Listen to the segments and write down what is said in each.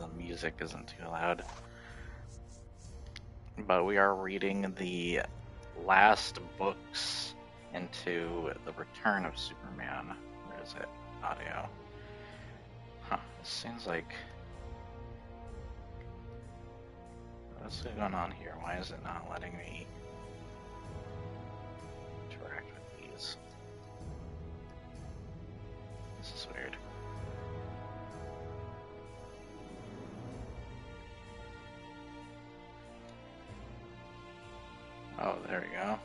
the music isn't too loud. But we are reading the last books into The Return of Superman. Where is it? Audio. Huh, this seems like... What's going on here? Why is it not letting me interact with these? This is weird. Oh, there we go.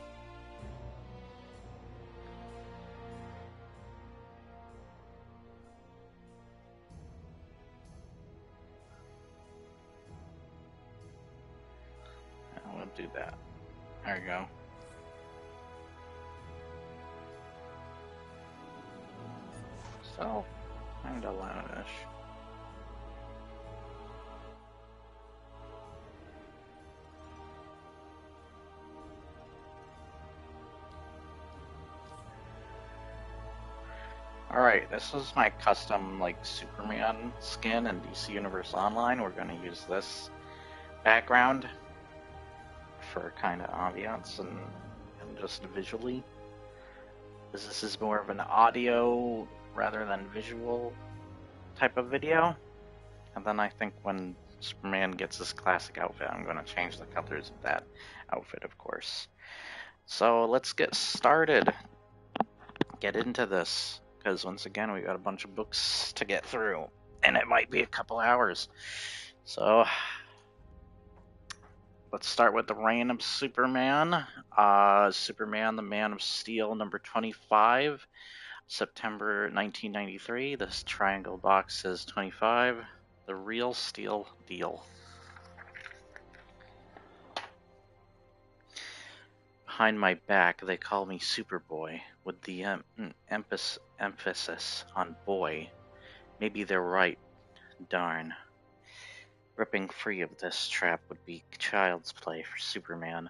We'll do that. There we go. So, kinda loudish. Alright, this is my custom, Superman skin in DC Universe Online. We're gonna use this background for kind of ambiance and just visually. This is more of an audio rather than visual type of video. And then I think when Superman gets his classic outfit, I'm going to change the colors of that outfit, of course. So let's get started. Get into this, because once again, we got a bunch of books to get through, and it might be a couple hours. So let's start with The Reign of Superman. Superman, the Man of Steel, number 25, September 1993. This triangle box says 25. The Real Steel Deal. Behind my back, they call me Superboy, with the emphasis on boy. Maybe they're right. Darn. Ripping free of this trap would be child's play for Superman,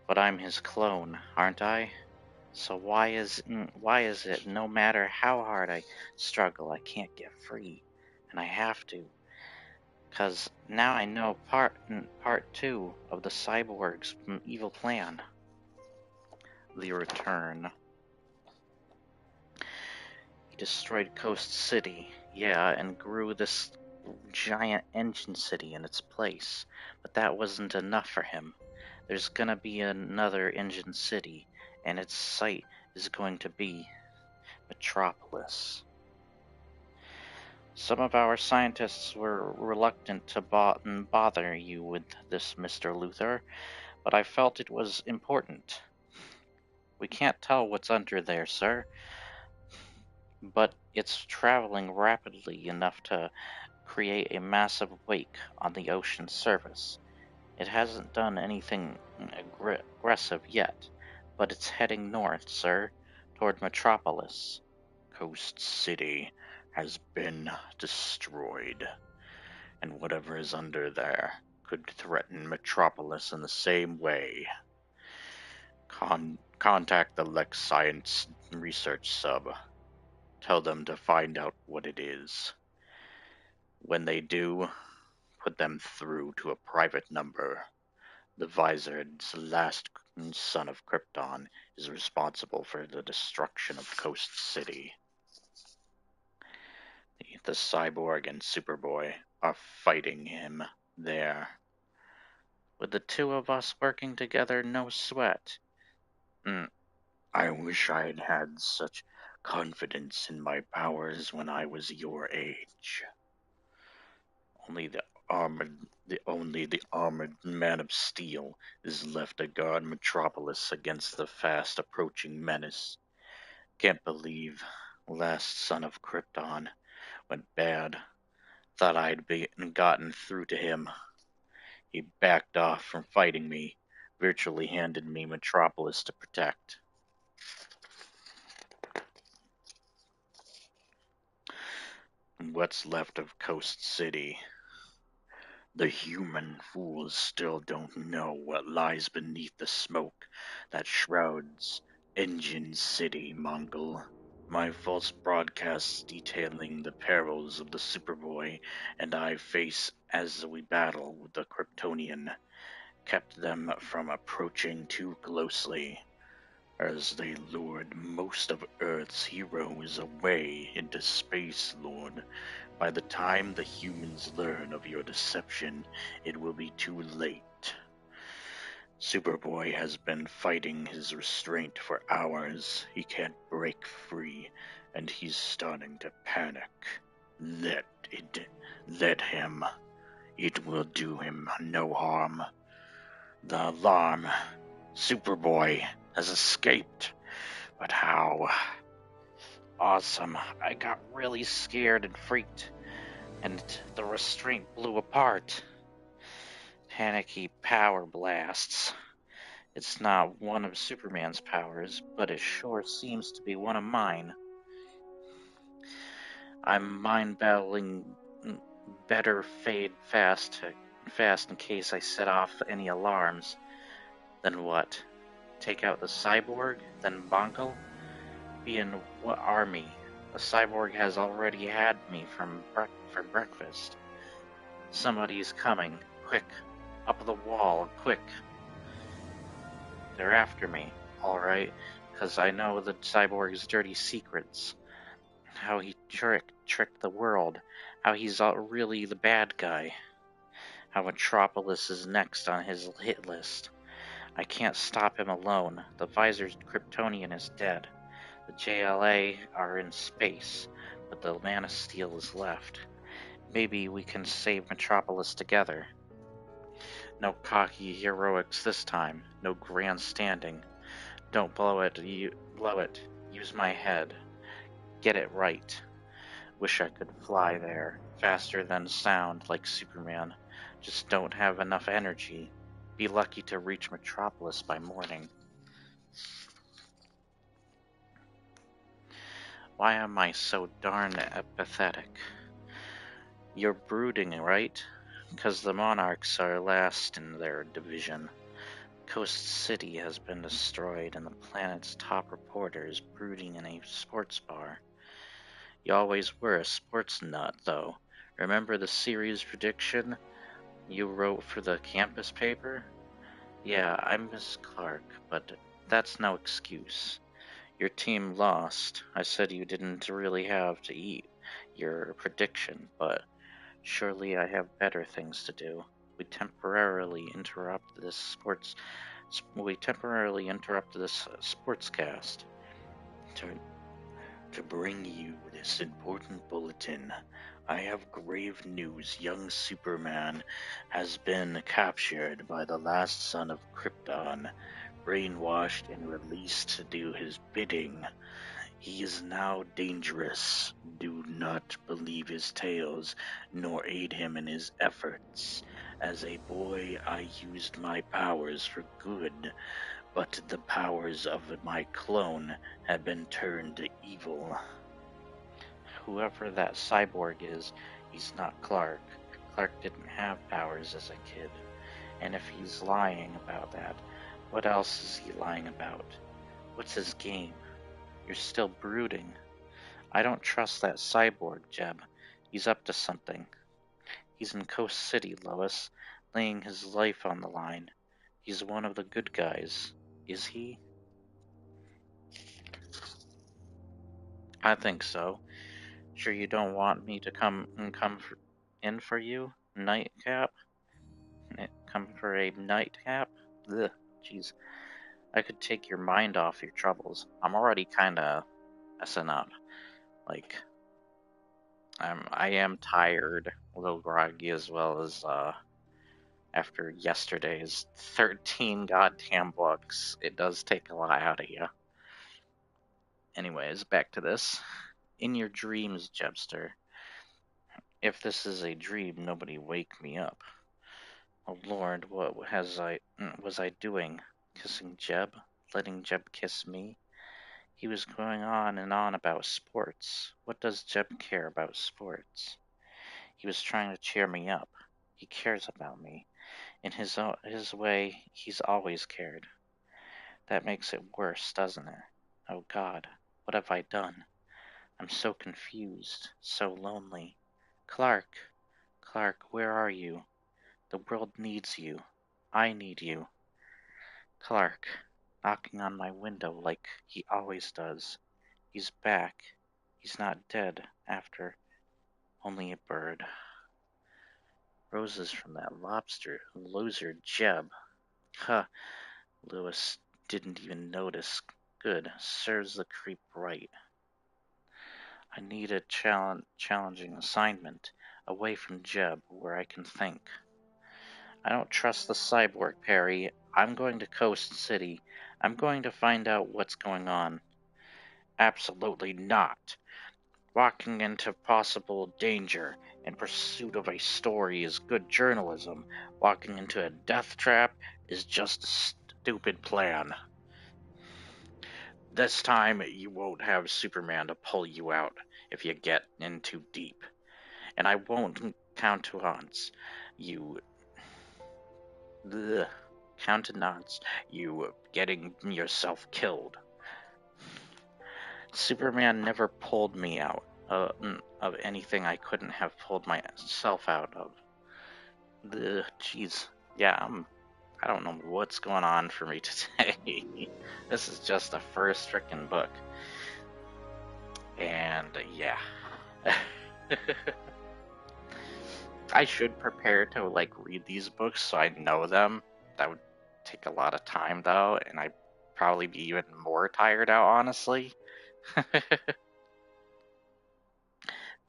but I'm his clone, aren't I? So why is it no matter how hard I struggle, I can't get free, and I have to? 'Cause now I know part 2 of the cyborg's evil plan. The Return. He destroyed Coast City, yeah, and grew this giant engine city in its place, but that wasn't enough for him. There's gonna be another engine city, and its site is going to be Metropolis. Some of our scientists were reluctant to bother you with this, Mr. Luthor, but I felt it was important. We can't tell what's under there, sir, but it's traveling rapidly enough to create a massive wake on the ocean's surface. It hasn't done anything aggressive yet, but it's heading north, sir, toward Metropolis. Coast City has been destroyed, and whatever is under there could threaten Metropolis in the same way. Contact the Lex Science Research Sub. Tell them to find out what it is. When they do, put them through to a private number. The Vizard's last son of Krypton is responsible for the destruction of Coast City. The Cyborg and Superboy are fighting him there. With the two of us working together, no sweat. I wish I had had such confidence in my powers when I was your age. Only the armored Man of Steel is left to guard Metropolis against the fast approaching menace. Can't believe last son of Krypton went bad. Thought I'd gotten through to him. He backed off from fighting me, virtually handed me Metropolis to protect. What's left of Coast City? The human fools still don't know what lies beneath the smoke that shrouds Engine City, Mongol. My false broadcasts detailing the perils of the Superboy and I face as we battle with the Kryptonian kept them from approaching too closely, as they lured most of Earth's heroes away into space, Lord. By the time the humans learn of your deception, it will be too late. Superboy has been fighting his restraint for hours. He can't break free, and he's starting to panic. Let him. It will do him no harm. The alarm. Superboy has escaped. But how? Awesome. I got really scared and freaked, and the restraint blew apart. Panicky power blasts. It's not one of Superman's powers, but it sure seems to be one of mine. I'm mind battling better fade fast in case I set off any alarms. Then what? Take out the cyborg? Then Bonko? Be in what army? The cyborg has already had me for breakfast. Somebody's coming. Quick. Up the wall. Quick. They're after me. Alright. Because I know the cyborg's dirty secrets. How he tricked the world. How he's really the bad guy. How Metropolis is next on his hit list. I can't stop him alone. The Visor's Kryptonian is dead. The JLA are in space, but the Man of Steel is left. Maybe we can save Metropolis together. No cocky heroics this time. No grandstanding. Don't blow it. Blow it. Use my head. Get it right. Wish I could fly there. Faster than sound, like Superman. Just don't have enough energy. Be lucky to reach Metropolis by morning. Why am I so darn apathetic? You're brooding, right? 'Cause the Monarchs are last in their division. Coast City has been destroyed and the planet's top reporter is brooding in a sports bar. You always were a sports nut, though. Remember the series prediction you wrote for the campus paper? Yeah, I miss Clark, but that's no excuse. Your team lost. I said you didn't really have to eat your prediction, but surely I have better things to do. We temporarily interrupt this sportscast To bring you this important bulletin, I have grave news. Young Superman has been captured by the last son of Krypton, brainwashed and released to do his bidding. He is now dangerous. Do not believe his tales, nor aid him in his efforts. As a boy, I used my powers for good, but the powers of my clone have been turned to evil. Whoever that cyborg is, he's not Clark. Clark didn't have powers as a kid. And if he's lying about that, what else is he lying about? What's his game? You're still brooding. I don't trust that cyborg, Jeb. He's up to something. He's in Coast City, Lois, laying his life on the line. He's one of the good guys. Is he? I think so. Sure you don't want me to come in for you? Nightcap? Come for a nightcap? Ugh, jeez. I could take your mind off your troubles. I'm already kinda messing up. Like, I am tired, a little groggy as well as, after yesterday's 13 goddamn books. It does take a lot out of you. Anyways, back to this. In your dreams, Jebster. If this is a dream, nobody wake me up. Oh Lord, what was I doing? Kissing Jeb? Letting Jeb kiss me? He was going on and on about sports. What does Jeb care about sports? He was trying to cheer me up. He cares about me. In his way, he's always cared. That makes it worse, doesn't it? Oh God, what have I done? I'm so confused, so lonely. Clark, Clark, where are you? The world needs you. I need you. Clark, knocking on my window like he always does. He's back. He's not dead after only a bird. Roses from that lobster loser Jeb. Huh, Lewis didn't even notice. Good, serves the creep right. I need a challenging assignment, away from Jeb, where I can think. I don't trust the cyborg, Perry. I'm going to Coast City. I'm going to find out what's going on. Absolutely not. Walking into possible danger in pursuit of a story is good journalism. Walking into a death trap is just a stupid plan. This time, you won't have Superman to pull you out if you get in too deep. And I won't countenance you. Countenance you getting yourself killed. Superman never pulled me out of anything I couldn't have pulled myself out of. Jeez. Yeah, I don't know what's going on for me today. This is just the first frickin' book. And yeah. I should prepare to read these books so I know them. That would take a lot of time though, and I'd probably be even more tired out, honestly.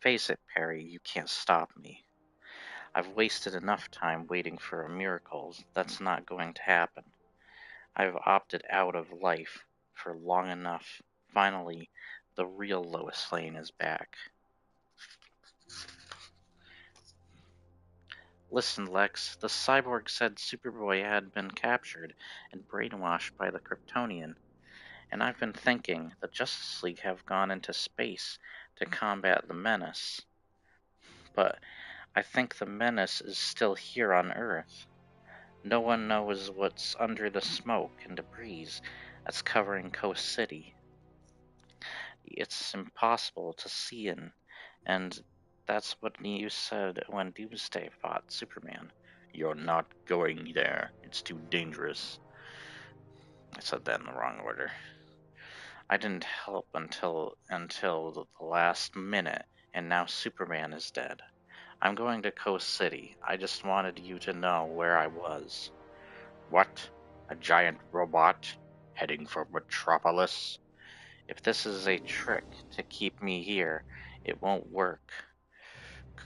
Face it, Perry, you can't stop me. I've wasted enough time waiting for a miracle. That's not going to happen. I've opted out of life for long enough. Finally, the real Lois Lane is back. Listen, Lex, the cyborg said Superboy had been captured and brainwashed by the Kryptonian. And I've been thinking the Justice League have gone into space to combat the Menace. But I think the Menace is still here on Earth. No one knows what's under the smoke and debris that's covering Coast City. It's impossible to see in, and that's what you said when Doomsday fought Superman. You're not going there. It's too dangerous. I said that in the wrong order. I didn't help until the last minute, and now Superman is dead. I'm going to Coast City. I just wanted you to know where I was. What? A giant robot? Heading for Metropolis? If this is a trick to keep me here, it won't work.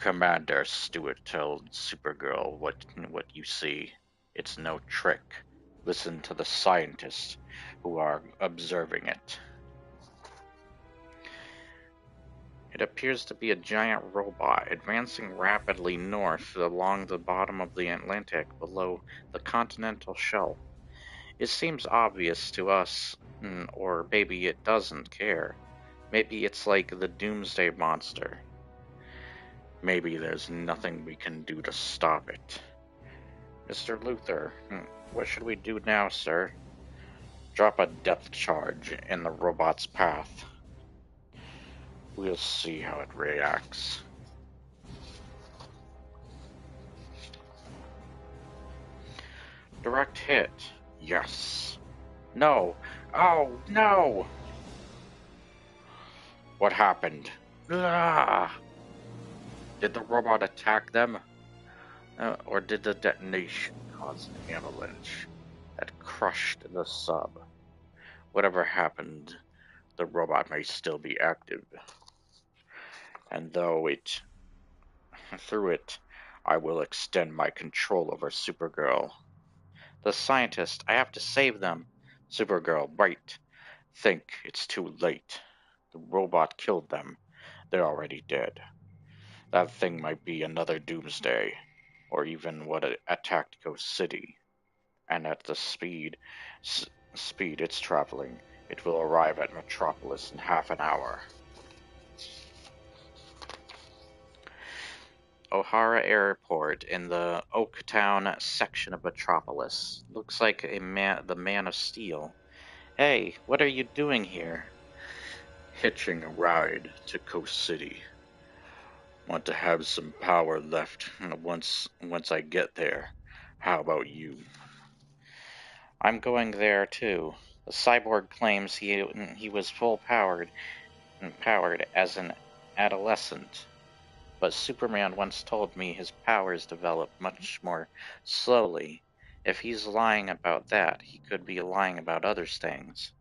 Commander Stewart told Supergirl what you see. It's no trick. Listen to the scientists who are observing it. It appears to be a giant robot advancing rapidly north along the bottom of the Atlantic below the continental shelf. It seems obvious to us, or maybe it doesn't care. Maybe it's like the Doomsday Monster. Maybe there's nothing we can do to stop it. Mr. Luthor, what should we do now, sir? Drop a depth charge in the robot's path. We'll see how it reacts. Direct hit. Yes. No. Oh, no! What happened? Ah! Did the robot attack them? Or did the detonation cause an avalanche that crushed the sub? Whatever happened, the robot may still be active. And through it, I will extend my control over Supergirl. The scientists, I have to save them. Supergirl, wait. Think, it's too late. The robot killed them. They're already dead. That thing might be another Doomsday, or even what attacked Coast City. And at the speed it's traveling, it will arrive at Metropolis in half an hour. O'Hara Airport in the Oaktown section of Metropolis. Looks like the Man of Steel. Hey, what are you doing here? hitching a ride to Coast City. Want to have some power left once I get there. How about you? I'm going there too. The cyborg claims he was full powered as an adolescent, but Superman once told me his powers develop much more slowly. If he's lying about that, he could be lying about other things.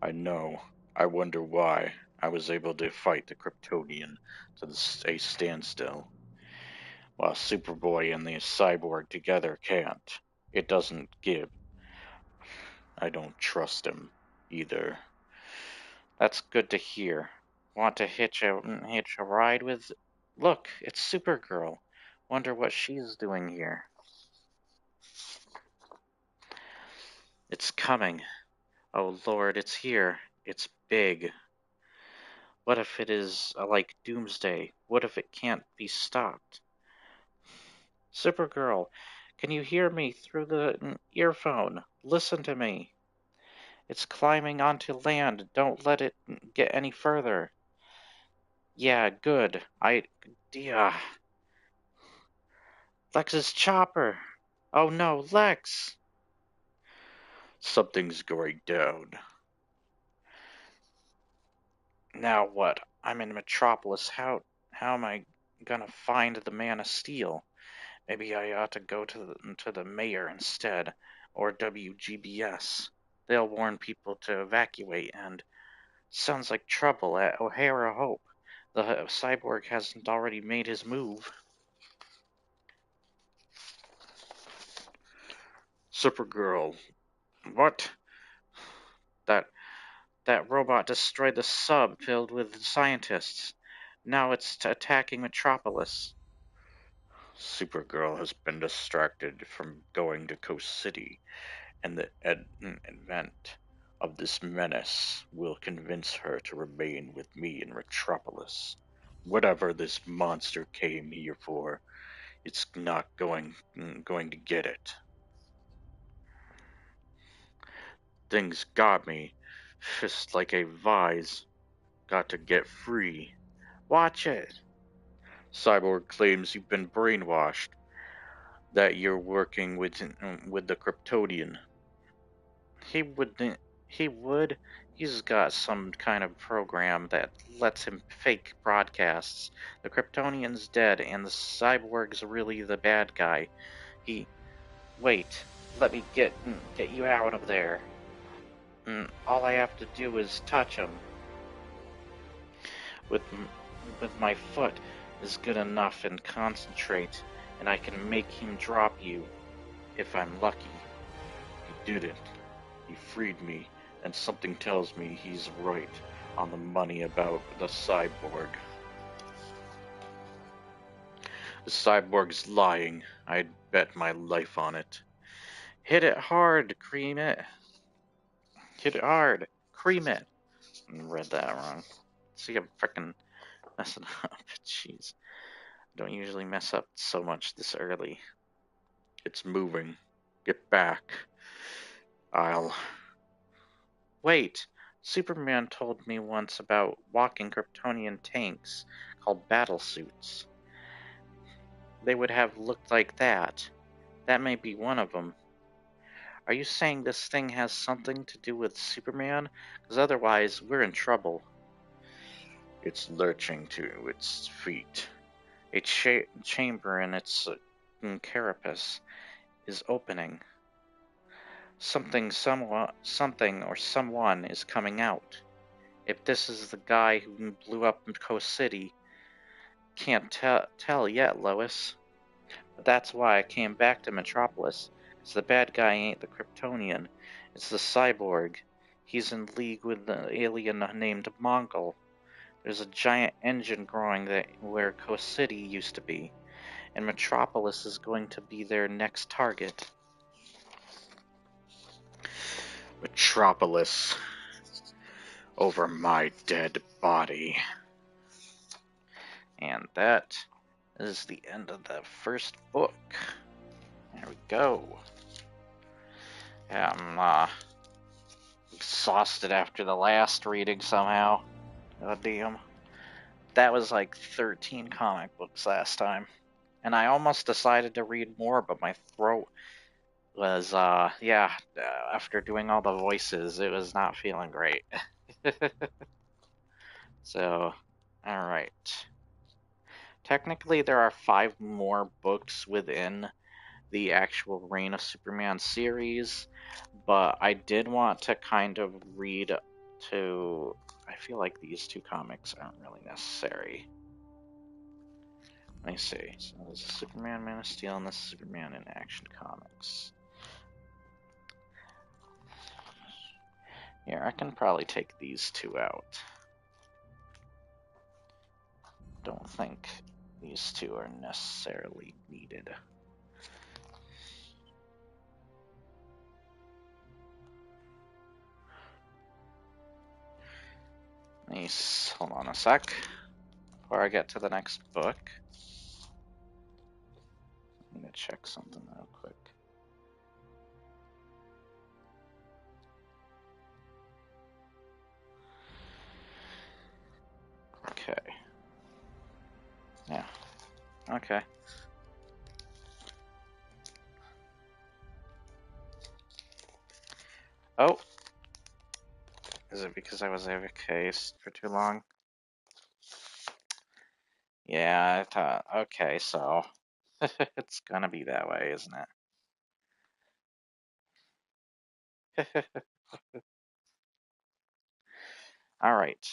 I know. I wonder why I was able to fight the Kryptonian to a standstill, while Superboy and the Cyborg together can't. It doesn't give. I don't trust him either. That's good to hear. Want to hitch a ride with? Look, it's Supergirl. Wonder what she's doing here. It's coming. Oh Lord, it's here. It's big. What if it is like Doomsday? What if it can't be stopped? Supergirl, can you hear me through the earphone? Listen to me. It's climbing onto land. Don't let it get any further. Yeah, good. Yeah. Lex's chopper. Oh no, Lex. Something's going down. Now what? I'm in Metropolis. How am I gonna find the Man of Steel? Maybe I ought to go to the mayor instead, or WGBS. They'll warn people to evacuate, and sounds like trouble at O'Hara Hope. The cyborg hasn't already made his move. Supergirl. What? That that robot destroyed the sub filled with scientists. Now it's attacking Metropolis. Supergirl has been distracted from going to Coast City, and the advent of this menace will convince her to remain with me in Metropolis. Whatever this monster came here for, it's not going to get it. Things got me, fist like a vise. Got to get free. Watch it. Cyborg claims you've been brainwashed, that you're working with the Kryptonian. He wouldn't. He would. He's got some kind of program that lets him fake broadcasts. The Kryptonian's dead, and the cyborg's really the bad guy. Wait. Let me get you out of there. All I have to do is touch him. With my foot is good enough and concentrate, and I can make him drop you, if I'm lucky. He didn't. He freed me, and something tells me he's right on the money about the cyborg. The cyborg's lying. I'd bet my life on it. Hit it hard, cream it. Hit it hard, cream it. I read that wrong. See, I'm freaking messing up. Jeez. I don't usually mess up so much this early. It's moving. Get back. Wait. Superman told me once about walking Kryptonian tanks called battlesuits. They would have looked like that. That may be one of them. Are you saying this thing has something to do with Superman? Because otherwise, we're in trouble. It's lurching to its feet. A chamber in its carapace is opening. Something or someone is coming out. If this is the guy who blew up Coast City, can't tell yet, Lois. But that's why I came back to Metropolis. Because the bad guy ain't the Kryptonian. It's the cyborg. He's in league with the alien named Mongol. There's a giant engine growing where Coast City used to be. And Metropolis is going to be their next target. Metropolis. Over my dead body. And that is the end of the first book. There we go. Yeah, I'm exhausted after the last reading somehow. God damn. That was like 13 comic books last time. And I almost decided to read more, but my throat was, after doing all the voices, it was not feeling great. So, alright. Technically, there are 5 more books within the actual Reign of Superman series, but I did want to kind of read to. I feel like these 2 comics aren't really necessary. Let me see. So there's a Superman Man of Steel and this Superman in Action Comics. Here, I can probably take these 2 out. Don't think these 2 are necessarily needed. Nice. Hold on a sec. Before I get to the next book, I'm gonna check something real quick. Okay. Yeah. Okay. Oh. Is it because I was AFK for too long? Yeah, I thought. Okay, so it's gonna be that way, isn't it? All right.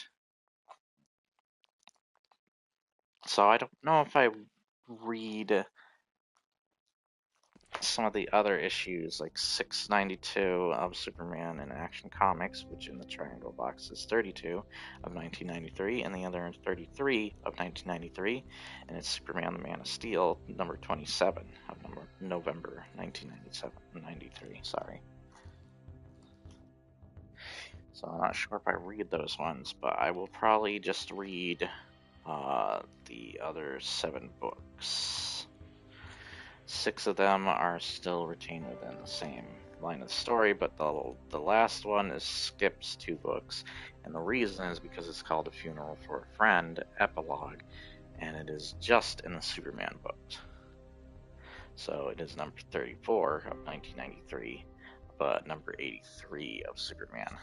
So I don't know if I read some of the other issues, like 692 of Superman in Action Comics, which in the Triangle box is 32 of 1993, and the other is 33 of 1993, and it's Superman the Man of Steel, number 27 of November 1993, sorry. So I'm not sure if I read those ones, but I will probably just read the other 7 books. 6 of them are still retained within the same line of the story, but the last one skips 2 books, and the reason is because it's called A Funeral for a Friend, Epilogue, and it is just in the Superman books. So it is number 34 of 1993, but number 83 of Superman.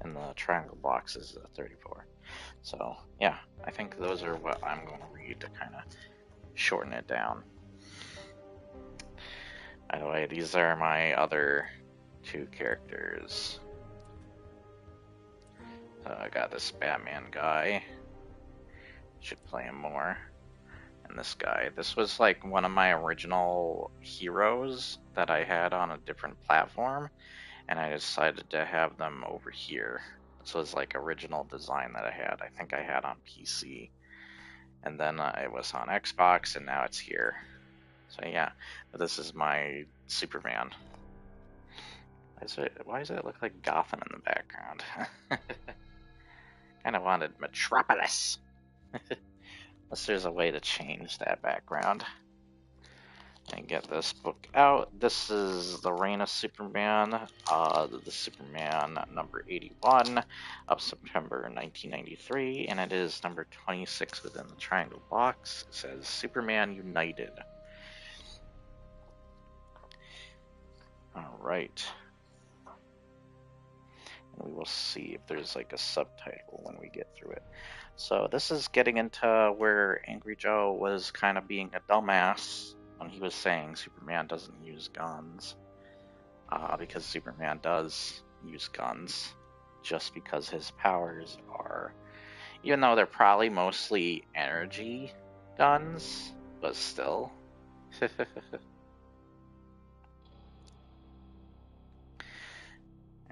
And the Triangle box is 34. So yeah, I think those are what I'm going to read to kind of shorten it down. By the way, these are my other 2 characters. I got this Batman guy. Should play him more. And this guy. This was like one of my original heroes that I had on a different platform, and I decided to have them over here. This was like original design that I had. I think I had on PC. And then it was on Xbox, and now it's here. So yeah, this is my Superman. Why does it look like Gotham in the background? Kind of wanted Metropolis. Unless there's a way to change that background. And get this book out. This is The Reign of Superman, the Superman number 81 of September 1993, and it is number 26 within the Triangle box. It says Superman United. Alright. And we will see if there's like a subtitle when we get through it. So this is getting into where Angry Joe was kind of being a dumbass when he was saying Superman doesn't use guns. Because Superman does use guns, just because his powers are, even though they're probably mostly energy guns, but still. There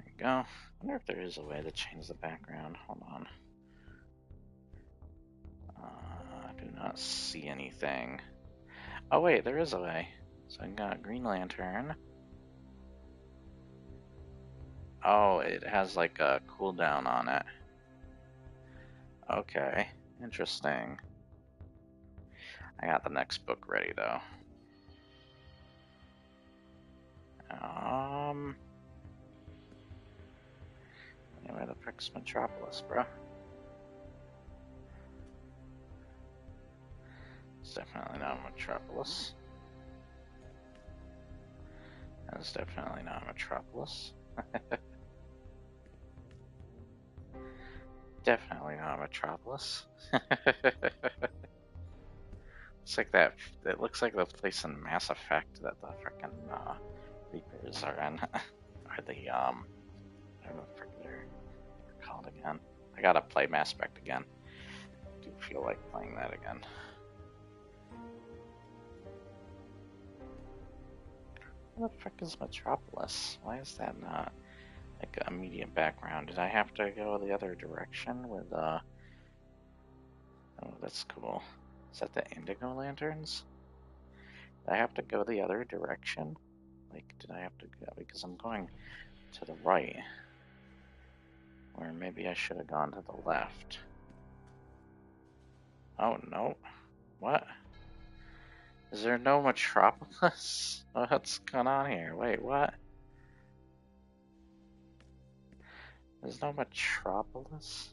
you go. I wonder if there is a way to change the background. Hold on. I do not see anything. Oh wait, there is a way. So I got Green Lantern. Oh, it has like a cooldown on it. Okay, interesting. I got the next book ready though. Anyway, the frick's Metropolis, bro? definitely not Metropolis. That's definitely not Metropolis. Definitely not Metropolis. It's like that. It looks like the place in Mass Effect that the frickin' Reapers are in. Or the I don't know what the frick they're called again. I gotta play Mass Effect again. I do feel like playing that again. What the frick is Metropolis? Why is that not like a immediate background? Did I have to go the other direction with Oh, that's cool. Is that the Indigo Lanterns? Did I have to go the other direction? Like, did I have to go? Because I'm going to the right. Or maybe I should have gone to the left. Oh, no. What? Is there no Metropolis? What's going on here? Wait, what? There's no Metropolis?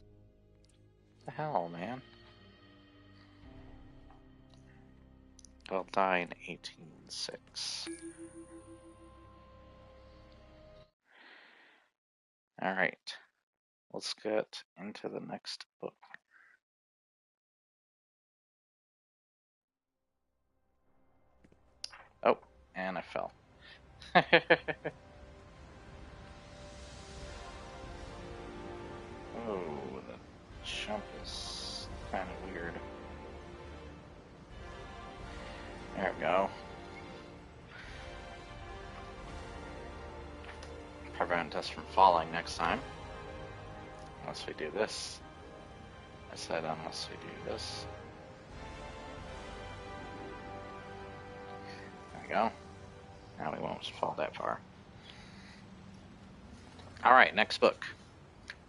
What the hell, man? I'll die in 1806. Alright. Let's get into the next book. Oh, and I fell. Oh, the jump is kind of weird. There we go. Prevent us from falling next time. Unless we do this. I said unless we do this. There we go. Now we won't fall that far. Alright, next book.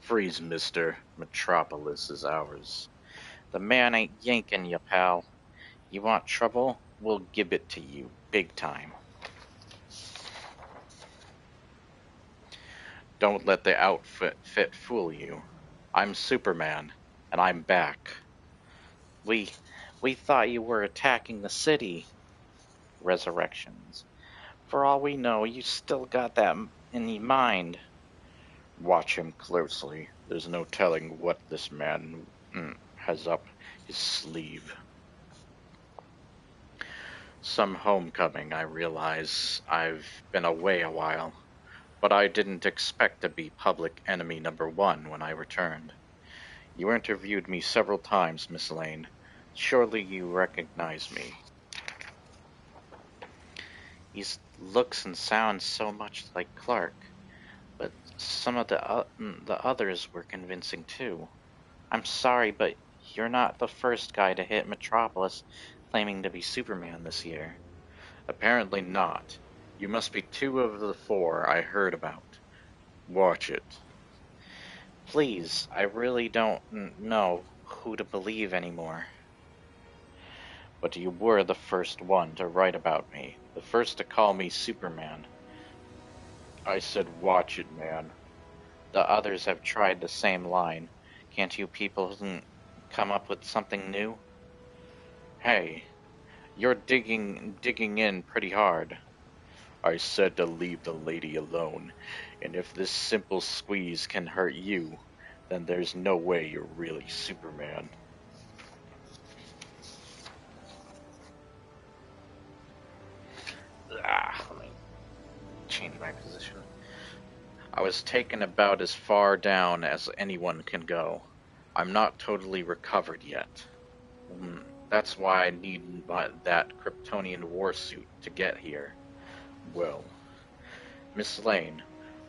Freeze, mister. Metropolis is ours. The man ain't yanking you, pal. You want trouble? We'll give it to you. Big time. Don't let the outfit fool you. I'm Superman, and I'm back. We thought you were attacking the city. Resurrections. For all we know, you still got that in your mind. Watch him closely. There's no telling what this man has up his sleeve. Some homecoming, I realize. I've been away a while. But I didn't expect to be public enemy number 1 when I returned. You interviewed me several times, Miss Lane. Surely you recognize me. He looks and sounds so much like Clark, but some of the others were convincing too. I'm sorry, but you're not the first guy to hit Metropolis claiming to be Superman this year. Apparently not. You must be 2 of the 4 I heard about. Watch it. Please, I really don't know who to believe anymore. But you were the first one to write about me, the first to call me Superman. I said, watch it, man. The others have tried the same line. Can't you people come up with something new? Hey, you're digging in pretty hard. I said to leave the lady alone, and if this simple squeeze can hurt you, then there's no way you're really Superman. Let me change my position. I was taken about as far down as anyone can go. I'm not totally recovered yet. That's why I need that Kryptonian warsuit to get here. Well, Miss Lane,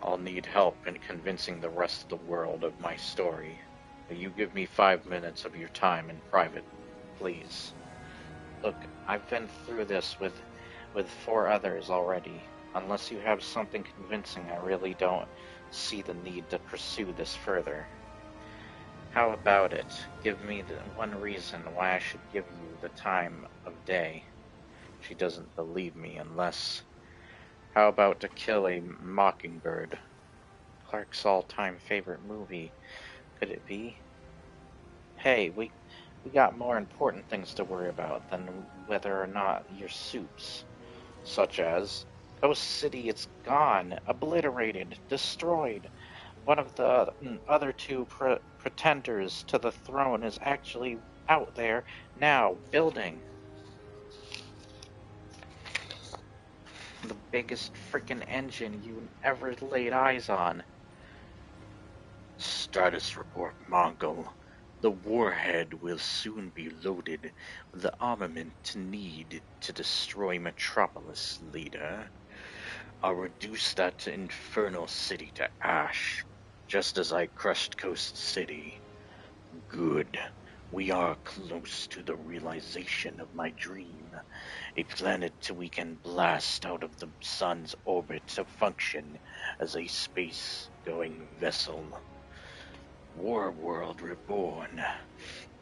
I'll need help in convincing the rest of the world of my story. Will you give me 5 minutes of your time in private, please? Look, I've been through this with 4 others already. Unless you have something convincing, I really don't see the need to pursue this further. How about it? Give me the one reason why I should give you the time of day. She doesn't believe me unless... How about To Kill a Mockingbird? Clark's all-time favorite movie. Could it be? Hey, We got more important things to worry about than whether or not you're soups. Such as, Ghost City, it's gone, obliterated, destroyed. One of the other two pretenders to the throne is actually out there now, building the biggest freaking engine you ever laid eyes on. Status report, Mongol. The warhead will soon be loaded with the armament needed to destroy Metropolis, leader. I'll reduce that infernal city to ash, just as I crushed Coast City. Good. We are close to the realization of my dream. A planet we can blast out of the sun's orbit to function as a space-going vessel. Warworld reborn.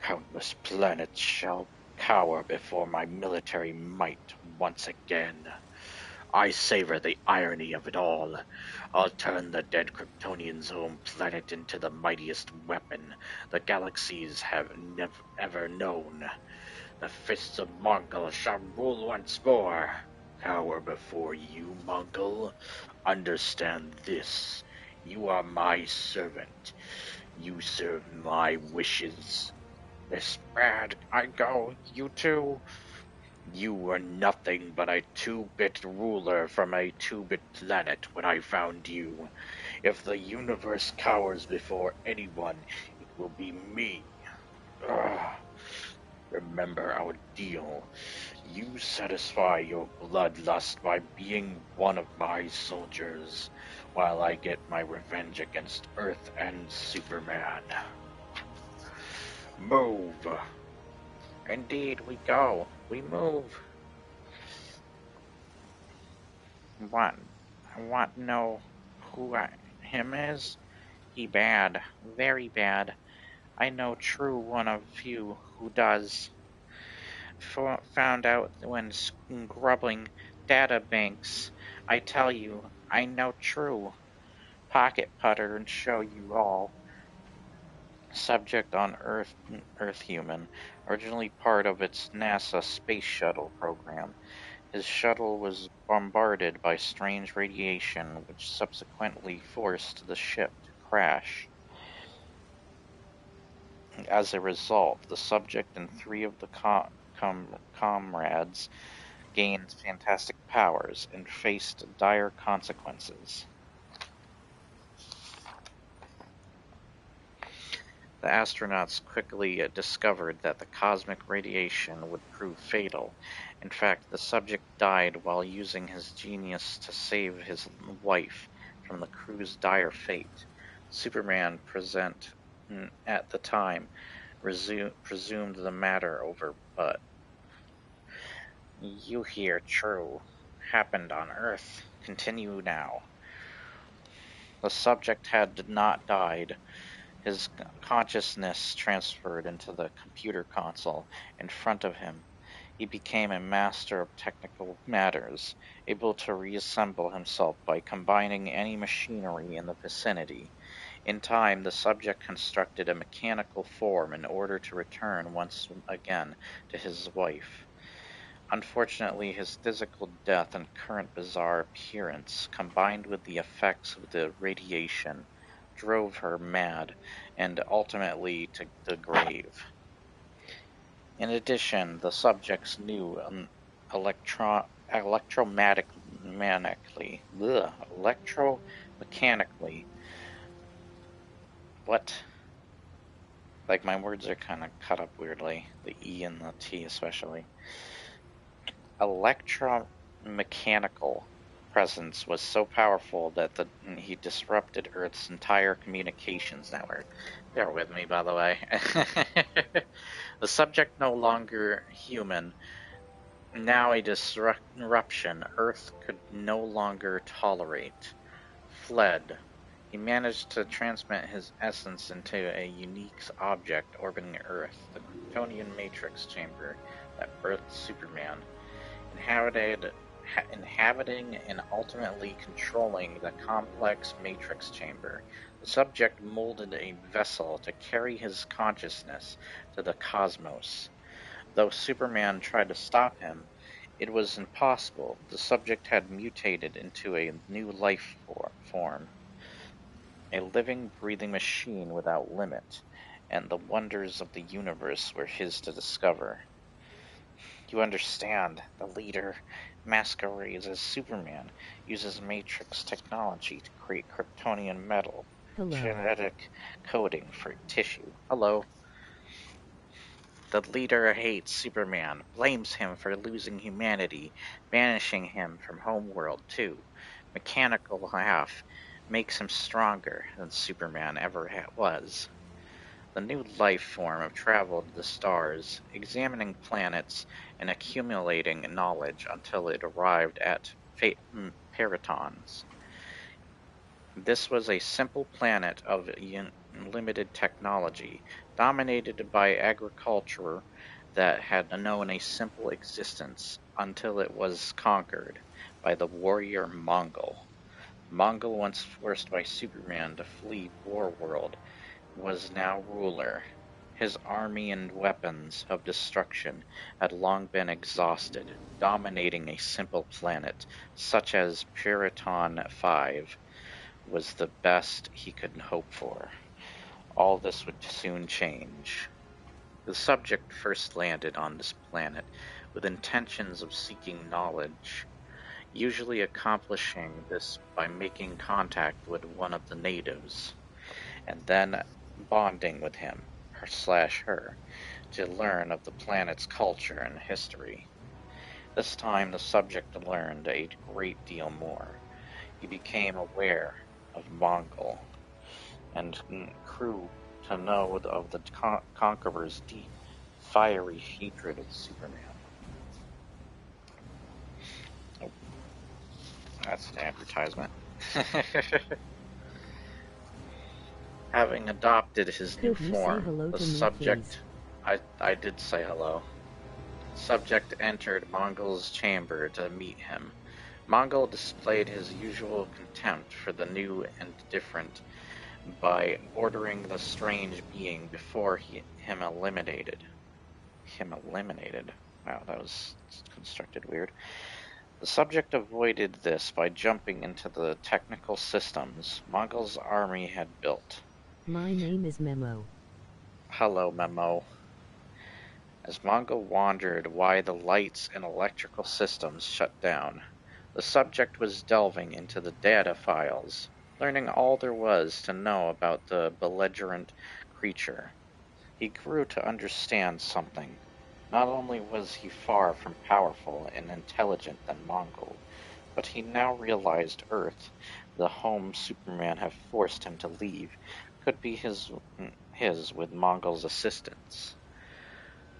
Countless planets shall cower before my military might once again. I savor the irony of it all. I'll turn the dead Kryptonians' home planet into the mightiest weapon the galaxies have never ever known. The fists of Mongol shall rule once more. Cower before you, Mongol. Understand this. You are my servant. You serve my wishes. This bad, I go, you too. You were nothing but a 2-bit ruler from a 2-bit planet when I found you. If the universe cowers before anyone, it will be me. Ugh. Remember our deal. You satisfy your bloodlust by being one of my soldiers, while I get my revenge against Earth and Superman. Move! Indeed, we go. We move. What? I want to know who him is? He bad. Very bad. I know true one of you who does. Found out when scrubbing data banks. I tell you, I know true. Pocket putter and show you all. Subject on Earth human, originally part of its NASA space shuttle program. His shuttle was bombarded by strange radiation, which subsequently forced the ship to crash. As a result, the subject and 3 of the comrades gained fantastic powers and faced dire consequences. The astronauts quickly discovered that the cosmic radiation would prove fatal. In fact, the subject died while using his genius to save his wife from the crew's dire fate. Superman, present at the time, presumed the matter over, but you hear true. Happened on Earth. Continue now. The subject had not died. His consciousness transferred into the computer console in front of him. He became a master of technical matters, able to reassemble himself by combining any machinery in the vicinity. In time, the subject constructed a mechanical form in order to return once again to his wife. Unfortunately, his physical death and current bizarre appearance, combined with the effects of the radiation, drove her mad and ultimately to the grave. In addition, the subjects knew electromechanically. What? Like, my words are kind of cut up weirdly. The E and the T especially. Electromechanical presence was so powerful that he disrupted Earth's entire communications network. Bear with me, by the way. The subject no longer human, now a disruption Earth could no longer tolerate. Fled. He managed to transmit his essence into a unique object orbiting Earth, the Kryptonian Matrix Chamber that birthed Superman. inhabiting and ultimately controlling the complex matrix chamber. The subject molded a vessel to carry his consciousness to the cosmos. Though Superman tried to stop him, it was impossible. The subject had mutated into a new life form, a living, breathing machine without limit, and the wonders of the universe were his to discover. You understand, the leader masquerades as Superman, uses Matrix technology to create Kryptonian metal, genetic coding for tissue. Hello. The leader hates Superman, blames him for losing humanity, banishing him from Homeworld too. Mechanical half makes him stronger than Superman ever was. The new life form traveled the stars, examining planets and accumulating knowledge until it arrived at Peritons. This was a simple planet of limited technology, dominated by agriculture that had known a simple existence until it was conquered by the warrior Mongul. Mongul, once forced by Superman to flee Warworld, was now ruler. His army and weapons of destruction had long been exhausted, dominating a simple planet such as Puriton 5 was the best he could hope for. All this would soon change. The subject first landed on this planet with intentions of seeking knowledge, usually accomplishing this by making contact with one of the natives, and then bonding with him / her to learn of the planet's culture and history. This time the subject learned a great deal more. He became aware of Mongul and grew to know of the Conqueror's deep, fiery hatred of Superman. Oh, that's an advertisement. Having adopted his new form, the subject... I did say hello. Subject entered Mongul's chamber to meet him. Mongul displayed his usual contempt for the new and different by ordering the strange being before him eliminated. Wow, that was constructed weird. The subject avoided this by jumping into the technical systems Mongul's army had built. My name is Memo. Hello, Memo. As Mongul wondered why the lights and electrical systems shut down, the subject was delving into the data files, learning all there was to know about the belligerent creature. He grew to understand something. Not only was he far from powerful and intelligent than Mongul, but he now realized Earth, the home Superman had forced him to leave, could be his with Mongul's assistance.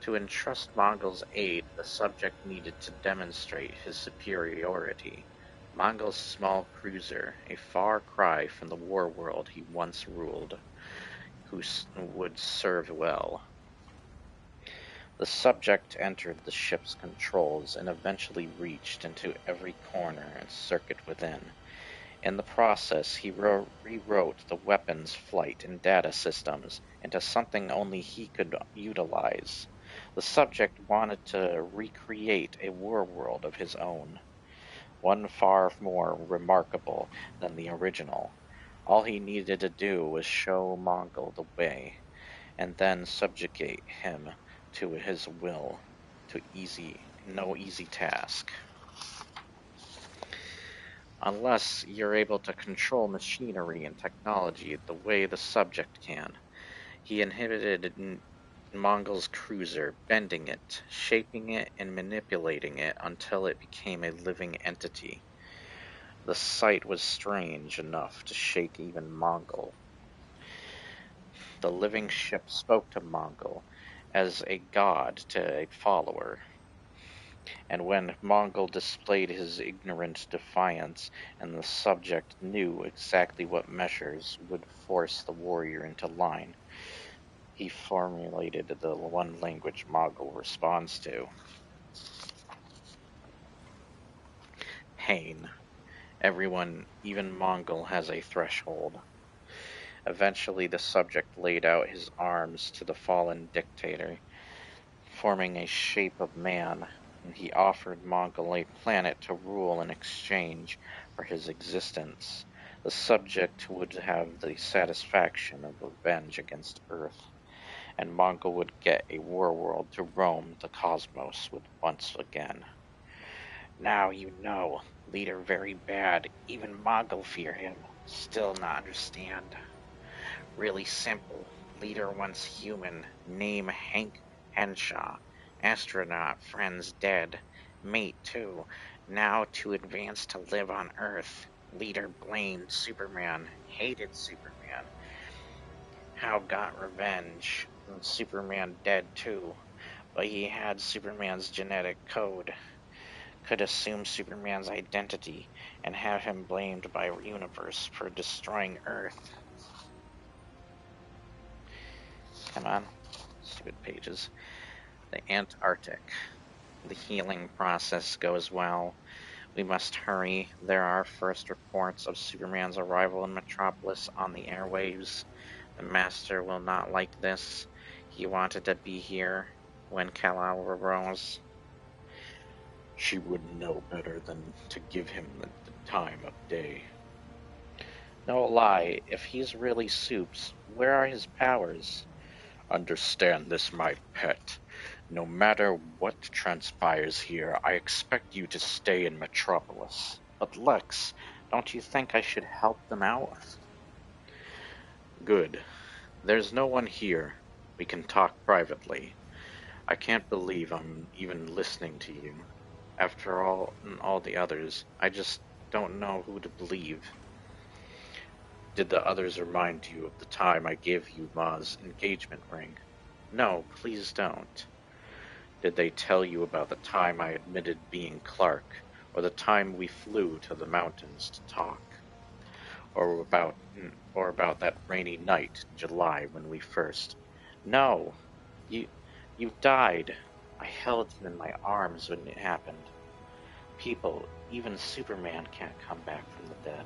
To entrust Mongul's aid, the subject needed to demonstrate his superiority. Mongul's small cruiser, a far cry from the war world he once ruled, who would serve well. The subject entered the ship's controls and eventually reached into every corner and circuit within. In the process, he rewrote the weapons, flight, and data systems into something only he could utilize. The subject wanted to recreate a war world of his own, one far more remarkable than the original. All he needed to do was show Mongul the way, and then subjugate him to his will, no easy task. Unless you're able to control machinery and technology the way the subject can. He inhibited Mongul's cruiser, bending it, shaping it, and manipulating it until it became a living entity. The sight was strange enough to shake even Mongul. The living ship spoke to Mongul as a god to a follower. And when Mongul displayed his ignorant defiance, and the subject knew exactly what measures would force the warrior into line, he formulated the one language Mongul responds to. pain. Everyone, even Mongol, has a threshold. Eventually, the subject laid out his arms to the fallen dictator, forming a shape of man, and he offered Mongol a planet to rule in exchange for his existence. The subject would have the satisfaction of revenge against Earth, and Mongol would get a warworld to roam the cosmos with once again. Now you know, leader very bad, even Mongol fear him. Still not understand. Really simple. Leader once human, name Hank Henshaw. Astronaut, friends dead. Mate too. Now too advanced to live on Earth. Leader blamed Superman, hated Superman. How got revenge. And Superman dead too. But he had Superman's genetic code. Could assume Superman's identity and have him blamed by universe for destroying Earth. Come on, stupid pages. The Antarctic. The healing process goes well. We must hurry. There are first reports of Superman's arrival in Metropolis on the airwaves. The Master will not like this. He wanted to be here when Kal-El arose. She would know better than to give him the time of day. No lie, if he's really Supes, where are his powers? Understand this, my pet. No matter what transpires here, I expect you to stay in Metropolis. But Lex, don't you think I should help them out? Good. There's no one here. We can talk privately. I can't believe I'm even listening to you. After all the others, I just don't know who to believe. Did the others remind you of the time I gave you Ma's engagement ring? No, please don't. Did they tell you about the time I admitted being Clark, or the time we flew to the mountains to talk? Or about that rainy night in July when we first... No, you died. I held you in my arms when it happened. People, even Superman, can't come back from the dead.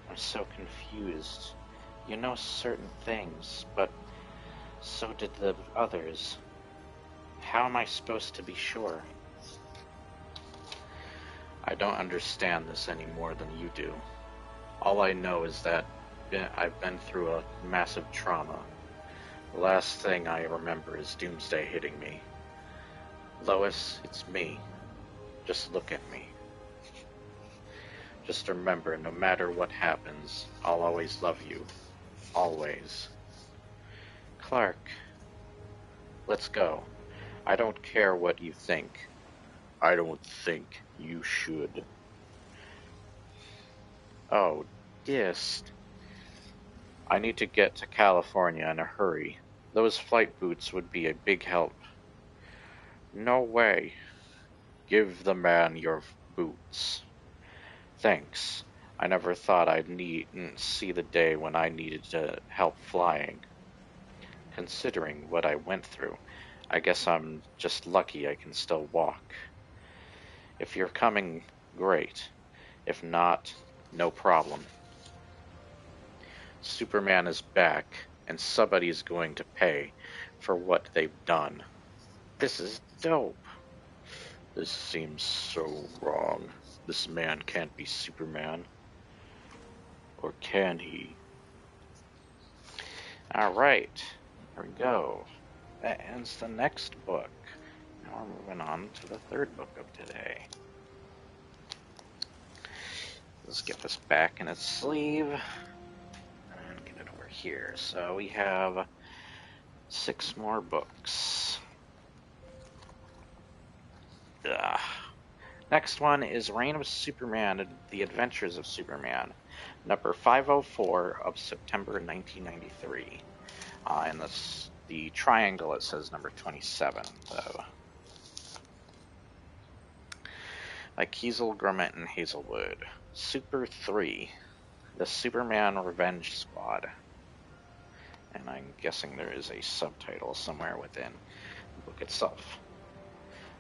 I'm so confused. You know certain things, but so did the others. How am I supposed to be sure? I don't understand this any more than you do. All I know is that I've been through a massive trauma. The last thing I remember is Doomsday hitting me. Lois, it's me. Just look at me. Just remember, no matter what happens, I'll always love you. Always. Clark, let's go. I don't care what you think. I don't think you should. Oh, Gist. I need to get to California in a hurry. Those flight boots would be a big help. No way. Give the man your boots. Thanks. I never thought I'd see the day when I needed help flying. Considering what I went through, I guess I'm just lucky I can still walk. If you're coming, great. If not, no problem. Superman is back, and somebody's going to pay for what they've done. This is dope. This seems so wrong. This man can't be Superman. Or can he? Alright, here we go. That ends the next book. Now we're moving on to the third book of today. Let's get this back in its sleeve and get it over here. So we have 6 more books. Ugh. Next one is Reign of Superman, The Adventures of Superman, number 504 of September 1993. And the triangle, it says number 27, though. By Kiesel, Grummett, and Hazelwood. Super 3, The Superman Revenge Squad. And I'm guessing there is a subtitle somewhere within the book itself.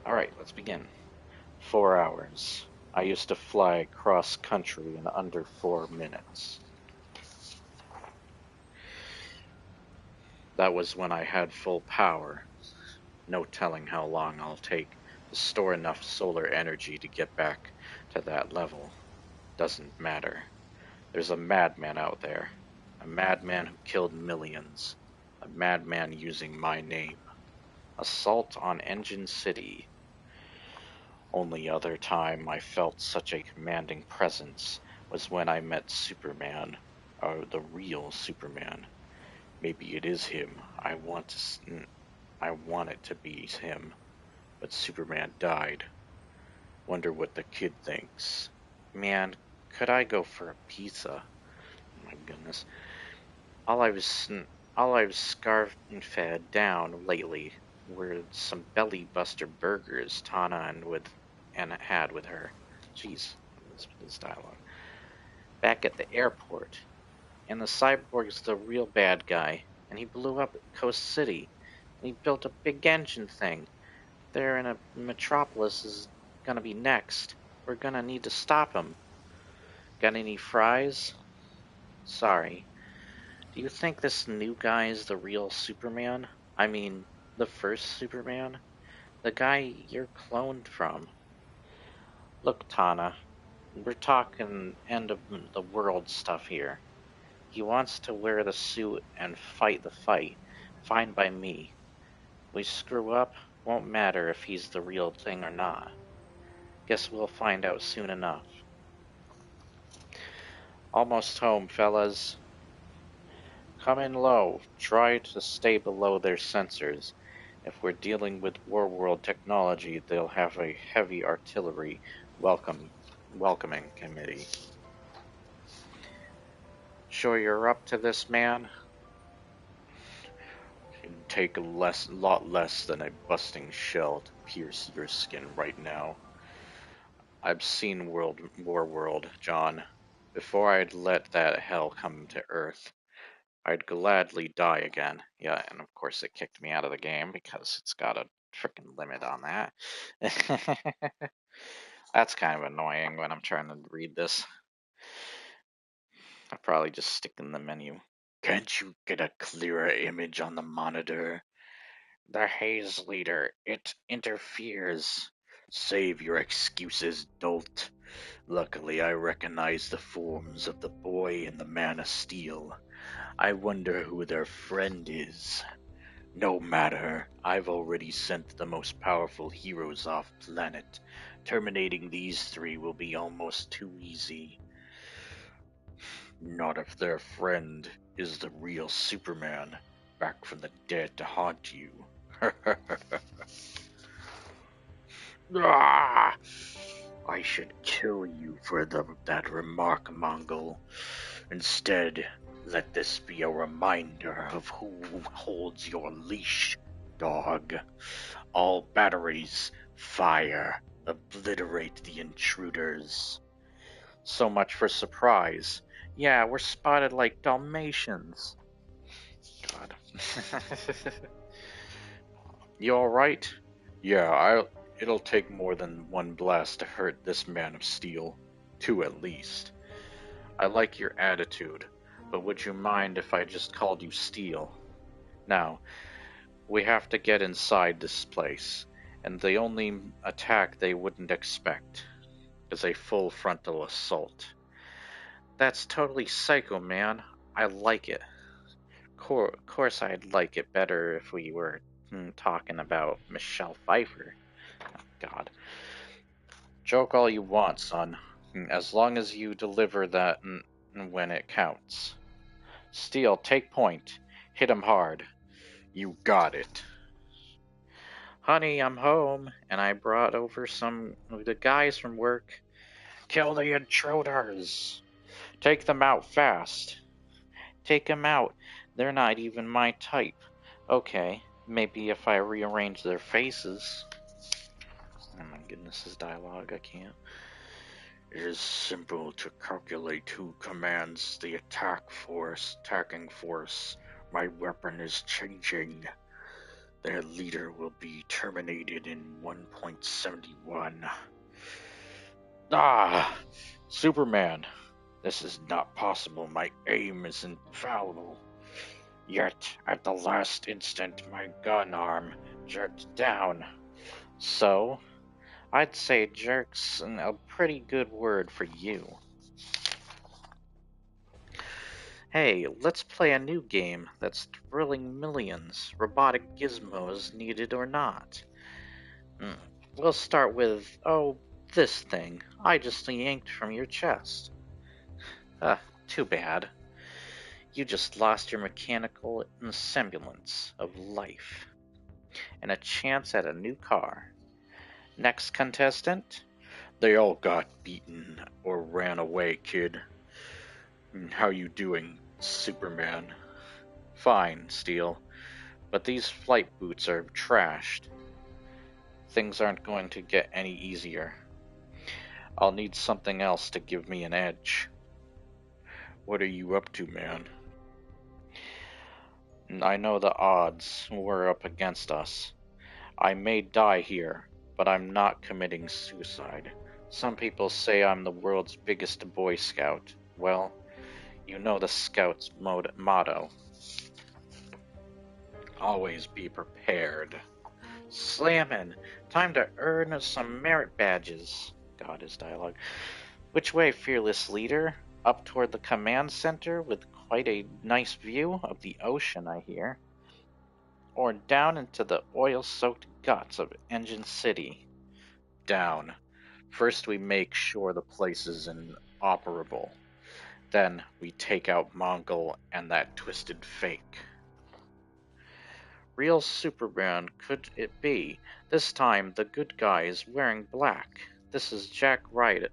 Alright, let's begin. 4 hours. I used to fly cross country in under 4 minutes. That was when I had full power. No telling how long I'll take to store enough solar energy to get back to that level. Doesn't matter. There's a madman out there. A madman who killed millions. A madman using my name. Assault on Engine City. Only other time I felt such a commanding presence was when I met Superman. The real Superman. Maybe it is him. I want it to be him. But Superman died. Wonder what the kid thinks. Man, could I go for a pizza? Oh my goodness. All I've scarfed and fed down lately were some belly buster burgers Tana had with her. Jeez, this dialogue. Back at the airport. And the cyborg's the real bad guy. And he blew up Coast City. And he built a big engine thing. There in a Metropolis is gonna be next. We're gonna need to stop him. Got any fries? Sorry. Do you think this new guy is the real Superman? I mean, the first Superman? The guy you're cloned from. Look, Tana, we're talking end of the world stuff here. He wants to wear the suit and fight the fight. Fine by me. We screw up, won't matter if he's the real thing or not. Guess we'll find out soon enough. Almost home, fellas. Come in low. Try to stay below their sensors. If we're dealing with Warworld technology, they'll have a heavy artillery welcoming committee. Sure you're up to this, man? It'd take a lot less than a busting shell to pierce your skin right now. I've seen Warworld, John. Before I'd let that hell come to Earth, I'd gladly die again. Yeah, and of course it kicked me out of the game because it's got a freaking limit on that. That's kind of annoying when I'm trying to read this. I'll probably just stick in the menu. Can't you get a clearer image on the monitor? The Haze Leader, it interferes. Save your excuses, dolt. Luckily, I recognize the forms of the boy and the man of steel. I wonder who their friend is. No matter, I've already sent the most powerful heroes off planet. Terminating these three will be almost too easy. Not if their friend is the real Superman, back from the dead to haunt you. Ah! I should kill you for that remark, Mongol. Instead, let this be a reminder of who holds your leash, dog. All batteries, fire, obliterate the intruders. So much for surprise. Yeah, we're spotted like Dalmatians. God. You alright? Yeah, it'll take more than one blast to hurt this man of steel. 2 at least. I like your attitude, but would you mind if I just called you Steel? Now, we have to get inside this place, and the only attack they wouldn't expect is a full frontal assault. That's totally psycho, man. I like it. Of course I'd like it better if we were talking about Michelle Pfeiffer. Oh, God. Joke all you want, son, as long as you deliver that when it counts. Steel, take point. Hit him hard. You got it. Honey, I'm home, and I brought over some of the guys from work. Kill the intruders. Take them out fast. Take them out. They're not even my type. Okay, maybe if I rearrange their faces. Oh my goodness, this dialogue, I can't. It is simple to calculate who commands the attacking force. My weapon is changing. Their leader will be terminated in 1.71. Ah! Superman! This is not possible. My aim is infallible. Yet, at the last instant, my gun arm jerked down. So, I'd say jerk's a pretty good word for you. Hey, let's play a new game that's thrilling millions, robotic gizmos needed or not. We'll start with, this thing I just yanked from your chest. Too bad. You just lost your mechanical semblance of life and a chance at a new car. Next contestant? They all got beaten or ran away, kid. How you doing, Superman? Fine, Steel, but these flight boots are trashed. Things aren't going to get any easier. I'll need something else to give me an edge. What are you up to, man? I know the odds were up against us. I may die here, but I'm not committing suicide. Some people say I'm the world's biggest Boy Scout. Well, you know the Scout's motto. Always be prepared. Slammin'! Time to earn some merit badges. God, his dialogue. Which way, fearless leader? Up toward the command center with quite a nice view of the ocean, I hear. Or down into the oil-soaked guts of Engine City? Down. First we make sure the place is inoperable. Then we take out Mongol and that twisted fake. Real Superman could it be? This time the good guy is wearing black. This is Jack Wright,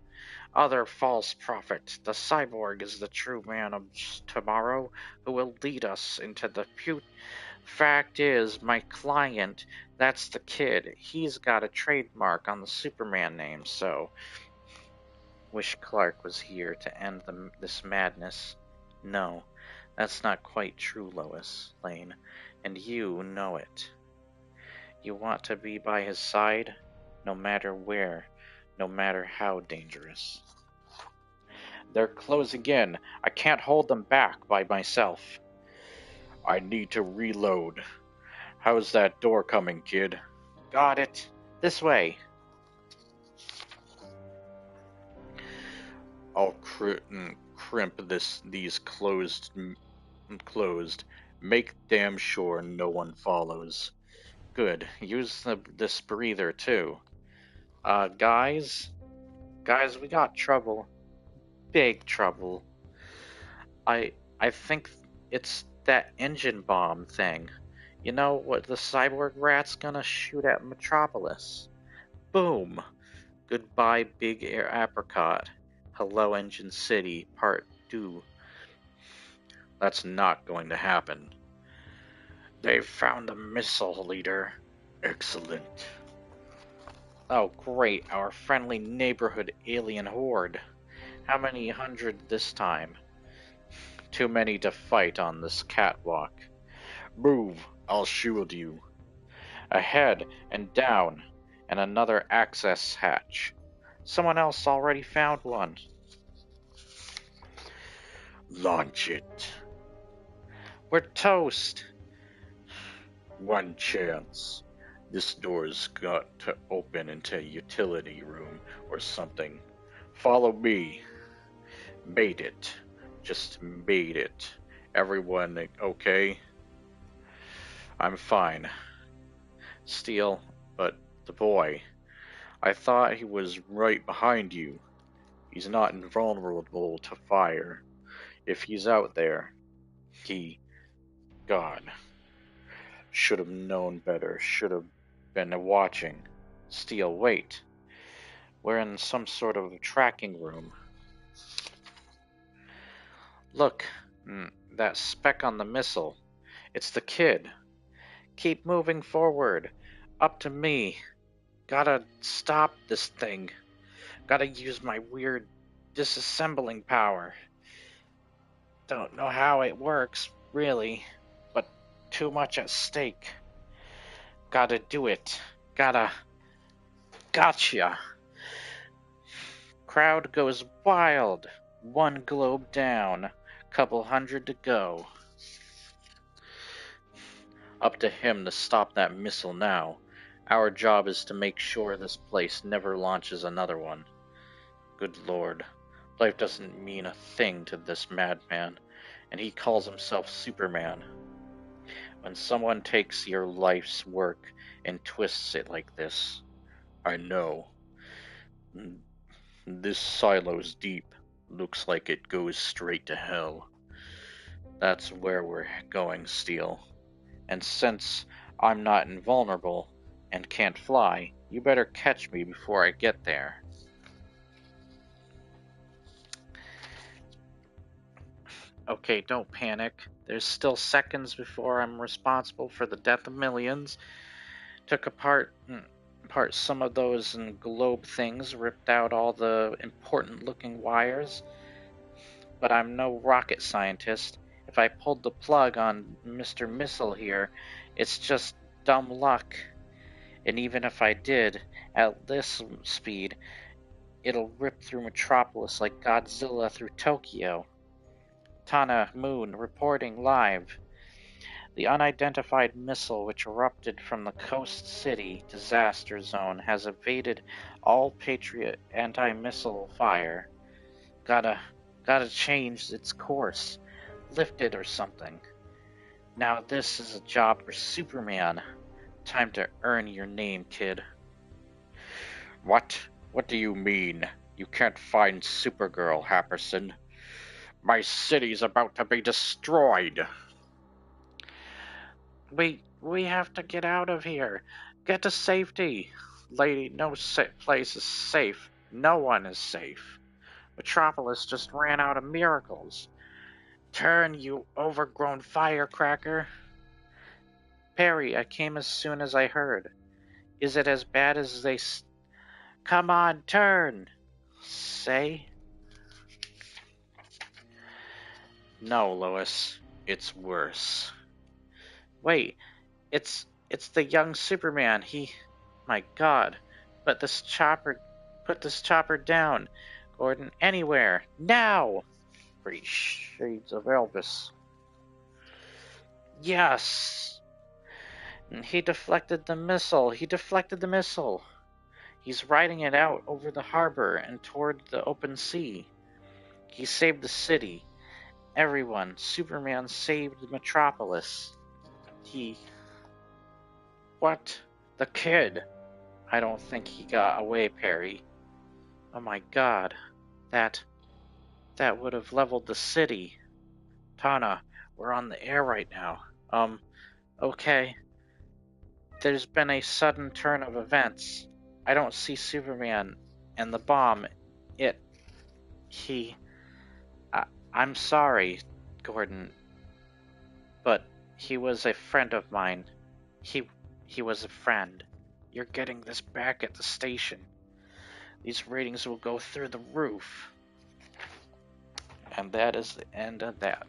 other false prophet. The cyborg is the true man of tomorrow who will lead us into the future. Fact is, my client, that's the kid. He's got a trademark on the Superman name, so... Wish Clark was here to end this madness. No, that's not quite true, Lois Lane, and you know it. You want to be by his side, no matter where, no matter how dangerous. They're closing in. I can't hold them back by myself. I need to reload. How's that door coming, kid? Got it. This way. I'll crimp these closed. Make damn sure no one follows. Good. Use this breather too. Guys, we got trouble. Big trouble. I think it's that engine bomb thing. You know what the cyborg rat's gonna shoot at Metropolis? Boom! Goodbye, Big Air Apricot. Hello, Engine City, Part 2. That's not going to happen. They've found the missile, leader. Excellent. Oh, great, our friendly neighborhood alien horde. How many hundred this time? Too many to fight on this catwalk. Move, I'll shield you. Ahead and down, and another access hatch. Someone else already found one. Launch it. We're toast. One chance. This door's got to open into a utility room or something. Follow me. Made it. Just made it. Everyone okay? I'm fine. Steel, but the boy. I thought he was right behind you. He's not invulnerable to fire. If he's out there, God. Should have known better. Should have been watching. Steel, wait. We're in some sort of tracking room. Look, that speck on the missile. It's the kid. Keep moving forward. Up to me. Gotta stop this thing. Gotta use my weird disassembling power. Don't know how it works, really, but too much at stake. Gotta do it. Gotcha. Crowd goes wild. 1 globe down. Couple hundred to go. Up to him to stop that missile now. Our job is to make sure this place never launches another one. Good Lord, life doesn't mean a thing to this madman, and he calls himself Superman. When someone takes your life's work and twists it like this, I know. This silo's deep. Looks like it goes straight to hell. That's where we're going, Steel. And since I'm not invulnerable and can't fly, you better catch me before I get there. Okay, don't panic. There's still seconds before I'm responsible for the death of millions. Took apart some of those globe things, ripped out all the important looking wires. But I'm no rocket scientist. If I pulled the plug on Mr. Missile here, it's just dumb luck. And even if I did, at this speed, it'll rip through Metropolis like Godzilla through Tokyo. Tana Moon reporting live. The unidentified missile which erupted from the Coast City disaster zone has evaded all Patriot anti-missile fire. Gotta change its course. Lift it or something. Now this is a job for Superman. Time to earn your name, kid. What? What do you mean? You can't find Supergirl, Happerson. My city's about to be destroyed. We have to get out of here. Get to safety. Lady, no place is safe. No one is safe. Metropolis just ran out of miracles. Turn, you overgrown firecracker. Perry, I came as soon as I heard. Is it as bad as they Come on, turn. Say? No, Lois. It's worse. Wait, it's the young Superman. My God. Put this chopper down. Gordon, anywhere. Now! 3 Shades of Elvis. Yes! And he deflected the missile. He's riding it out over the harbor and toward the open sea. He saved the city. Everyone. Superman saved Metropolis. What? The kid? I don't think he got away, Perry. Oh my God. That would have leveled the city. Tana, we're on the air right now. Okay. There's been a sudden turn of events. I don't see Superman and the bomb. I'm sorry, Gordon, but he was a friend of mine. He was a friend. You're getting this back at the station. These ratings will go through the roof. And that is the end of that.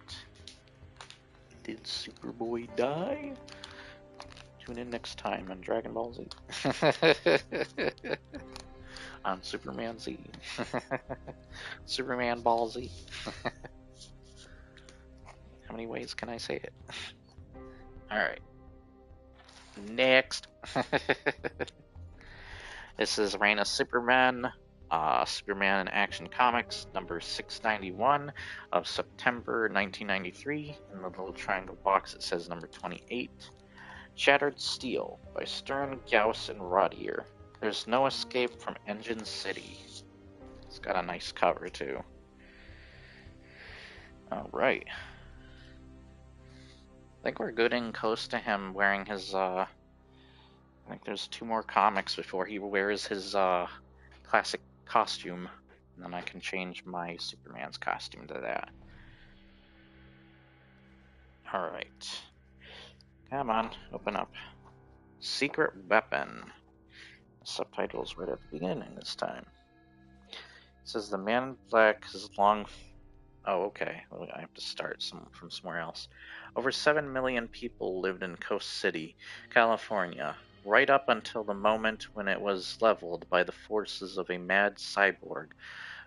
Did Superboy die? Tune in next time on Dragon Ball Z. On Superman Z. Superman Ball Z. How many ways can I say it? Alright. Next. This is Reign of Superman. Superman in Action Comics, number 691 of September 1993. In the little triangle box it says number 28. Shattered Steel by Stern, Gauss, and Rodier. There's no escape from Engine City. It's got a nice cover too. Alright. I think we're getting close to him wearing his, I think there's 2 more comics before he wears his, classic costume. And then I can change my Superman's costume to that. Alright. Come on, open up. Secret Weapon. The subtitles right at the beginning this time. It says the Man in Black has long... Oh, okay. Well, I have to start from somewhere else. Over 7 million people lived in Coast City, California, right up until the moment when it was leveled by the forces of a mad cyborg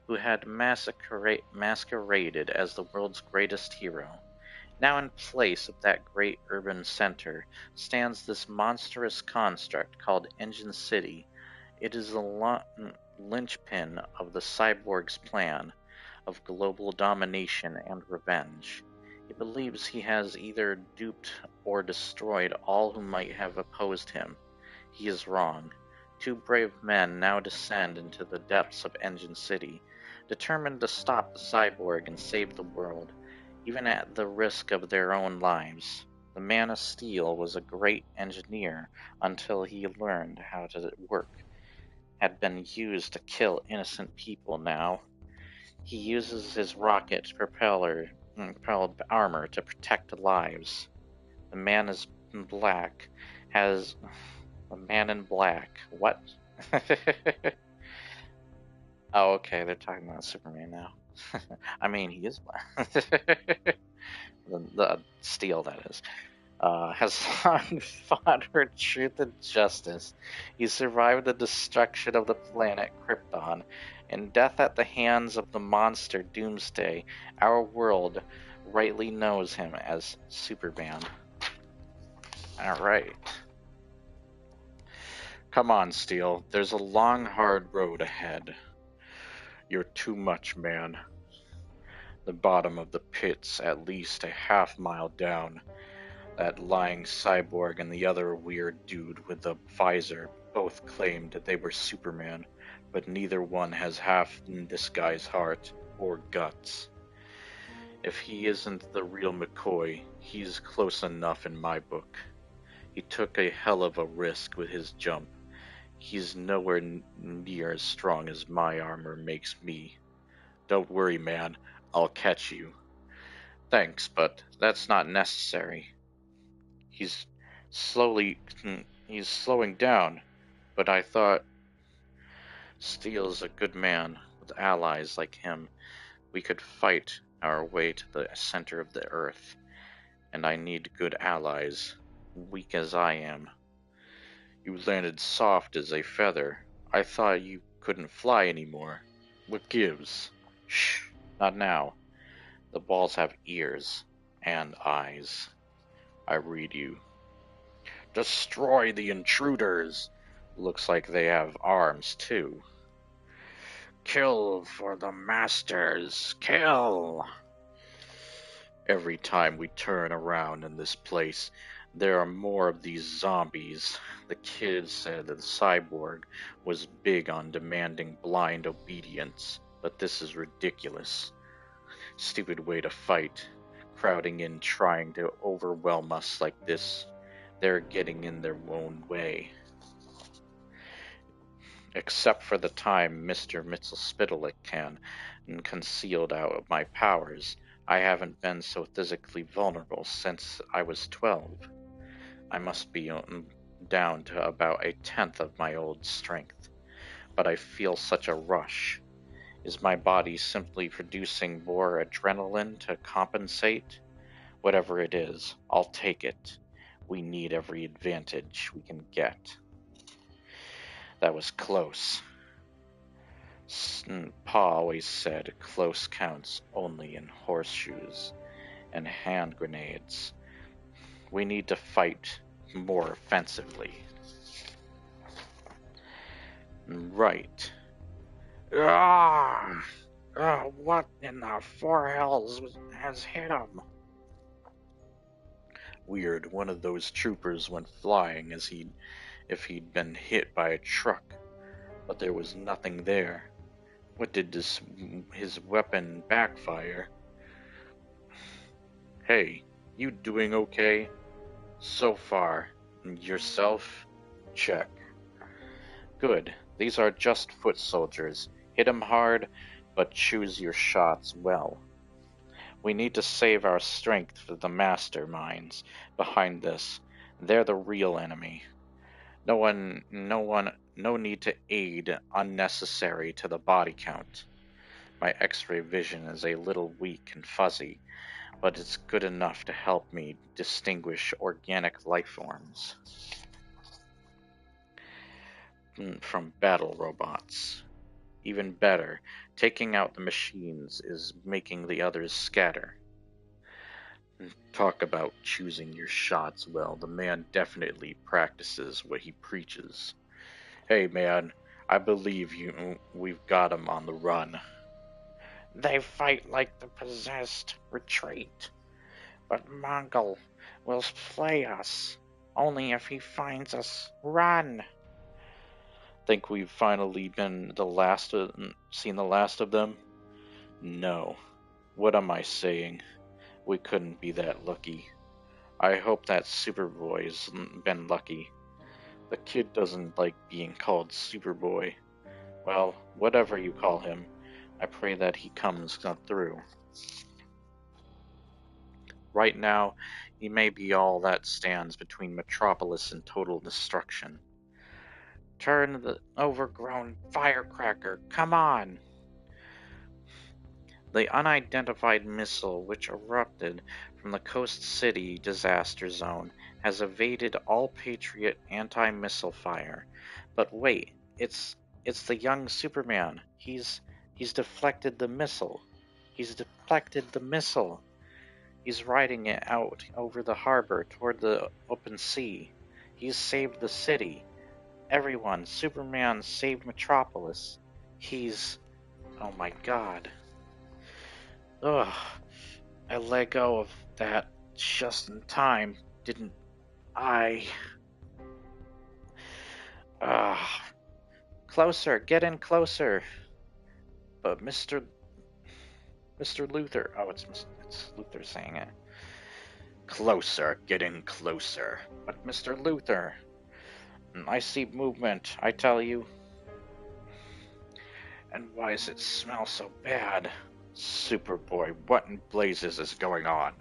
who had masqueraded as the world's greatest hero. Now in place of that great urban center stands this monstrous construct called Engine City. It is the linchpin of the cyborg's plan of global domination and revenge. He believes he has either duped or destroyed all who might have opposed him. He is wrong. Two brave men now descend into the depths of Engine City, determined to stop the cyborg and save the world, even at the risk of their own lives. The Man of Steel was a great engineer until he learned how to work. Had been used to kill innocent people now. He uses his rocket propelled armor to protect lives. The Man in Black has... The Man in Black. What? Oh, okay, they're talking about Superman now. I mean, he is black. the Steel, that is. Has fought for truth and justice. He survived the destruction of the planet Krypton and death at the hands of the monster Doomsday. Our world rightly knows him as Superman. Alright. Come on, Steel. There's a long, hard road ahead. You're too much, man. The bottom of the pit's at least a half-mile down. That lying cyborg and the other weird dude with the visor both claimed that they were Superman, but neither one has half this guy's heart or guts. If he isn't the real McCoy, he's close enough in my book. He took a hell of a risk with his jump. He's nowhere near as strong as my armor makes me. Don't worry, man. I'll catch you. Thanks, but that's not necessary. He's slowing down, but I thought Steele's a good man. With allies like him, we could fight our way to the center of the earth. And I need good allies, weak as I am. You landed soft as a feather. I thought you couldn't fly anymore. What gives? Shh, not now. The balls have ears and eyes. I read you. Destroy the intruders. Looks like they have arms too. Kill for the masters. Kill. Every time we turn around in this place, there are more of these zombies. The kid said that the cyborg was big on demanding blind obedience, but this is ridiculous. Stupid way to fight, crowding in trying to overwhelm us like this. They're getting in their own way. Except for the time Mr. Mxyzptlk can, and concealed out of my powers, I haven't been so physically vulnerable since I was 12. I must be down to about 1/10 of my old strength, but I feel such a rush. Is my body simply producing more adrenaline to compensate? Whatever it is, I'll take it. We need every advantage we can get. That was close. Pa always said close counts only in horseshoes and hand grenades. We need to fight more offensively. Right. What in the four hells has hit him? Weird, one of those troopers went flying as if he'd been hit by a truck, but there was nothing there. What did his weapon backfire? Hey, you doing okay? So far. Yourself? Check. Good. These are just foot soldiers. Hit 'em hard, but choose your shots well. We need to save our strength for the masterminds behind this. They're the real enemy. No need to aid unnecessary to the body count. My X-ray vision is a little weak and fuzzy, but it's good enough to help me distinguish organic life forms from battle robots. Even better, taking out the machines is making the others scatter. Talk about choosing your shots well. The man definitely practices what he preaches. Hey man, I believe you. We've got him on the run. They fight like the possessed. Retreat. But Mongol will slay us. Only if he finds us. Run! Think we've finally been seen the last of them? No. What am I saying? We couldn't be that lucky. I hope that Superboy's been lucky. The kid doesn't like being called Superboy. Well, whatever you call him, I pray that he comes through. Right now, he may be all that stands between Metropolis and total destruction. Turn the overgrown firecracker. Come on! The unidentified missile which erupted from the Coast City disaster zone has evaded all Patriot anti-missile fire. But wait, it's the young Superman. He's deflected the missile. He's riding it out over the harbor toward the open sea. He's saved the city. Everyone, Superman saved Metropolis. Oh my god. Ugh, I let go of that just in time, didn't I? Closer, get in closer. But Mr. Luthor, it's Luthor saying it. Closer, get in closer. But Mr. Luthor, I see movement, I tell you. And why does it smell so bad? Superboy, what in blazes is going on?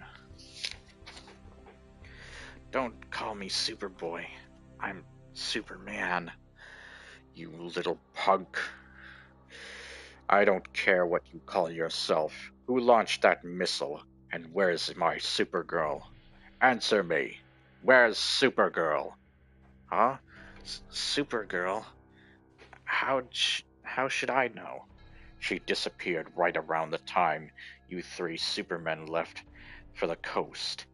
Don't call me Superboy. I'm Superman. You little punk. I don't care what you call yourself. Who launched that missile? And where's my Supergirl? Answer me. Where's Supergirl? Huh? Supergirl? How should I know? She disappeared right around the time you three Supermen left for the coast,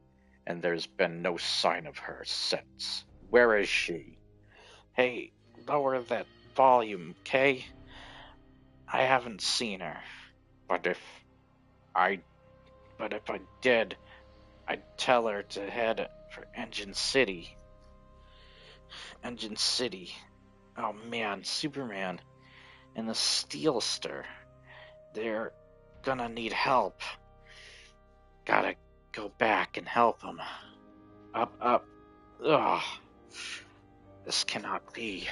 and there's been no sign of her since. Where is she? Hey, lower that volume, okay? I haven't seen her. But if I did, I'd tell her to head for Engine City. Engine City. Oh man, Superman and the Steelster. They're gonna need help. Gotta go back and help them. Up. Ugh. This cannot be.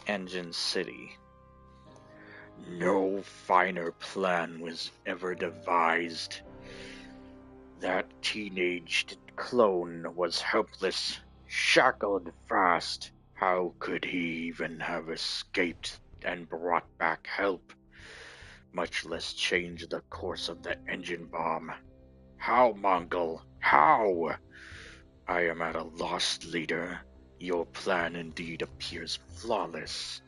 Engine City. No finer plan was ever devised. That teenaged clone was helpless, shackled fast. How could he even have escaped and brought back help, much less change the course of the engine bomb? How, Mongol? How? I am at a loss, leader. Your plan indeed appears flawless.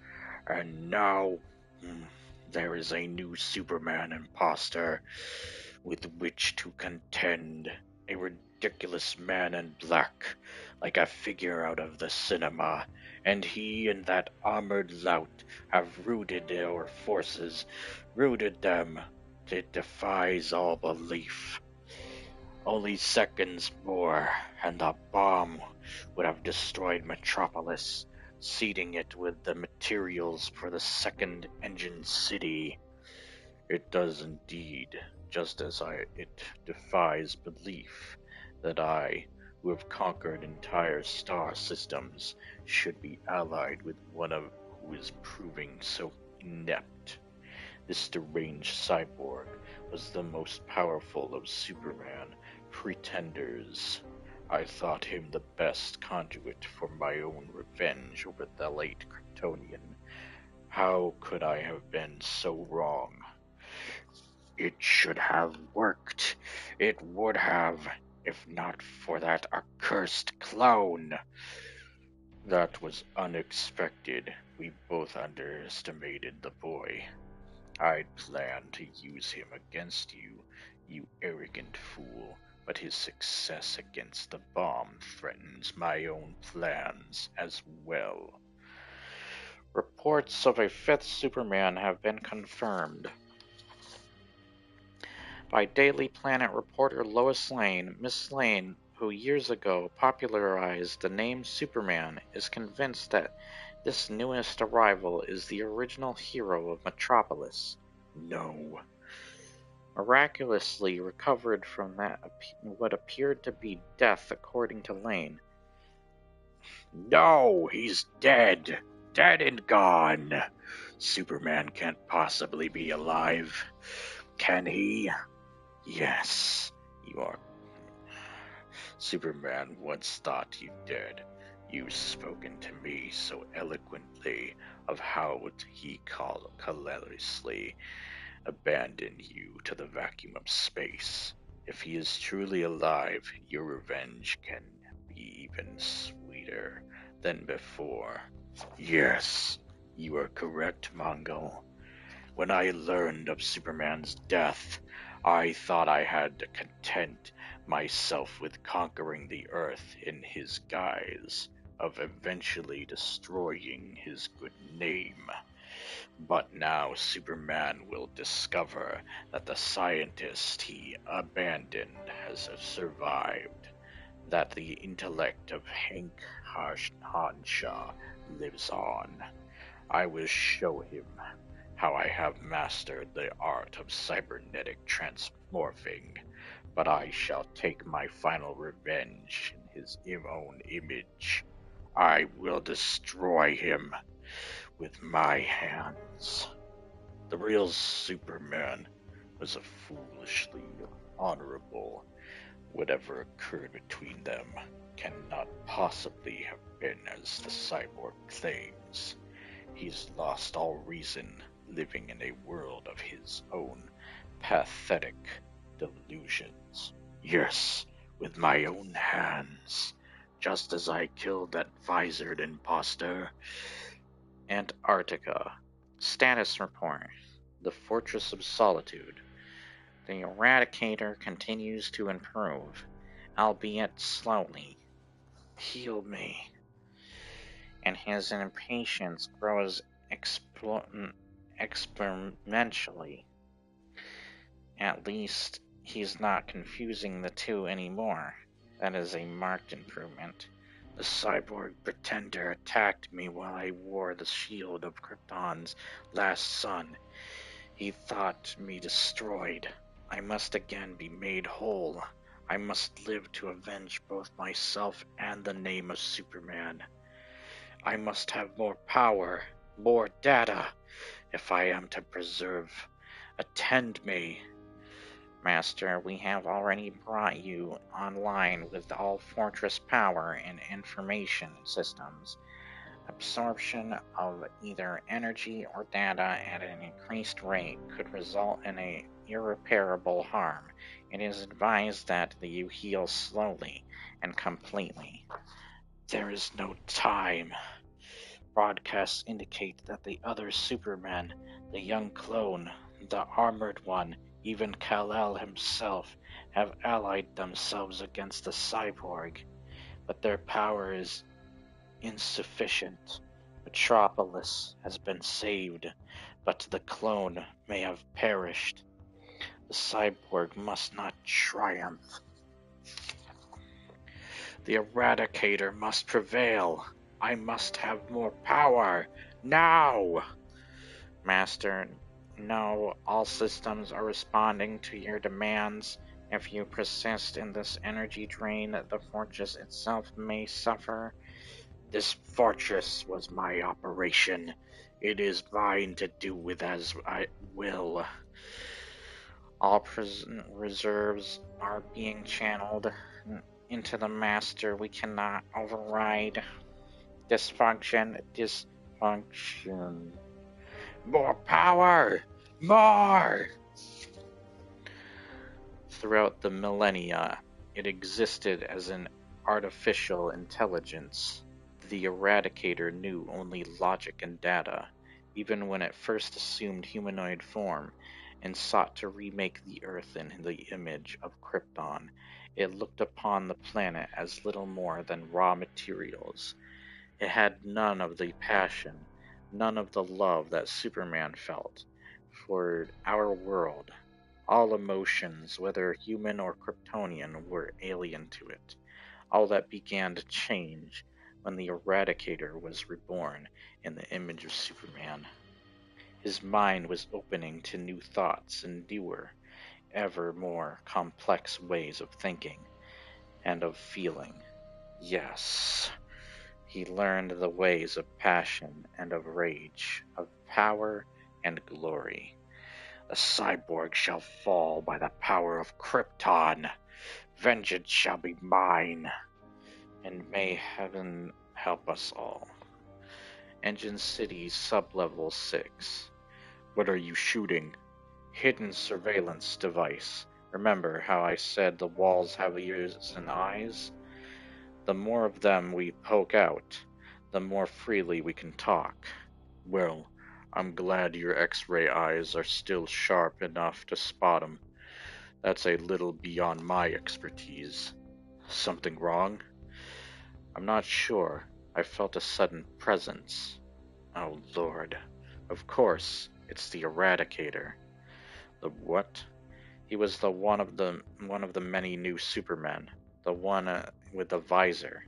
And now, there is a new Superman imposter with which to contend. A ridiculous man in black, like a figure out of the cinema, and he and that armored lout have routed our forces, routed them. It defies all belief. Only seconds more, and the bomb would have destroyed Metropolis, seeding it with the materials for the second Engine City. It does indeed, just as it defies belief that I, who have conquered entire star systems, should be allied with one who is proving so inept. This deranged cyborg was the most powerful of Superman pretenders. I thought him the best conduit for my own revenge over the late Kryptonian. How could I have been so wrong? It should have worked. It would have, if not for that accursed clone. That was unexpected. We both underestimated the boy. I'd planned to use him against you, you arrogant fool, but his success against the bomb threatens my own plans as well. Reports of a fifth Superman have been confirmed. By Daily Planet reporter Lois Lane, Miss Lane, who years ago popularized the name Superman, is convinced that this newest arrival is the original hero of Metropolis. No. Miraculously recovered from what appeared to be death, according to Lane. No, he's dead. Dead and gone. Superman can't possibly be alive. Can he? Yes, you are. Superman once thought you dead. You've spoken to me so eloquently of how he callously abandoned you to the vacuum of space. If he is truly alive, your revenge can be even sweeter than before. Yes, you are correct, Mongol. When I learned of Superman's death, I thought I had to content myself with conquering the Earth in his guise of eventually destroying his good name. But now Superman will discover that the scientist he abandoned has survived, that the intellect of Hank Henshaw lives on. I will show him how I have mastered the art of cybernetic transmorphing, but I shall take my final revenge in his own image. I will destroy him with my hands. The real Superman was a foolishly honorable. Whatever occurred between them cannot possibly have been as the cyborg claims. He's lost all reason, living in a world of his own pathetic delusions. Yes, with my own hands, just as I killed that visored imposter. Antarctica. Status report. The Fortress of Solitude. The Eradicator continues to improve, albeit slowly. Heal me. And his impatience grows exponentially. At least he's not confusing the two anymore. That is a marked improvement. The cyborg pretender attacked me while I wore the shield of Krypton's last son. He thought me destroyed. I must again be made whole. I must live to avenge both myself and the name of Superman. I must have more power, more data, if I am to preserve. Attend me. Master, we have already brought you online with all Fortress power and information systems. Absorption of either energy or data at an increased rate could result in irreparable harm. It is advised that you heal slowly and completely. There is no time. Broadcasts indicate that the other Supermen, the young clone, the armored one, even Kal-El himself, have allied themselves against the cyborg, but their power is insufficient. Metropolis has been saved, but the clone may have perished. The cyborg must not triumph. The Eradicator must prevail. I must have more power. Now! Master, no, all systems are responding to your demands. If you persist in this energy drain, the fortress itself may suffer. This fortress was my operation. It is mine to do with as I will. All reserves are being channeled into the Master. We cannot override. Dysfunction. More power! More! Throughout the millennia, it existed as an artificial intelligence. The Eradicator knew only logic and data, even when it first assumed humanoid form and sought to remake the Earth in the image of Krypton. It looked upon the planet as little more than raw materials. It had none of the passion, none of the love that Superman felt for our world. All emotions, whether human or Kryptonian, were alien to it. All that began to change when the Eradicator was reborn in the image of Superman. His mind was opening to new thoughts and newer, ever more complex ways of thinking and of feeling. Yes, he learned the ways of passion and of rage, of power and glory. The cyborg shall fall by the power of Krypton. Vengeance shall be mine. And may heaven help us all. Engine City, Sublevel 6. What are you shooting? Hidden surveillance device. Remember how I said the walls have ears and eyes? The more of them we poke out, the more freely we can talk. Well, I'm glad your X-ray eyes are still sharp enough to spot 'em. That's a little beyond my expertise. Something wrong? I'm not sure. I felt a sudden presence. Oh, Lord. Of course, it's the Eradicator. The what? He was the one of the many new Supermen, the one with the visor.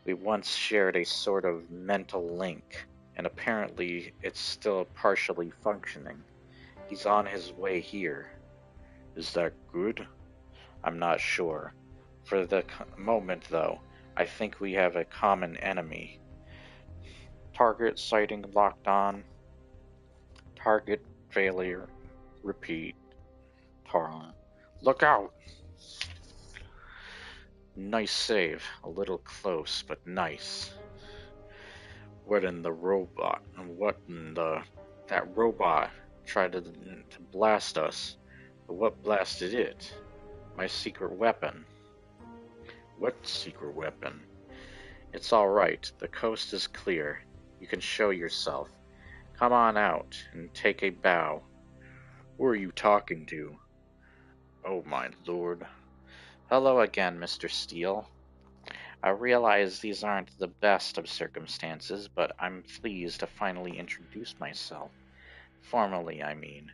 We once shared a sort of mental link, and apparently it's still partially functioning. He's on his way here. Is that good? I'm not sure. For the moment, though, I think we have a common enemy. Target sighting locked on. Target failure. Repeat. Look out! Nice save. A little close, but nice. What in the robot? That robot tried to blast us. But what blasted it? My secret weapon. What secret weapon? It's alright. The coast is clear. You can show yourself. Come on out and take a bow. Who are you talking to? Oh my lord. Hello again, Mr. Steele. I realize these aren't the best of circumstances, but I'm pleased to finally introduce myself. Formally, I mean.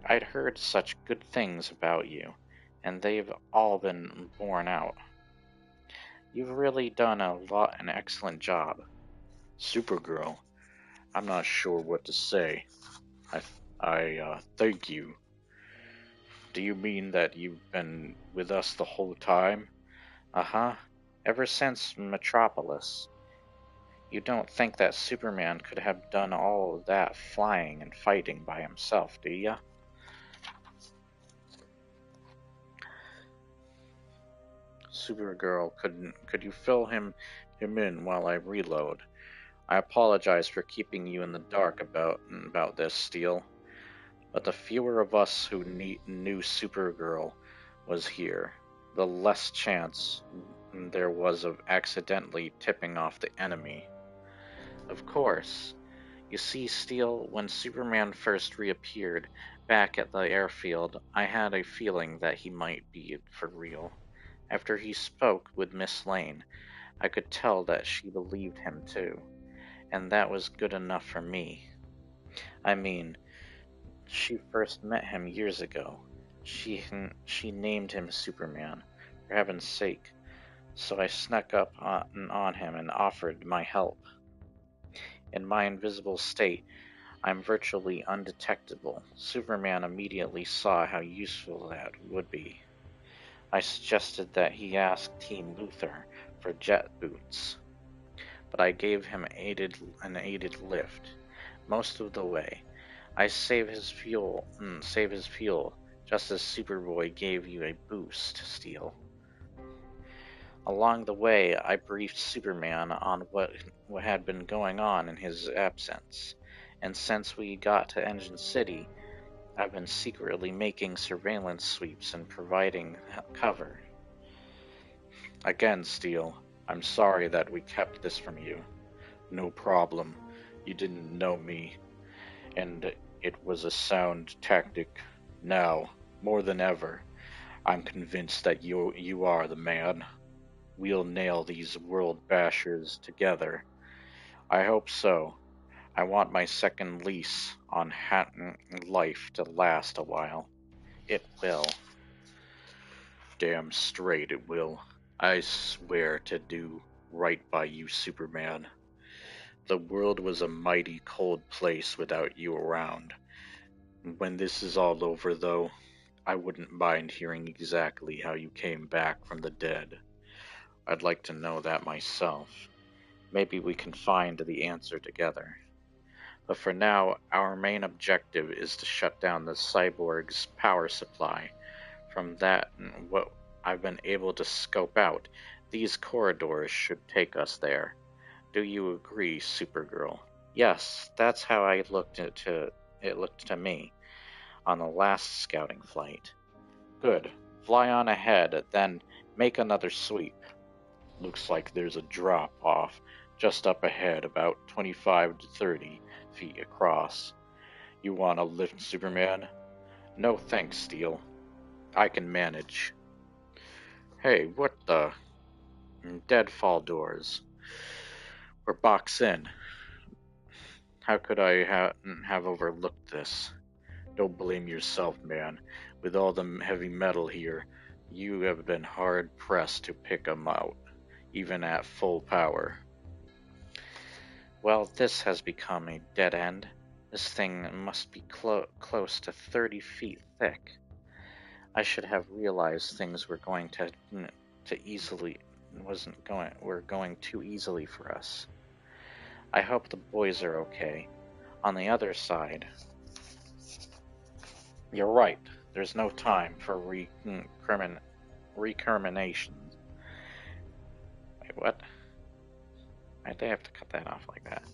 I'd heard such good things about you, and they've all been borne out. You've really done an excellent job. Supergirl, I'm not sure what to say. I thank you. Do you mean that you've been with us the whole time? Uh-huh. Ever since Metropolis. You don't think that Superman could have done all of that flying and fighting by himself, do ya? Supergirl, could you fill him in while I reload? I apologize for keeping you in the dark about this, Steele. But the fewer of us who knew Supergirl was here, the less chance there was of accidentally tipping off the enemy. Of course. You see, Steele, when Superman first reappeared back at the airfield, I had a feeling that he might be for real. After he spoke with Miss Lane, I could tell that she believed him too, and that was good enough for me. I mean, she first met him years ago. She named him Superman, for heaven's sake, so I snuck up on him and offered my help. In my invisible state, I'm virtually undetectable. Superman immediately saw how useful that would be. I suggested that he ask Team Luthor for jet boots, but I gave him an aided lift most of the way. I save his fuel, just as Superboy gave you a boost, Steele. Along the way, I briefed Superman on what had been going on in his absence, and since we got to Engine City, I've been secretly making surveillance sweeps and providing cover. Again, Steele, I'm sorry that we kept this from you. No problem. You didn't know me, and it was a sound tactic. Now, more than ever, I'm convinced that you are the man. We'll nail these world bashers together. I hope so. I want my second lease on Hatton life to last a while. It will. Damn straight it will. I swear to do right by you, Superman. The world was a mighty cold place without you around. When this is all over, though, I wouldn't mind hearing exactly how you came back from the dead. I'd like to know that myself. Maybe we can find the answer together. But for now, our main objective is to shut down the cyborg's power supply. From that and what I've been able to scope out, these corridors should take us there. Do you agree, Supergirl? Yes, that's how it looked to me on the last scouting flight. Good. Fly on ahead, then make another sweep. Looks like there's a drop off just up ahead, about 25 to 30 feet across. You want a lift, Superman? No thanks, Steel. I can manage. Hey, what the? Deadfall doors. We're boxed in. How could I have overlooked this? Don't blame yourself, man. With all the heavy metal here, you have been hard pressed to pick 'em out, even at full power. Well, this has become a dead end. This thing must be close to 30 feet thick. I should have realized things were going were going too easily for us. I hope the boys are okay. On the other side, you're right. There's no time for recriminations. Wait, what? Why'd they have to cut that off like that?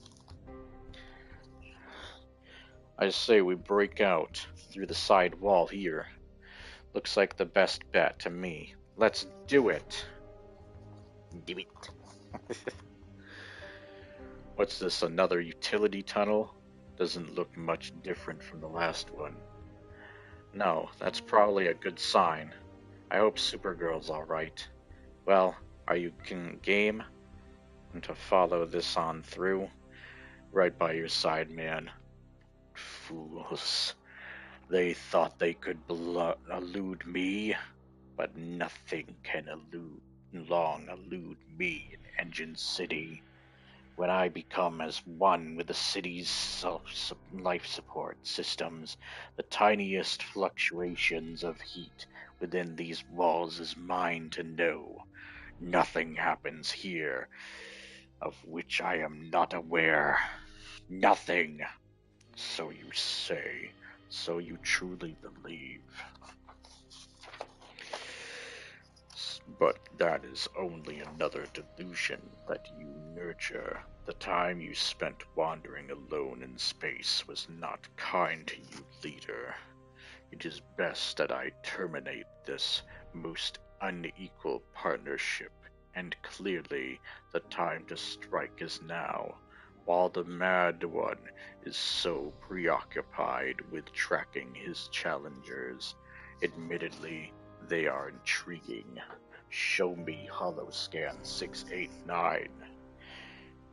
I say we break out through the side wall here. Looks like the best bet to me. Let's do it. Do it. What's this, another utility tunnel? Doesn't look much different from the last one. No, that's probably a good sign. I hope Supergirl's alright. Well, are you game? And to follow this on through? Right by your side, man. Fools. They thought they could elude me, but nothing can elude me in Engine City. When I become as one with the city's life support systems, the tiniest fluctuations of heat within these walls is mine to know. Nothing happens here of which I am not aware. Nothing. So you say. So you truly believe. But that is only another delusion that you nurture. The time you spent wandering alone in space was not kind to you, leader. It is best that I terminate this most unequal partnership, and clearly the time to strike is now, while the Mad One is so preoccupied with tracking his challengers. Admittedly, they are intriguing. Show me Holoscan 689.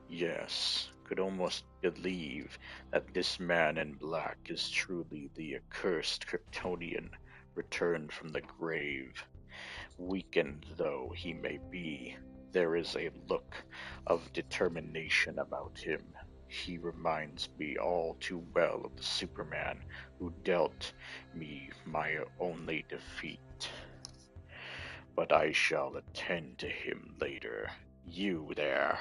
Yes, could almost believe that this man in black is truly the accursed Kryptonian returned from the grave. Weakened though he may be, there is a look of determination about him. He reminds me all too well of the Superman who dealt me my only defeat. But I shall attend to him later. You there,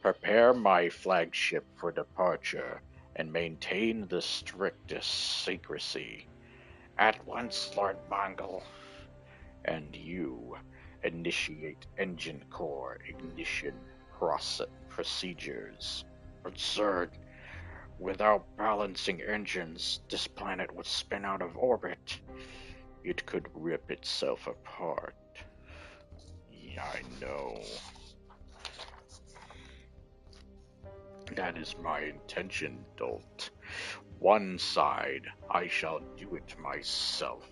prepare my flagship for departure and maintain the strictest secrecy. At once, Lord Mongul. And you, initiate engine core ignition procedures. Absurd. Without balancing engines, this planet would spin out of orbit. It could rip itself apart. I know. That is my intention, dolt. One side, I shall do it myself.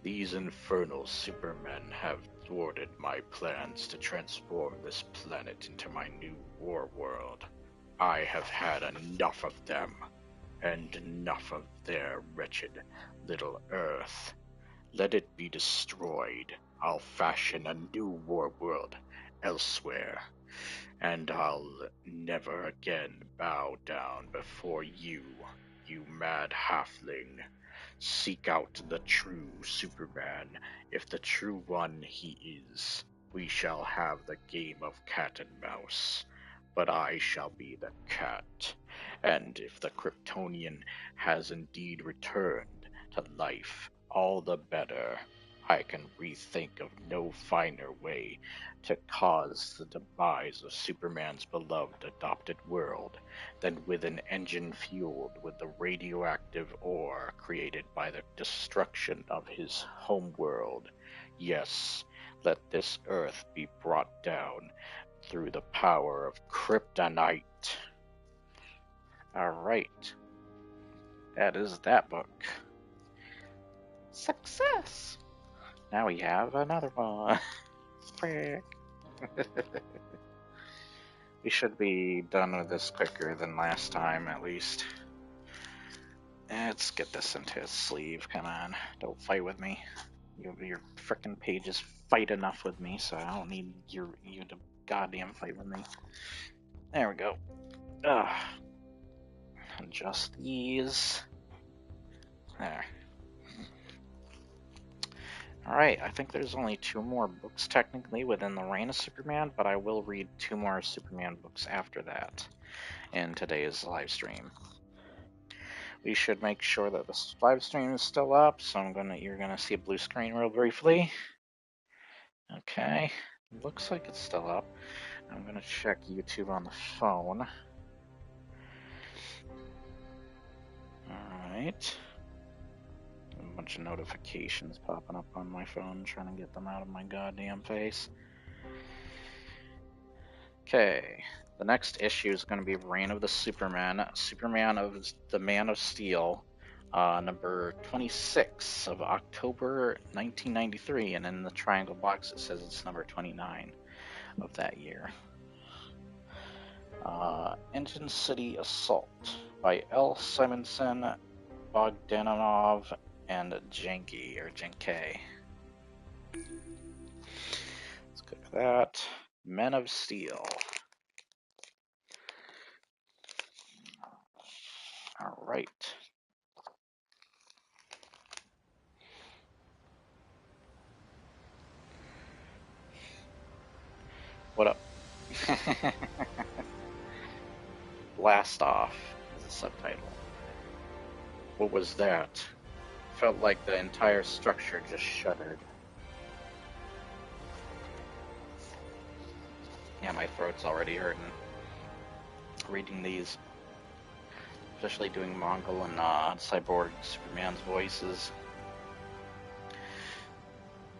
These infernal supermen have thwarted my plans to transform this planet into my new war world. I have had enough of them, and enough of their wretched little Earth. Let it be destroyed. I'll fashion a new war world elsewhere, and I'll never again bow down before you, you mad halfling. Seek out the true Superman, if the true one he is. We shall have the game of cat and mouse, but I shall be the cat. And if the Kryptonian has indeed returned to life, all the better. I can rethink of no finer way to cause the demise of Superman's beloved adopted world than with an engine fueled with the radioactive ore created by the destruction of his homeworld. Yes, let this Earth be brought down through the power of kryptonite. Alright. That is that book. Success! Now we have another one. Frick. We should be done with this quicker than last time, at least. Let's get this into his sleeve. Come on. Don't fight with me. Your frickin' pages fight enough with me, so I don't need you to goddamn fight with me. There we go. Adjust these. There. Alright, I think there's only 2 more books technically within the Reign of Superman, but I will read 2 more Superman books after that in today's live stream. We should make sure that this live stream is still up, so you're gonna see a blue screen real briefly. Okay, looks like it's still up. I'm gonna check YouTube on the phone. Alright. A bunch of notifications popping up on my phone, trying to get them out of my goddamn face. Okay, the next issue is going to be Reign of the Superman, Superman of the Man of Steel, number 26 of October 1993, and in the triangle box it says it's number 29 of that year. Engine City Assault by L. Simonson, Bogdanov, and Jenke, or Jenke. Let's click that. Men of Steel. Alright. What up? Blast Off is the subtitle. What was that? Felt like the entire structure just shuddered. Yeah, my throat's already hurting reading these. Especially doing Mongol and Cyborg Superman's voices.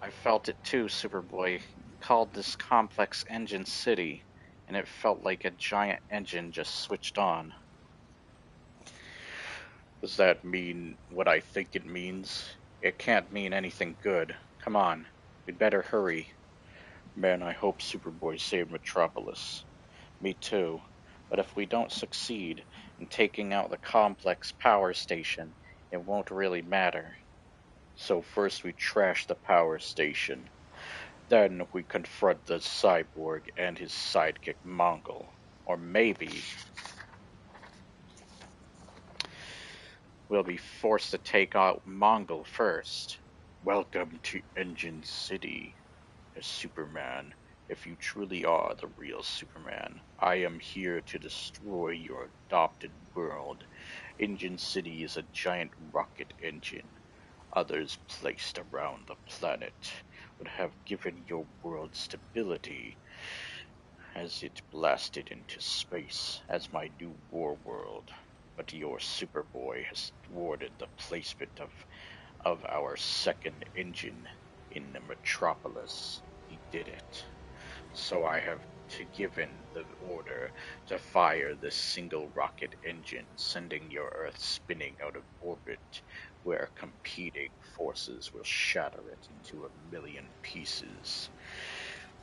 I felt it too, Superboy. Called this complex Engine City, and it felt like a giant engine just switched on. Does that mean what I think it means? It can't mean anything good. Come on, we'd better hurry. Man, I hope Superboy saved Metropolis. Me too. But if we don't succeed in taking out the complex power station, it won't really matter. So first we trash the power station. Then we confront the cyborg and his sidekick Mongol. Or maybe we'll be forced to take out Mongol first. Welcome to Engine City, Superman. If you truly are the real Superman, I am here to destroy your adopted world. Engine City is a giant rocket engine. Others placed around the planet would have given your world stability as it blasted into space as my new war world. But your Superboy has thwarted the placement of our second engine in the Metropolis. He did it. So I have given the order to fire this single rocket engine, sending your Earth spinning out of orbit, where competing forces will shatter it into a million pieces.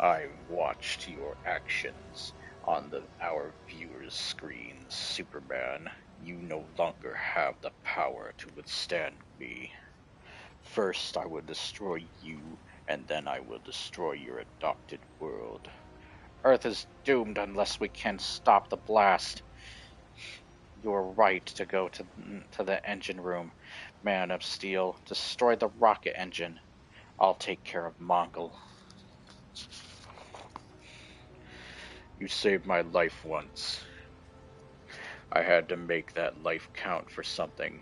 I watched your actions on our viewers' screens, Superman. You no longer have the power to withstand me. First, I will destroy you, and then I will destroy your adopted world. Earth is doomed unless we can stop the blast. You're right to go to the engine room, Man of Steel. Destroy the rocket engine. I'll take care of Mongol. You saved my life once. I had to make that life count for something.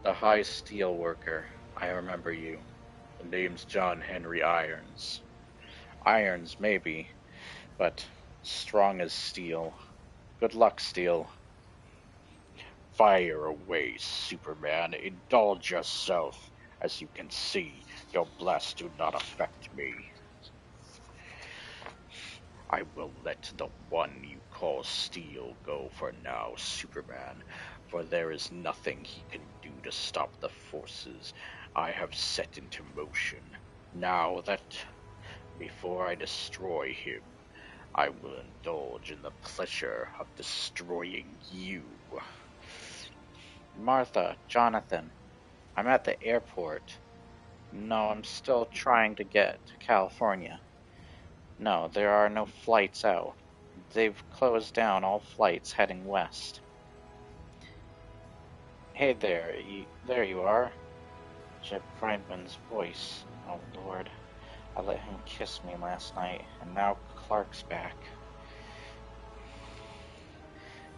The High Steel Worker, I remember you. The name's John Henry Irons. Irons, maybe, but strong as steel. Good luck, Steel. Fire away, Superman. Indulge yourself. As you can see, your blasts do not affect me. I will let the one you call Steel go for now, Superman, for there is nothing he can do to stop the forces I have set into motion. Now that, before I destroy him, I will indulge in the pleasure of destroying you. Martha, Jonathan, I'm at the airport. No, I'm still trying to get to California. No, there are no flights out. They've closed down all flights heading west. Hey there, there you are. Jeb Friedman's voice. Oh Lord, I let him kiss me last night, and now Clark's back.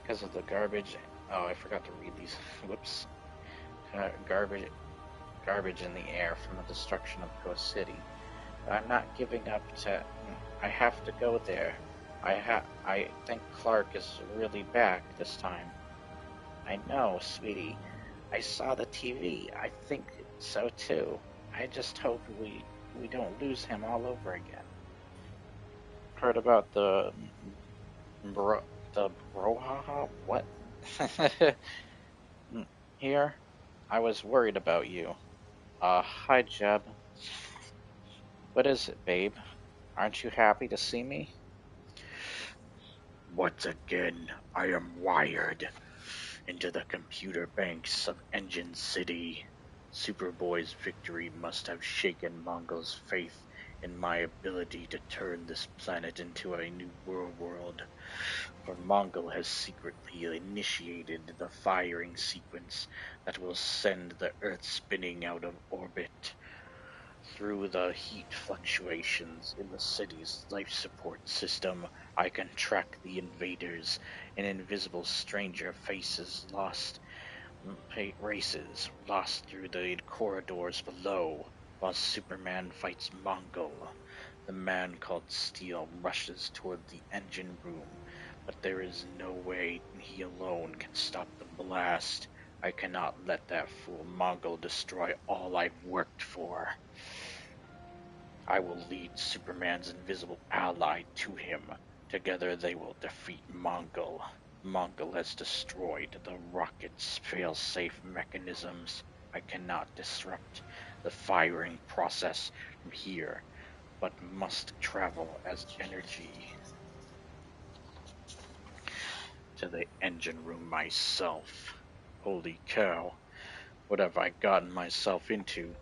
Because of the garbage. Oh, I forgot to read these. Whoops. Garbage in the air from the destruction of Ghost City. But I'm not giving up to. I have to go there. I think Clark is really back this time. I know, sweetie. I saw the TV. I think so too. I just hope we don't lose him all over again. Heard about the brouhaha? What? Here? I was worried about you. Hi, Jeb. What is it, babe? Aren't you happy to see me? Once again, I am wired into the computer banks of Engine City. Superboy's victory must have shaken Mongol's faith in my ability to turn this planet into a new world. For Mongol has secretly initiated the firing sequence that will send the Earth spinning out of orbit. Through the heat fluctuations in the city's life support system, I can track the invaders. An invisible stranger faces lost races lost through the corridors below, while Superman fights Mongol. The man called Steel rushes toward the engine room, but there is no way he alone can stop the blast. I cannot let that fool Mongol destroy all I've worked for. I will lead Superman's invisible ally to him. Together they will defeat Mongol. Mongol has destroyed the rocket's fail-safe mechanisms. I cannot disrupt the firing process from here, but must travel as energy to the engine room myself. Holy cow, what have I gotten myself into?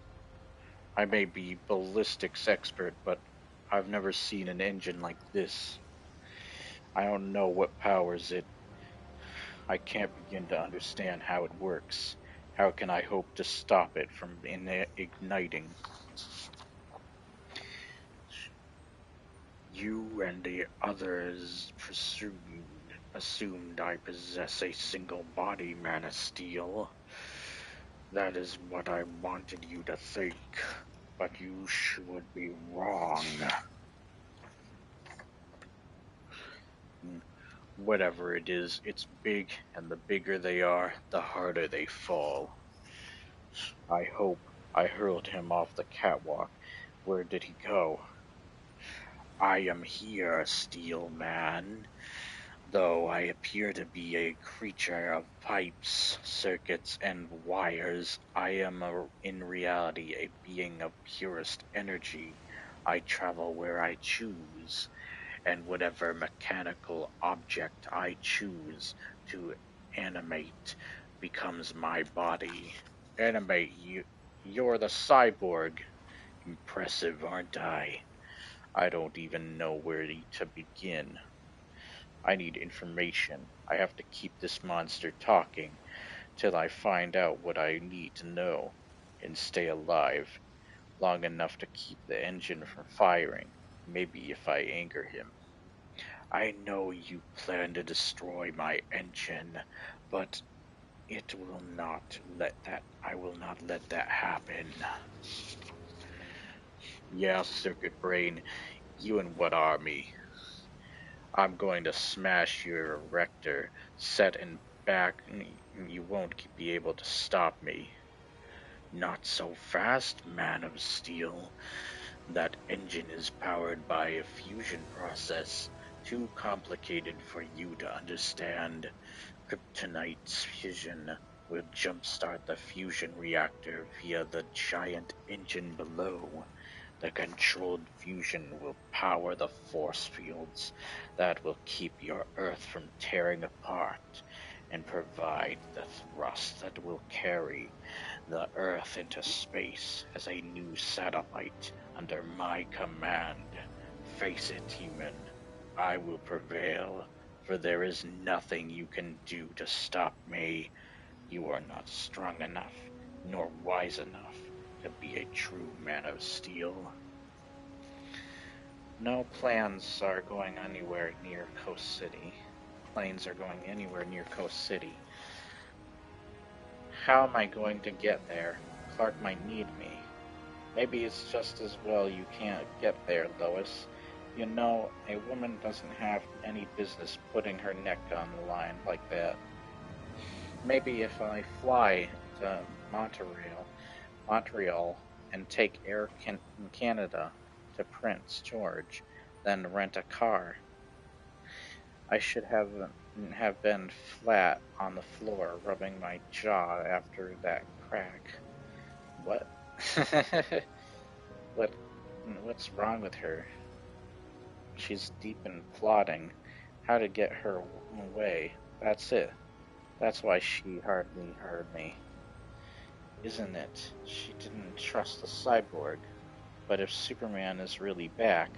I may be ballistics expert, but I've never seen an engine like this. I don't know what powers it. I can't begin to understand how it works. How can I hope to stop it from igniting? You and the others assumed I possess a single body, Man of Steel. That is what I wanted you to think, but you should be wrong. Whatever it is, it's big, and the bigger they are, the harder they fall. I hope I hurled him off the catwalk. Where did he go? I am here, Steel Man. Though I appear to be a creature of pipes, circuits, and wires, I am in reality a being of purest energy. I travel where I choose, and whatever mechanical object I choose to animate becomes my body. Animate you. You're the cyborg. Impressive, aren't I? I don't even know where to begin. I need information. I have to keep this monster talking till I find out what I need to know and stay alive long enough to keep the engine from firing. Maybe if I anger him. I know you plan to destroy my engine, but it will not let that I will not let that happen. Yeah, Circuit Brain, you and what army? I'm going to smash your erector, set and back, and you won't be able to stop me. Not so fast, Man of Steel. That engine is powered by a fusion process too complicated for you to understand. Kryptonite's fission will jumpstart the fusion reactor via the giant engine below. The controlled fusion will power the force fields that will keep your Earth from tearing apart and provide the thrust that will carry the Earth into space as a new satellite under my command. Face it, human, I will prevail, for there is nothing you can do to stop me. You are not strong enough, nor wise enough to be a true man of steel. No plans are going anywhere near Coast City. Planes are going anywhere near Coast City. How am I going to get there? Clark might need me. Maybe it's just as well you can't get there, Lois. You know, a woman doesn't have any business putting her neck on the line like that. Maybe if I fly to Montreal, and take Air Canada to Prince George, then rent a car. I should have been flat on the floor, rubbing my jaw after that crack. What? what? What's wrong with her? She's deep in plotting how to get her away. That's it. That's why she hardly heard me. Isn't it? She didn't trust the cyborg. But if Superman is really back,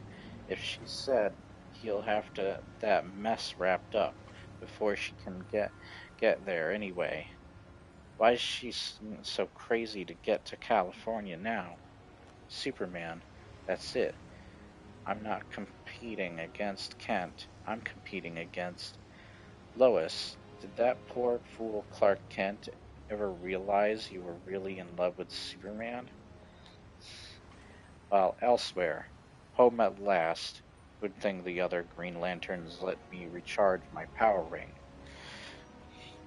if she said he'll have to that mess wrapped up before she can get there anyway, why is she so crazy to get to California now? Superman, that's it. I'm not competing against Kent. I'm competing against Lois. Did that poor fool Clark Kent ever realize you were really in love with Superman? While elsewhere, home at last. Good thing the other Green Lanterns let me recharge my power ring.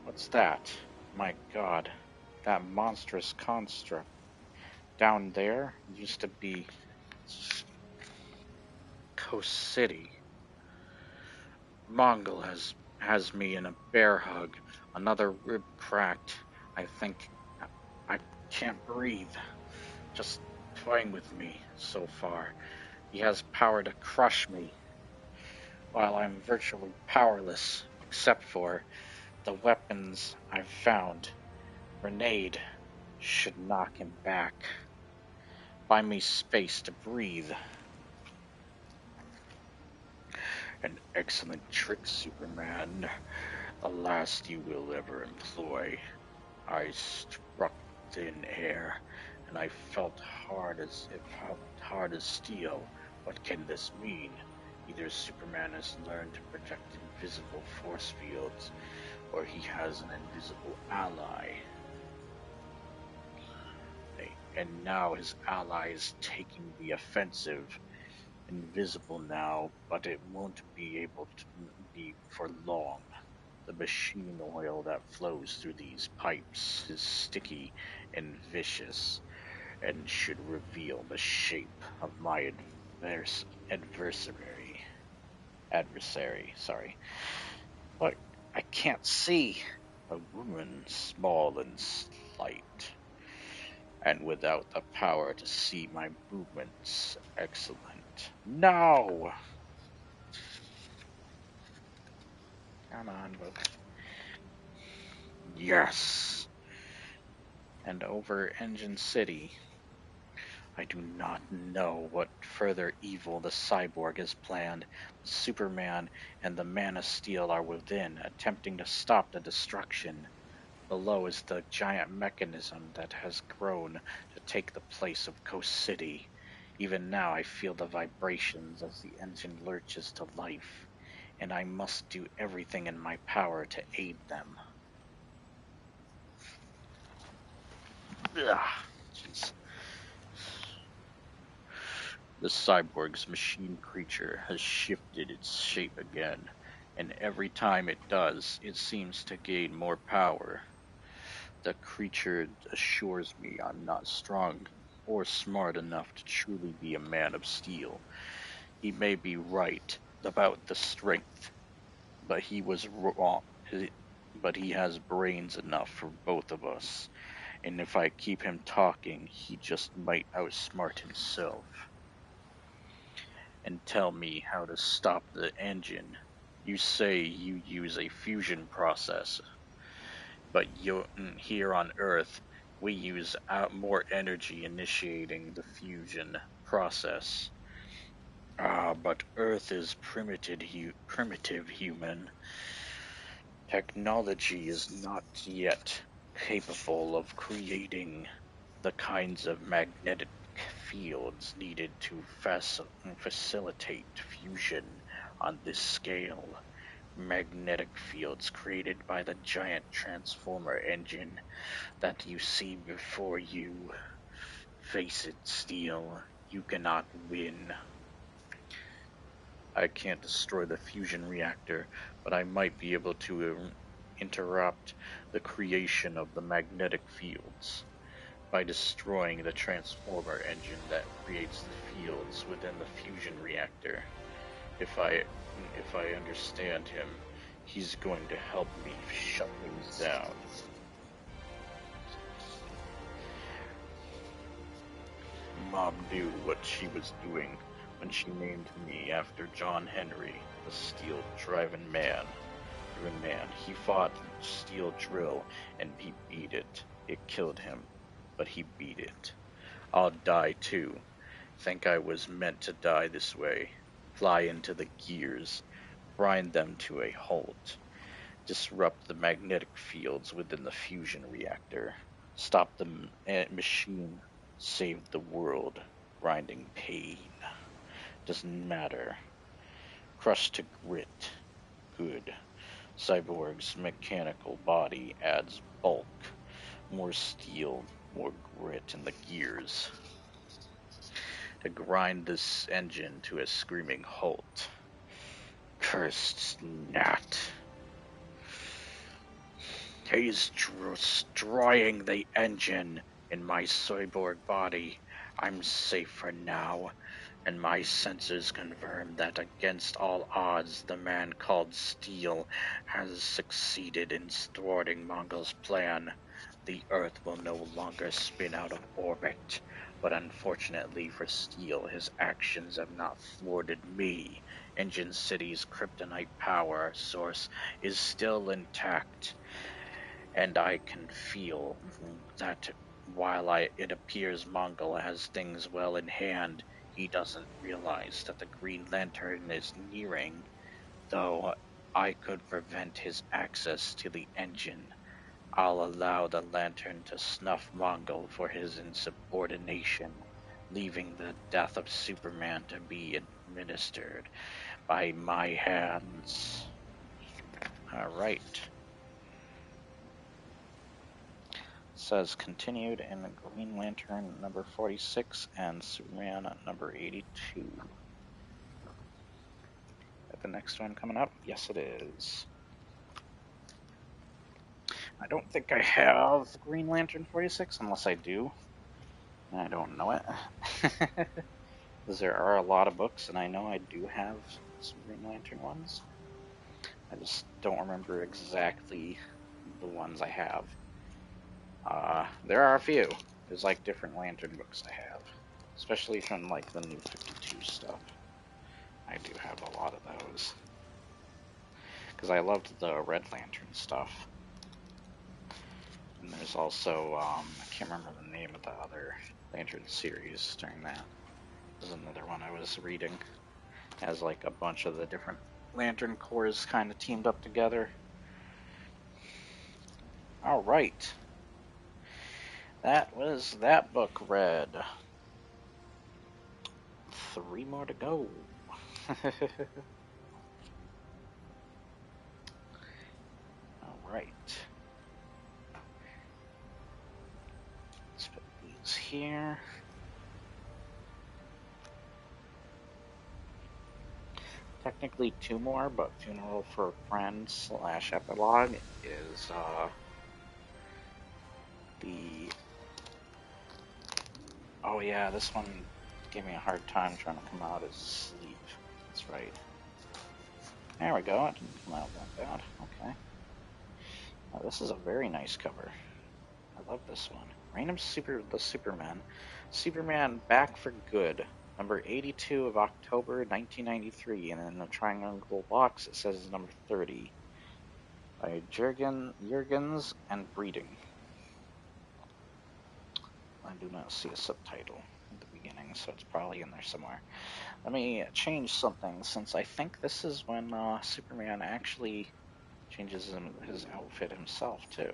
What's that? My God, that monstrous construct down there used to be Coast City. Mongol has me in a bear hug, another rib cracked. I think I can't breathe. Just toying with me so far. He has power to crush me, while I'm virtually powerless, except for the weapons I've found. Grenade should knock him back. Buy me space to breathe. An excellent trick, Superman. The last you will ever employ. I struck thin air, and I felt hard as steel. What can this mean? Either Superman has learned to protect invisible force fields, or he has an invisible ally. And now his ally is taking the offensive. Invisible now, but it won't be able to be for long. The machine oil that flows through these pipes is sticky and vicious, and should reveal the shape of my adversary, sorry. But I can't see. A woman small and slight, and without the power to see my movements. Excellent. No! Come on, book. Yes. And over Engine City. I do not know what further evil the cyborg has planned. Superman and the Man of Steel are within, attempting to stop the destruction. Below is the giant mechanism that has grown to take the place of Coast City. Even now I feel the vibrations as the engine lurches to life, and I must do everything in my power to aid them. Ugh, jeez. The cyborg's machine creature has shifted its shape again, and every time it does, it seems to gain more power. The creature assures me I'm not strong or smart enough to truly be a man of steel. He may be right about the strength, but he was wrong. But he has brains enough for both of us, and if I keep him talking, he just might outsmart himself. And tell me how to stop the engine. You say you use a fusion process, but here on Earth, we use more energy initiating the fusion process. But Earth is primitive human. Technology is not yet capable of creating the kinds of magnetic fields needed to facilitate fusion on this scale. Magnetic fields created by the giant transformer engine that you see before you. Face it, Steel, you cannot win. I can't destroy the fusion reactor, but I might be able to interrupt the creation of the magnetic fields by destroying the transformer engine that creates the fields within the fusion reactor. If I understand him, he's going to help me shut things down. Mom knew what she was doing when she named me after John Henry, the steel-driven man. He fought steel drill, and he beat it. It killed him, but he beat it. I'll die too. Think I was meant to die this way. Fly into the gears, grind them to a halt, disrupt the magnetic fields within the fusion reactor, stop the machine, save the world, grinding pain. Doesn't matter. Crushed to grit. Good. Cyborg's mechanical body adds bulk, more steel, more grit in the gears to grind this engine to a screaming halt. Cursed gnat. He's destroying the engine in my cyborg body. I'm safe for now, and my senses confirm that against all odds the man called Steel has succeeded in thwarting Mongol's plan. The Earth will no longer spin out of orbit, but unfortunately for Steel, his actions have not thwarted me. Engine City's kryptonite power source is still intact, and I can feel that while it appears Mongol has things well in hand, he doesn't realize that the Green Lantern is nearing, though I could prevent his access to the engine. I'll allow the Lantern to snuff Mongol for his insubordination, leaving the death of Superman to be administered by my hands. Alright. Says continued in Green Lantern number 46 and Superman number 82. At the next one coming up? Yes, it is. I don't think I have Green Lantern 46 unless I do. I don't know it. Because there are a lot of books, and I know I do have some Green Lantern ones. I just don't remember exactly the ones I have. There are a few. There's like different Lantern books I have, especially from like the New 52 stuff. I do have a lot of those because I loved the Red Lantern stuff. And there's also I can't remember the name of the other Lantern series during that. There's another one I was reading. It has like a bunch of the different Lantern Corps kind of teamed up together. All right. That was that book read. 3 more to go. All right. Let's put these here. Technically 2 more, but Funeral for a Friend / Epilogue is the... Oh yeah, this one gave me a hard time trying to come out as Sleep. That's right. There we go, it didn't come out that bad. Okay. Now, this is a very nice cover. I love this one. Random the Superman. Superman Back for Good. Number 82 of October 1993. And in the triangle box it says number 30. By Jurgens and Breeding. I do not see a subtitle at the beginning, so it's probably in there somewhere. Let me change something, since I think this is when Superman actually changes his outfit himself, too.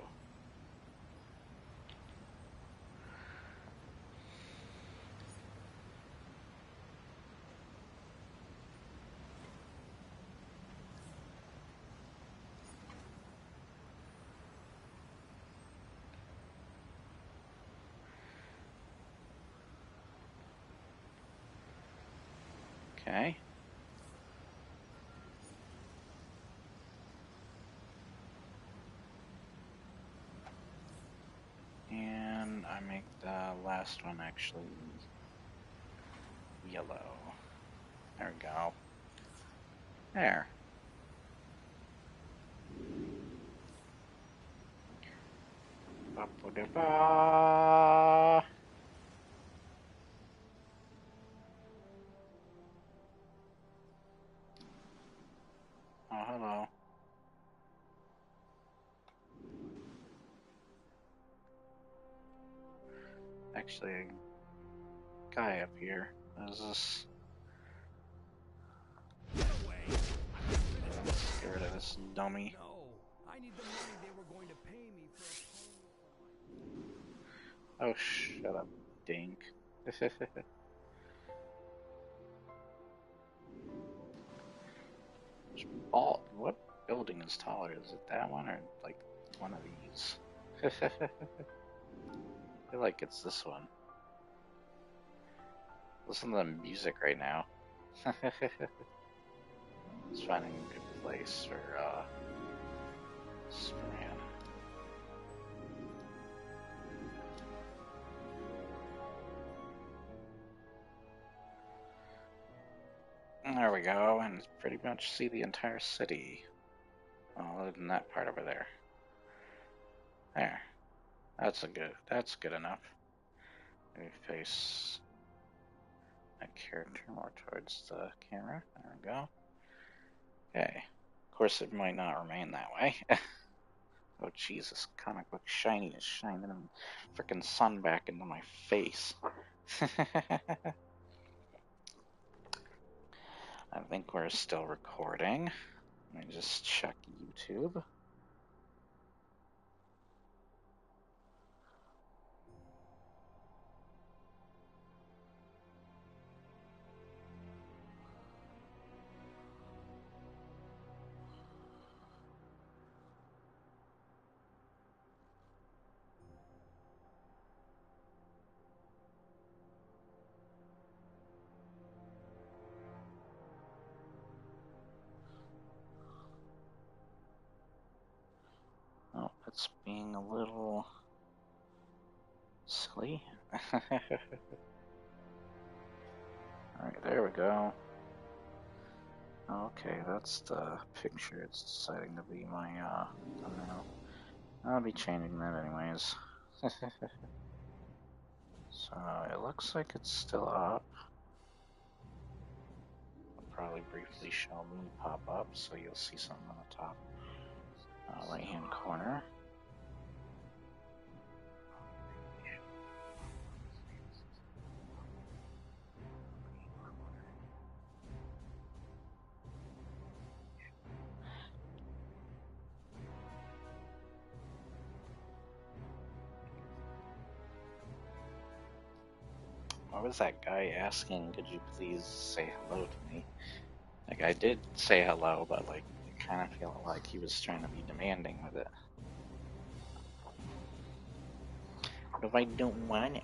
Okay. And I make the last one actually yellow. There we go. There. Ba-ba-da-ba. Oh, hello. Actually, a guy up here. What is this? Let's get rid of this dummy. No, I need the money they were going to pay me for. Oh, shut up, dink. What building is taller? Is it that one or like one of these? I feel like it's this one. Listen to the music right now. Just finding a good place for Superman. There we go, and pretty much see the entire city. Well, other than that part over there. There. That's good enough. Maybe face that character more towards the camera. There we go. Okay. Of course, it might not remain that way. Oh, Jesus. Comic book shiny is shining the frickin' sun back into my face. I think we're still recording. Let me just check YouTube. Oh, it's being a little silly. Alright, there we go. Okay, that's the picture. It's deciding to be my thumbnail. I'll be changing that anyways. So it looks like it's still up. I'll probably briefly show me pop up, so you'll see something on the top right hand corner. What was that guy asking? Could you please say hello to me? Like, I did say hello, but like, I kind of feel like he was trying to be demanding with it. What if I don't want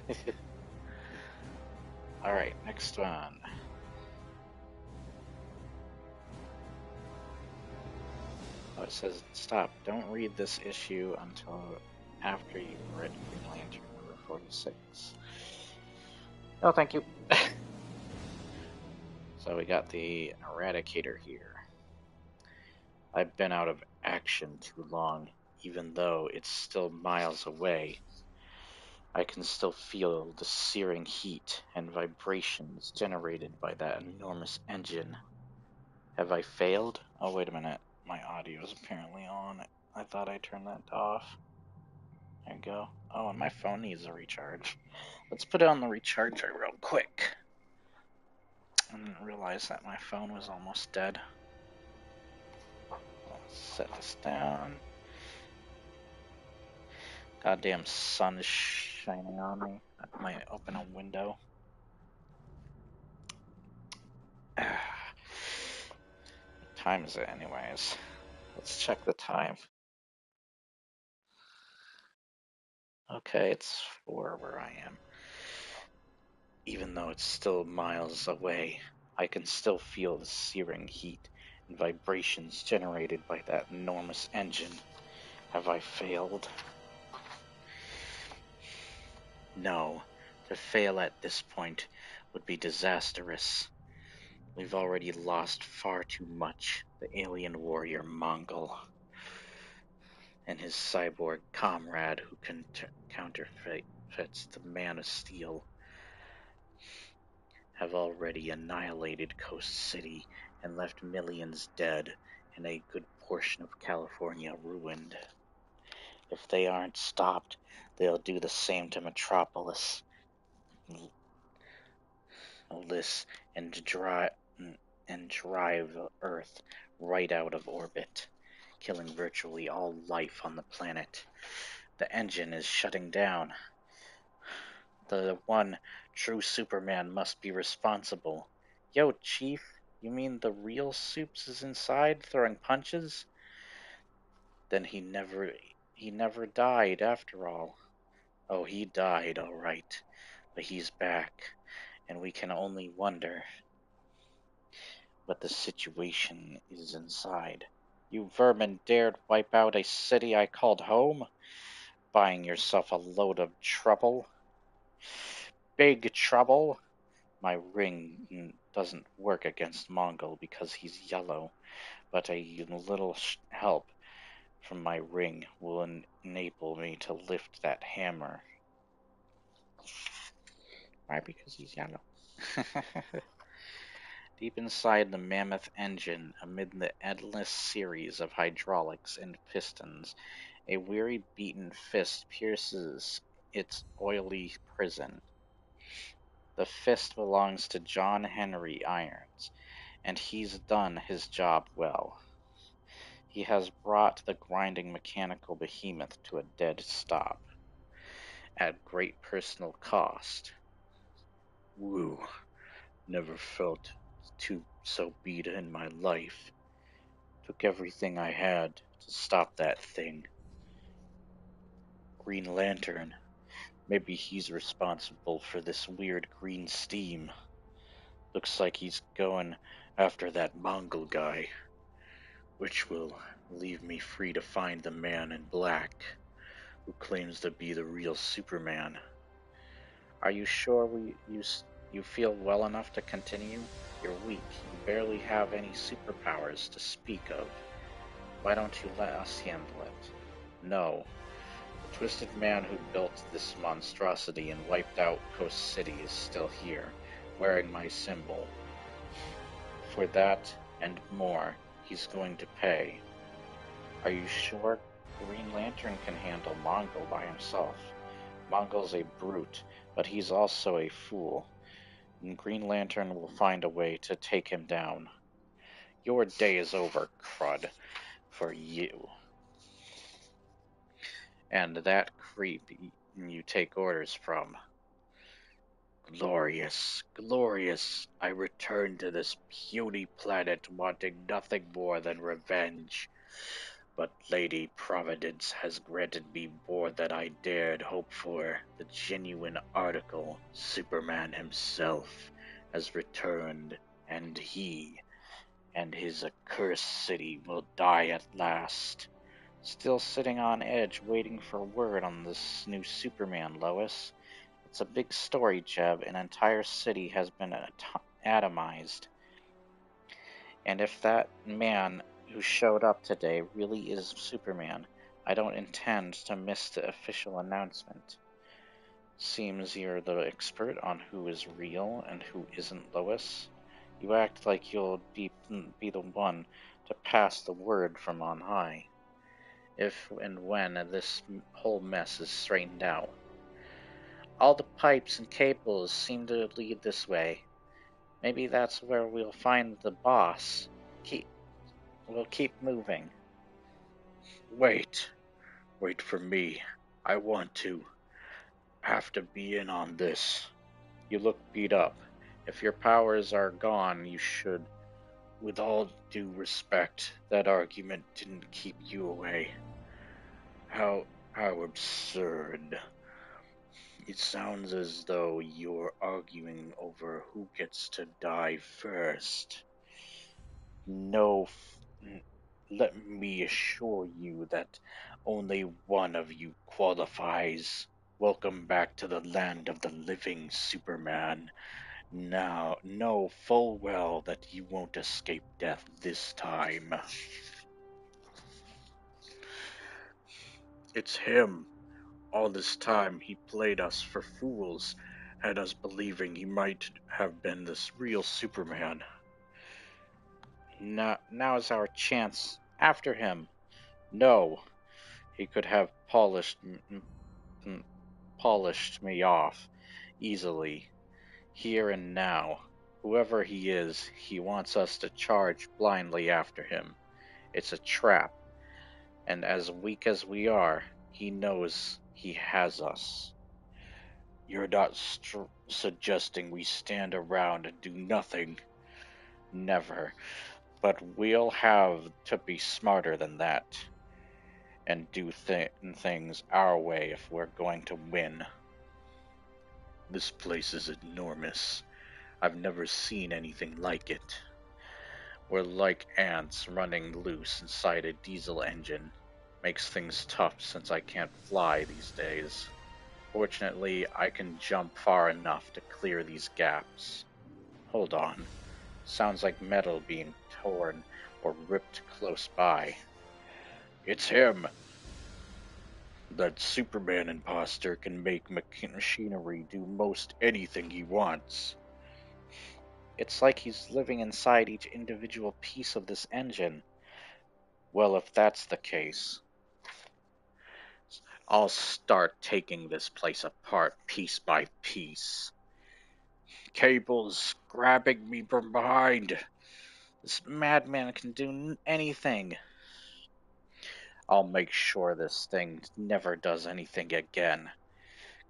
it? Alright, next one. Oh, it says, stop, don't read this issue until after you've read Green Lantern number 46. Oh, thank you. So we got the Eradicator here. I've been out of action too long, even though it's still miles away. I can still feel the searing heat and vibrations generated by that enormous engine. Have I failed? Oh, wait a minute. My audio is apparently on. I thought I turned that off. There you go. Oh, and my phone needs a recharge. Let's put it on the recharger real quick. I didn't realize that my phone was almost dead. Let's set this down. Goddamn sun is shining on me. I might open a window. What time is it anyways? Let's check the time. Okay, it's 4 where I am. Even though it's still miles away, I can still feel the searing heat and vibrations generated by that enormous engine. Have I failed? No. To fail at this point would be disastrous. We've already lost far too much. The alien warrior Mongol and his cyborg comrade who counterfeits the Man of Steel have already annihilated Coast City and left millions dead and a good portion of California ruined. If they aren't stopped, they'll do the same to Metropolis and drive Earth right out of orbit, killing virtually all life on the planet. The engine is shutting down. The one true Superman must be responsible. Yo, Chief, you mean the real Supes is inside throwing punches? Then he never died after all. Oh, he died, all right, but he's back, and we can only wonder what the situation is inside. You vermin dared wipe out a city I called home? Buying yourself a load of trouble. Big trouble. My ring doesn't work against Mongol because he's yellow, but a little help from my ring will enable me to lift that hammer. Why? Because he's yellow. Deep inside the mammoth engine, amid the endless series of hydraulics and pistons, a weary beaten fist pierces its oily prison. The fist belongs to John Henry Irons, and he's done his job well. He has brought the grinding mechanical behemoth to a dead stop, at great personal cost. Woo, never felt so beat in my life. Took everything I had to stop that thing. Green Lantern. Maybe he's responsible for this weird green steam. Looks like he's going after that Mongol guy, which will leave me free to find the man in black, who claims to be the real Superman. Are you sure You feel well enough to continue? You're weak. You barely have any superpowers to speak of. Why don't you let us handle it? No. The twisted man who built this monstrosity and wiped out Coast City is still here, wearing my symbol. For that and more, he's going to pay. Are you sure Green Lantern can handle Mongol by himself? Mongol's a brute, but he's also a fool. And Green Lantern will find a way to take him down. Your day is over, Crud. For you. And that creep you take orders from. Glorious, glorious. I returned to this puny planet wanting nothing more than revenge. But Lady Providence has granted me more than I dared hope for. The genuine article, Superman himself, has returned, and he and his accursed city will die at last. Still sitting on edge waiting for word on this new Superman, Lois. It's a big story, Jeb. An entire city has been atomized. And if that man who showed up today really is Superman, I don't intend to miss the official announcement. Seems you're the expert on who is real and who isn't, Lois. You act like you'll be the one to pass the word from on high. If and when this whole mess is straightened out. All the pipes and cables seem to lead this way. Maybe that's where we'll find the boss. We'll keep moving. Wait for me. I want to. Have to be in on this. You look beat up. If your powers are gone, you should. With all due respect, that argument didn't keep you away. How absurd. It sounds as though you're arguing over who gets to die first. No, let me assure you that only one of you qualifies. Welcome back to the land of the living, Superman. Now, know full well that you won't escape death this time. It's him. All this time he played us for fools, had us believing he might have been this real Superman. Now is our chance. After him. No. He could have polished me off easily. Here and now. Whoever he is, he wants us to charge blindly after him. It's a trap. And as weak as we are, he knows he has us. You're not suggesting we stand around and do nothing? Never. But we'll have to be smarter than that. And do things our way if we're going to win. This place is enormous. I've never seen anything like it. We're like ants running loose inside a diesel engine. Makes things tough since I can't fly these days. Fortunately, I can jump far enough to clear these gaps. Hold on. Sounds like metal being torn or ripped close by. It's him! That Superman imposter can make machinery do most anything he wants. It's like he's living inside each individual piece of this engine. Well, if that's the case, I'll start taking this place apart piece by piece. Cable's grabbing me from behind. This madman can do anything. I'll make sure this thing never does anything again.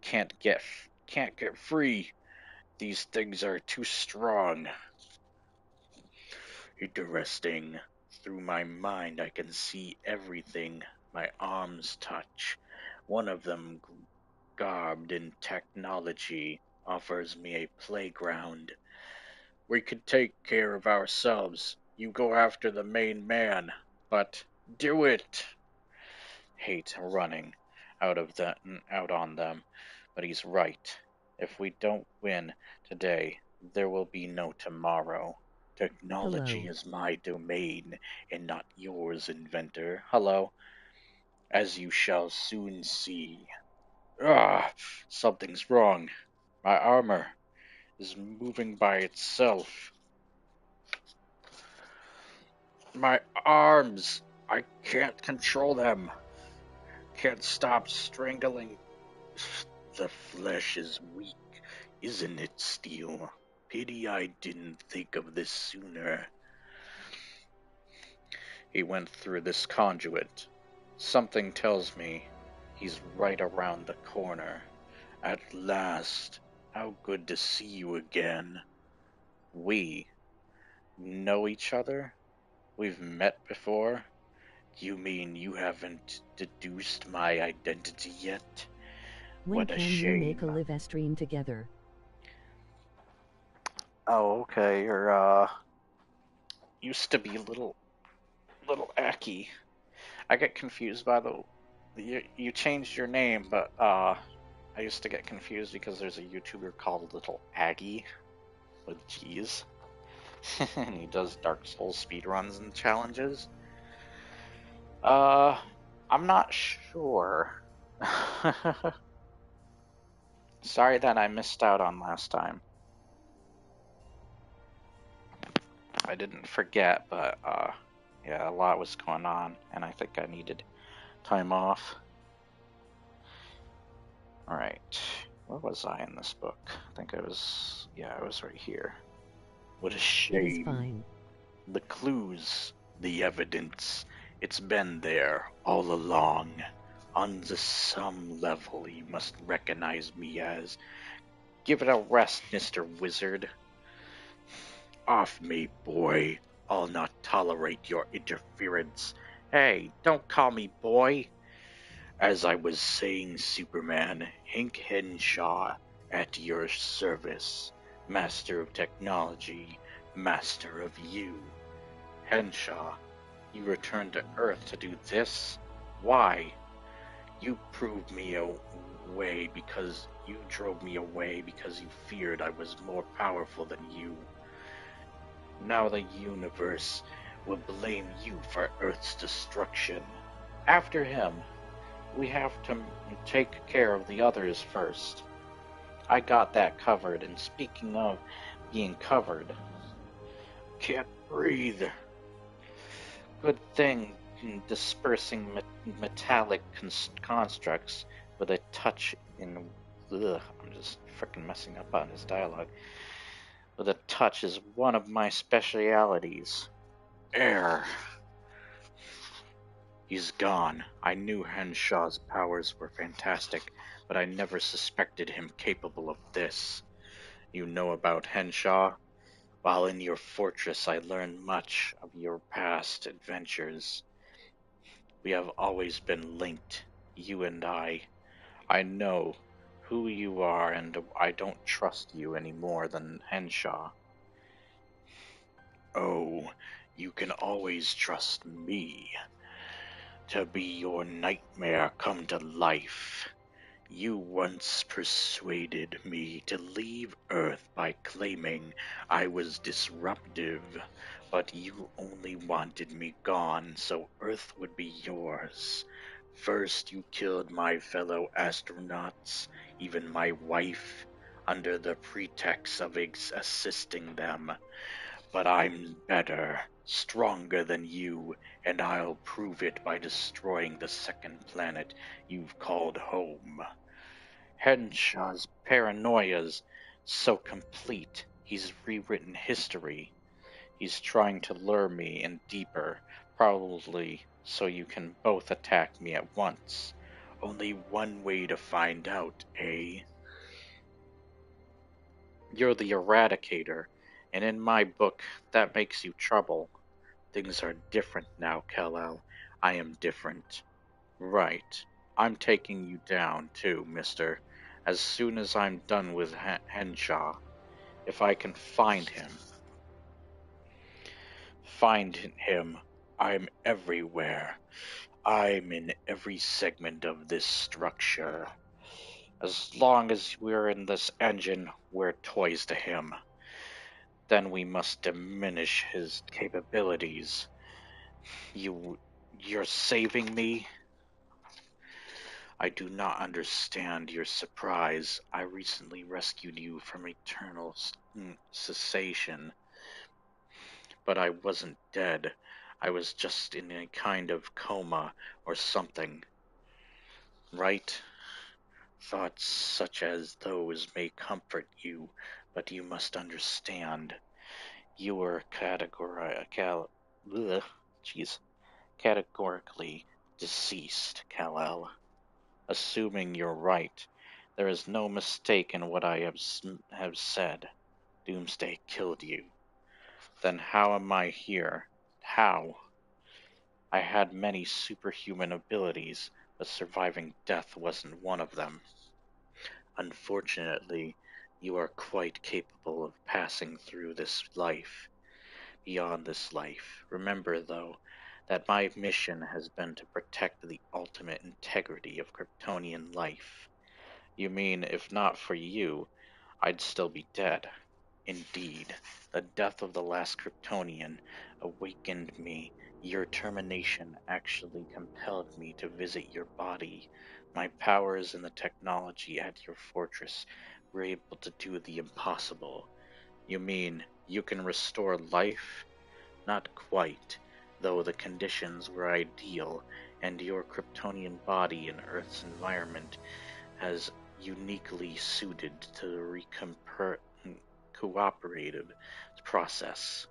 Can't get free. These things are too strong. Interesting. Through my mind I can see everything my arms touch. One of them, garbed in technology, offers me a playground. We could take care of ourselves. You go after the main man, but do it. Hate running out on them, but he's right. If we don't win today, there will be no tomorrow. Technology Hello. is my domain and not yours, inventor. Hello, as you shall soon see. Ah, something's wrong. My armor is moving by itself. My arms, I can't control them. Can't stop strangling. The flesh is weak, isn't it, Steel? Pity I didn't think of this sooner. He went through this conduit. Something tells me he's right around the corner. At last, how good to see you again. We know each other? We've met before? You mean you haven't deduced my identity yet? When What a can we make a shame. live stream together? Oh, okay. Used to be little Aki. I get confused by you changed your name, but I used to get confused because there's a YouTuber called Little Aggie with G's. And he does Dark Souls speedruns and challenges. I'm not sure. Sorry that I missed out on last time. I didn't forget, but yeah, a lot was going on, and I think I needed time off. Alright, where was I in this book? I think I was right here. What a It is shame. fine. The clues, the evidence, it's been there all along. On some level, you must recognize me as. Give it a rest, Mr. Wizard. Off me, boy. I'll not tolerate your interference. Hey, don't call me boy. As I was saying, Superman, Hank Henshaw, at your service. Master of technology, master of you. Henshaw, you returned to Earth to do this? Why? You proved me away because you drove me away because you feared I was more powerful than you. Now the universe will blame you for Earth's destruction. After him, we have to take care of the others first. I got that covered, and speaking of being covered, Can't breathe. good thing dispersing metallic constructs with a touch in. Ugh, I'm just freaking messing up on his dialogue. With a touch is one of my specialities. Air. He's gone. I knew Henshaw's powers were fantastic, but I never suspected him capable of this. You know about Henshaw? While in your fortress, I learned much of your past adventures. We have always been linked, you and I. I know who you are, and I don't trust you any more than Henshaw. Oh, you can always trust me. To be your nightmare come to life. You once persuaded me to leave Earth by claiming I was disruptive, but you only wanted me gone so Earth would be yours. First you killed my fellow astronauts, even my wife, under the pretext of assisting them. But I'm better, stronger than you, and I'll prove it by destroying the second planet you've called home. Henshaw's paranoia's so complete, he's rewritten history. He's trying to lure me in deeper, probably so you can both attack me at once. Only one way to find out, eh? You're the Eradicator, and in my book, that makes you trouble. Things are different now, Kal-El. I am different. Right. I'm taking you down, too, mister, as soon as I'm done with Henshaw. If I can find him. Find him. I'm everywhere. I'm in every segment of this structure. As long as we're in this engine, we're toys to him. Then we must diminish his capabilities. You're saving me? I do not understand your surprise. I recently rescued you from eternal cessation, but I wasn't dead. I was just in a kind of coma or something, right? Thoughts such as those may comfort you, but you must understand. You were categorically deceased, Kal-El. Assuming you're right, there is no mistake in what I have said. Doomsday killed you. Then how am I here? How? I had many superhuman abilities, but surviving death wasn't one of them. Unfortunately, you are quite capable of passing through this life, beyond this life. Remember, though, that my mission has been to protect the ultimate integrity of Kryptonian life. You mean, if not for you, I'd still be dead? Indeed, the death of the last Kryptonian awakened me. Your termination actually compelled me to visit your body. My powers and the technology at your fortress were able to do the impossible. You mean you can restore life? Not quite, though the conditions were ideal, and your Kryptonian body in Earth's environment has uniquely suited to the cooperative process.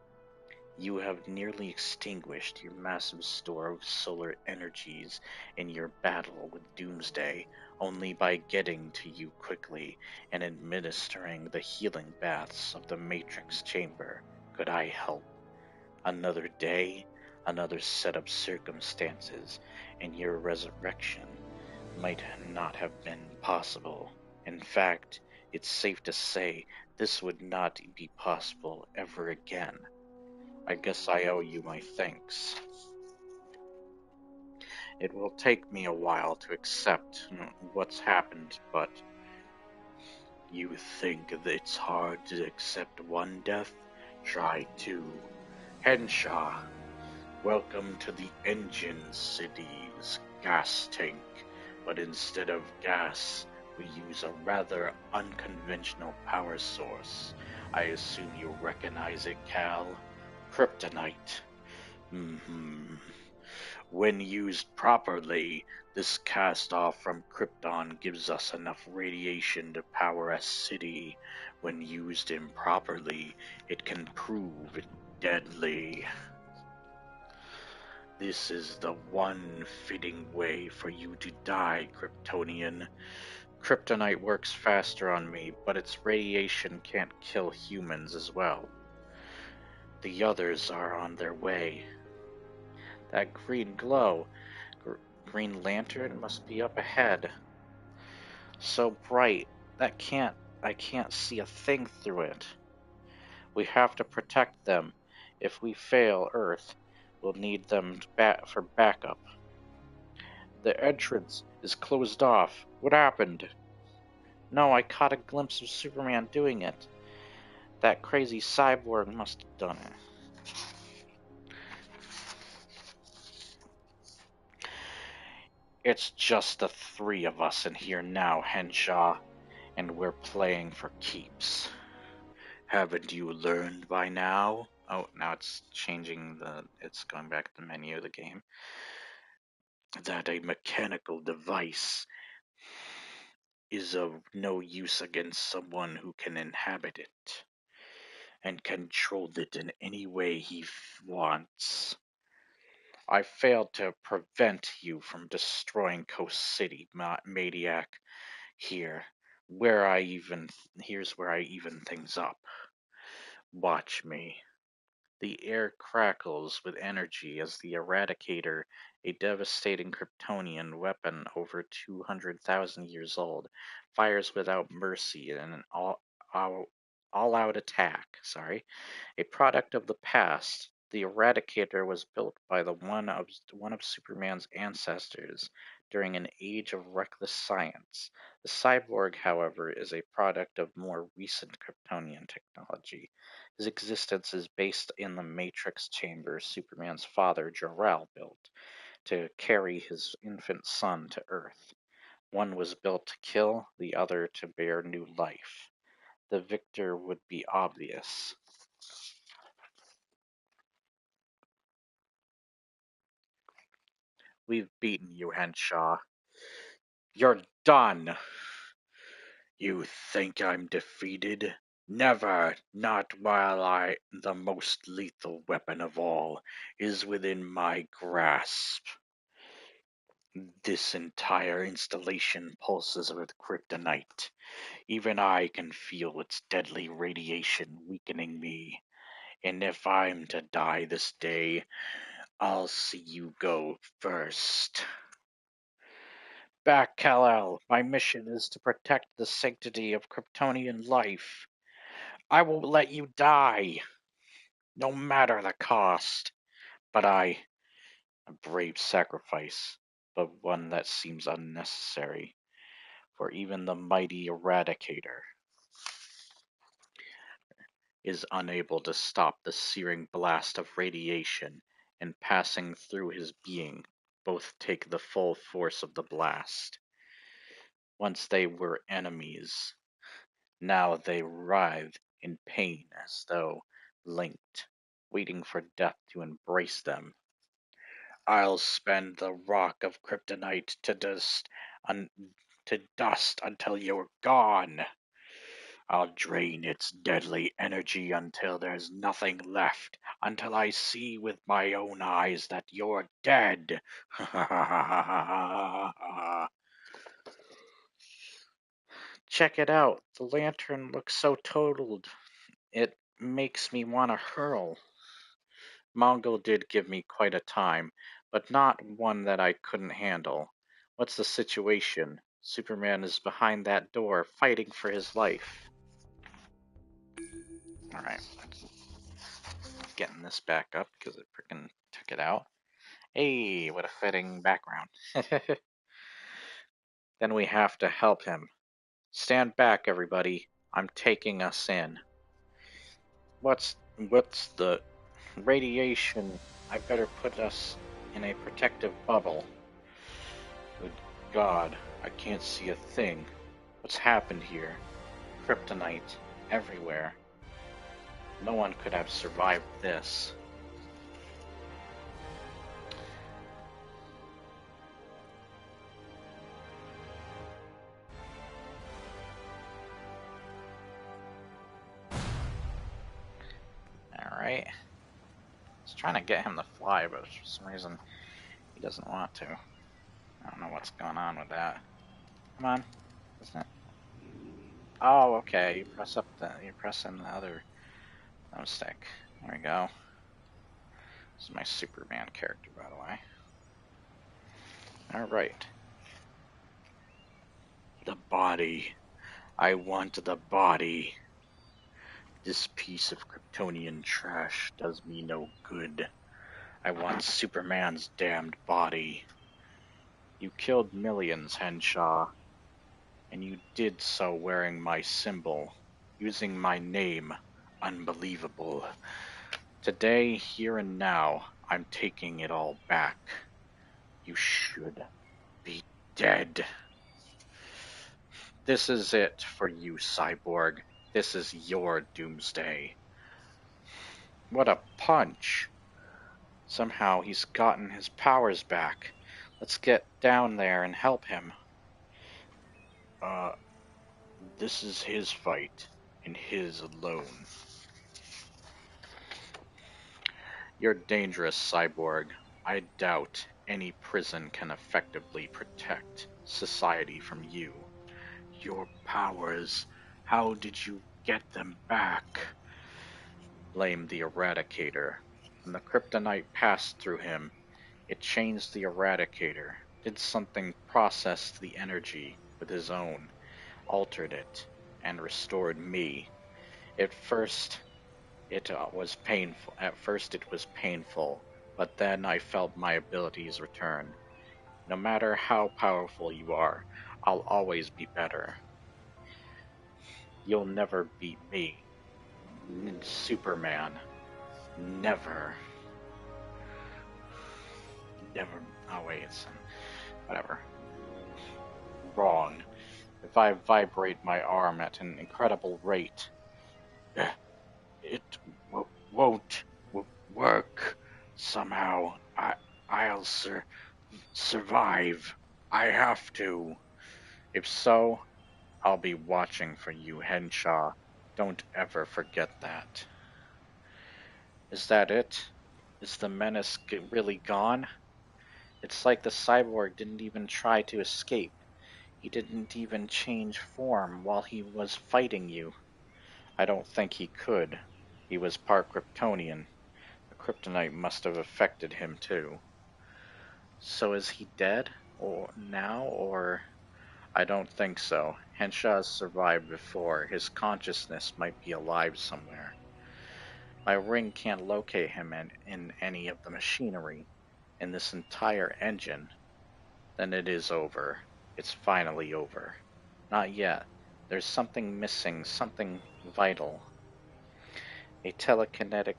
You have nearly extinguished your massive store of solar energies in your battle with Doomsday only by getting to you quickly and administering the healing baths of the Matrix Chamber could I help. Another day, another set of circumstances, and your resurrection might not have been possible. In fact, it's safe to say this would not be possible ever again. I guess I owe you my thanks. It will take me a while to accept what's happened, but you think that it's hard to accept one death? Try two. Henshaw, welcome to the Engine City's gas tank, but instead of gas, we use a rather unconventional power source. I assume you recognize it, Cal? Kryptonite. When used properly, this cast-off from Krypton gives us enough radiation to power a city. When used improperly, it can prove deadly. This is the one fitting way for you to die, Kryptonian. Kryptonite works faster on me, but its radiation can't kill humans as well. The others are on their way. That green glow, Green Lantern must be up ahead. So bright that I can't see a thing through it. We have to protect them. If we fail Earth, we'll need them for backup. The entrance is closed off. What happened? No, I caught a glimpse of Superman doing it. That crazy cyborg must have done it. It's just the three of us in here now, Henshaw, and we're playing for keeps. Haven't you learned by now? Oh, now it's it's going back to the menu of the game. That a mechanical device is of no use against someone who can inhabit it and control it in any way he wants. I failed to prevent you from destroying Coast City, Maniac. Here's where I even things up. Watch me. The air crackles with energy as the Eradicator, a devastating Kryptonian weapon over 200,000 years old, fires without mercy in an all-out attack. A product of the past, the Eradicator was built by one of Superman's ancestors during an age of reckless science. The cyborg, however, is a product of more recent Kryptonian technology. His existence is based in the Matrix chamber Superman's father, Jor-El, built to carry his infant son to Earth. One was built to kill, the other to bear new life. The victor would be obvious. We've beaten you, Henshaw. You're done. You think I'm defeated? Never, not while the most lethal weapon of all, is within my grasp. This entire installation pulses with kryptonite. Even I can feel its deadly radiation weakening me. And if I'm to die this day, I'll see you go first. Back, Kal-El. My mission is to protect the sanctity of Kryptonian life. I won't let you die, no matter the cost. But a brave sacrifice, but one that seems unnecessary, for even the mighty Eradicator is unable to stop the searing blast of radiation, and passing through his being, both take the full force of the blast. Once they were enemies, now they writhe in pain as though linked, waiting for death to embrace them. I'll spend the rock of kryptonite to dust until you're gone. I'll drain its deadly energy until there's nothing left, until I see with my own eyes that you're dead. Check it out. The lantern looks so totaled. It makes me want to hurl. Mongol did give me quite a time, but not one that I couldn't handle. What's the situation? Superman is behind that door, fighting for his life. Alright, getting this back up because it freaking took it out. Hey, what a fitting background. Then we have to help him. Stand back, everybody. I'm taking us in. What's the radiation? I better put us in a protective bubble. Good God, I can't see a thing. What's happened here? Kryptonite everywhere. No one could have survived this. Alright. I was trying to get him to fly, but for some reason he doesn't want to. I don't know what's going on with that. Come on. Isn't it? Oh, okay. You're pressing the other thumbstick. There we go. This is my Superman character, by the way. Alright. The body. I want the body. This piece of Kryptonian trash does me no good. I want Superman's damned body. You killed millions, Henshaw. And you did so wearing my symbol, using my name. Unbelievable. Today, here and now, I'm taking it all back. You should be dead. This is it for you, Cyborg. This is your doomsday. What a punch! Somehow he's gotten his powers back. Let's get down there and help him. This is his fight, and his alone. You're dangerous, Cyborg. I doubt any prison can effectively protect society from you. Your powers, how did you get them back? Blame the Eradicator. When the kryptonite passed through him, it changed the Eradicator, did something, processed the energy with his own, altered it, and restored me. At first it was painful, but then I felt my abilities return. No matter how powerful you are, I'll always be better. You'll never beat me, Superman. Never. Never. Oh, wait, it's. Whatever. Wrong. If I vibrate my arm at an incredible rate, it won't work. Somehow, I'll survive. I have to. If so, I'll be watching for you, Henshaw. Don't ever forget that. Is that it? Is the menace really gone? It's like the cyborg didn't even try to escape. He didn't even change form while he was fighting you. I don't think he could. He was part Kryptonian. The kryptonite must have affected him too. So is he dead? Or now? Or... I don't think so. Henshaw's survived before. His consciousness might be alive somewhere. My ring can't locate him in any of the machinery. In this entire engine. Then it is over. It's finally over. Not yet. There's something missing, something vital. A telekinetic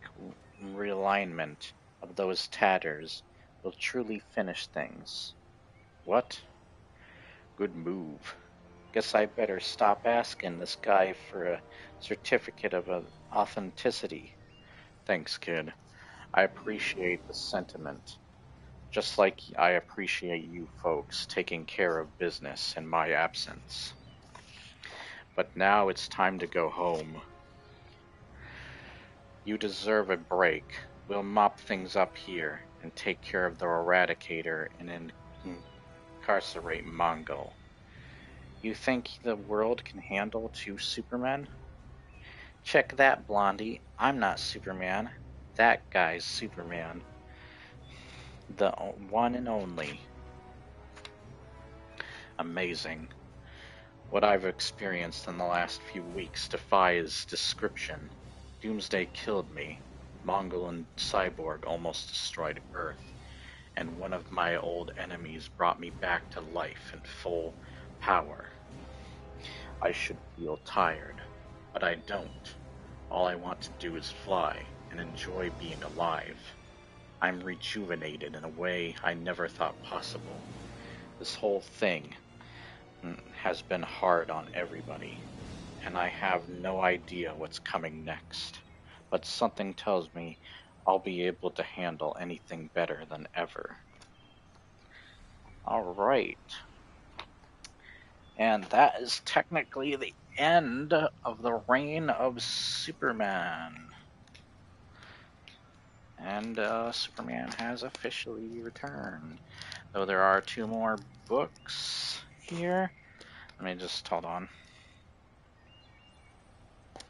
realignment of those tatters will truly finish things. What? Good move. Guess I better stop asking this guy for a certificate of authenticity. Thanks, kid. I appreciate the sentiment. Just like I appreciate you folks taking care of business in my absence. But now it's time to go home. You deserve a break. We'll mop things up here and take care of the Eradicator and incarcerate Mongol. You think the world can handle 2 Supermen? Check that, Blondie. I'm not Superman. That guy's Superman. The one and only. Amazing. What I've experienced in the last few weeks defies description. Doomsday killed me. Mongol and Cyborg almost destroyed Earth. And one of my old enemies brought me back to life in full power. I should feel tired, but I don't. All I want to do is fly and enjoy being alive. I'm rejuvenated in a way I never thought possible. This whole thing has been hard on everybody, and I have no idea what's coming next. But something tells me I'll be able to handle anything better than ever. Alright. And that is technically the end of the reign of Superman. And Superman has officially returned. Though there are 2 more books here. Let me just hold on.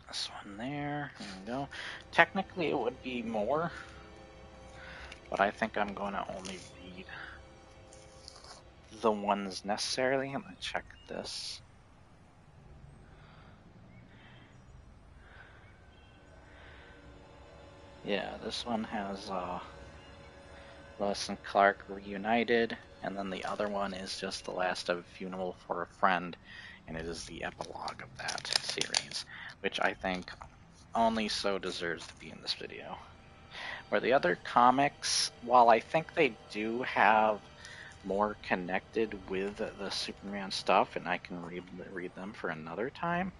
This one there. There we go. Technically it would be more. But I think I'm going to only read the ones necessarily. I'm going to check this. Yeah, this one has Lois and Clark reunited, and then the other one is just The Last of Funeral for a Friend, and it is the epilogue of that series, which I think only so deserves to be in this video. Where the other comics, while I think they do have more connected with the Superman stuff, and I can read them for another time,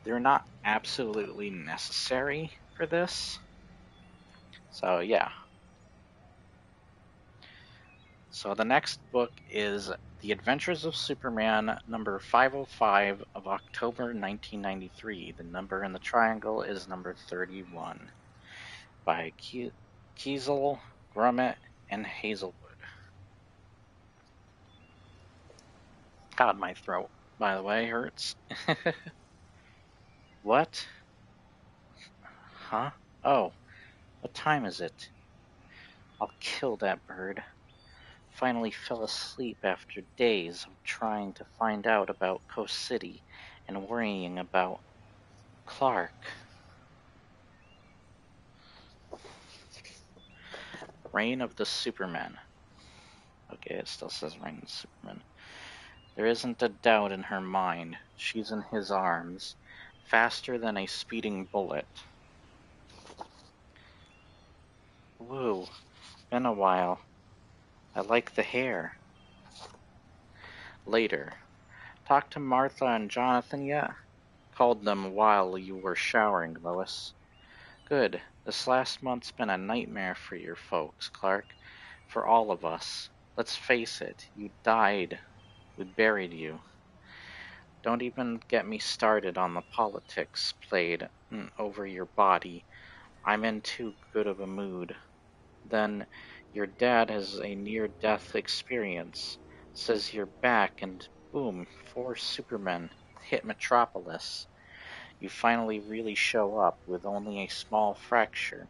they're not absolutely necessary for this. So yeah. So the next book is The Adventures of Superman, number 505 of October 1993. The number in the triangle is number 31 by Kiesel, Grummett, and Hazelwood. God, my throat, by the way, hurts. What? Huh? Oh, what time is it? I'll kill that bird. Finally fell asleep after days of trying to find out about Coast City and worrying about Clark. Reign of the Supermen. Okay, it still says Reign of the Supermen. There isn't a doubt in her mind. She's in his arms, faster than a speeding bullet. Woo, been a while. I like the hair. Later. Talk to Martha and Jonathan yet? Called them while you were showering, Lois. Good. This last month's been a nightmare for your folks, Clark. For all of us. Let's face it, you died. We buried you. Don't even get me started on the politics played over your body. I'm in too good of a mood. Then your dad has a near-death experience. Says you're back and boom, 4 Supermen hit Metropolis. You finally really show up with only a small fraction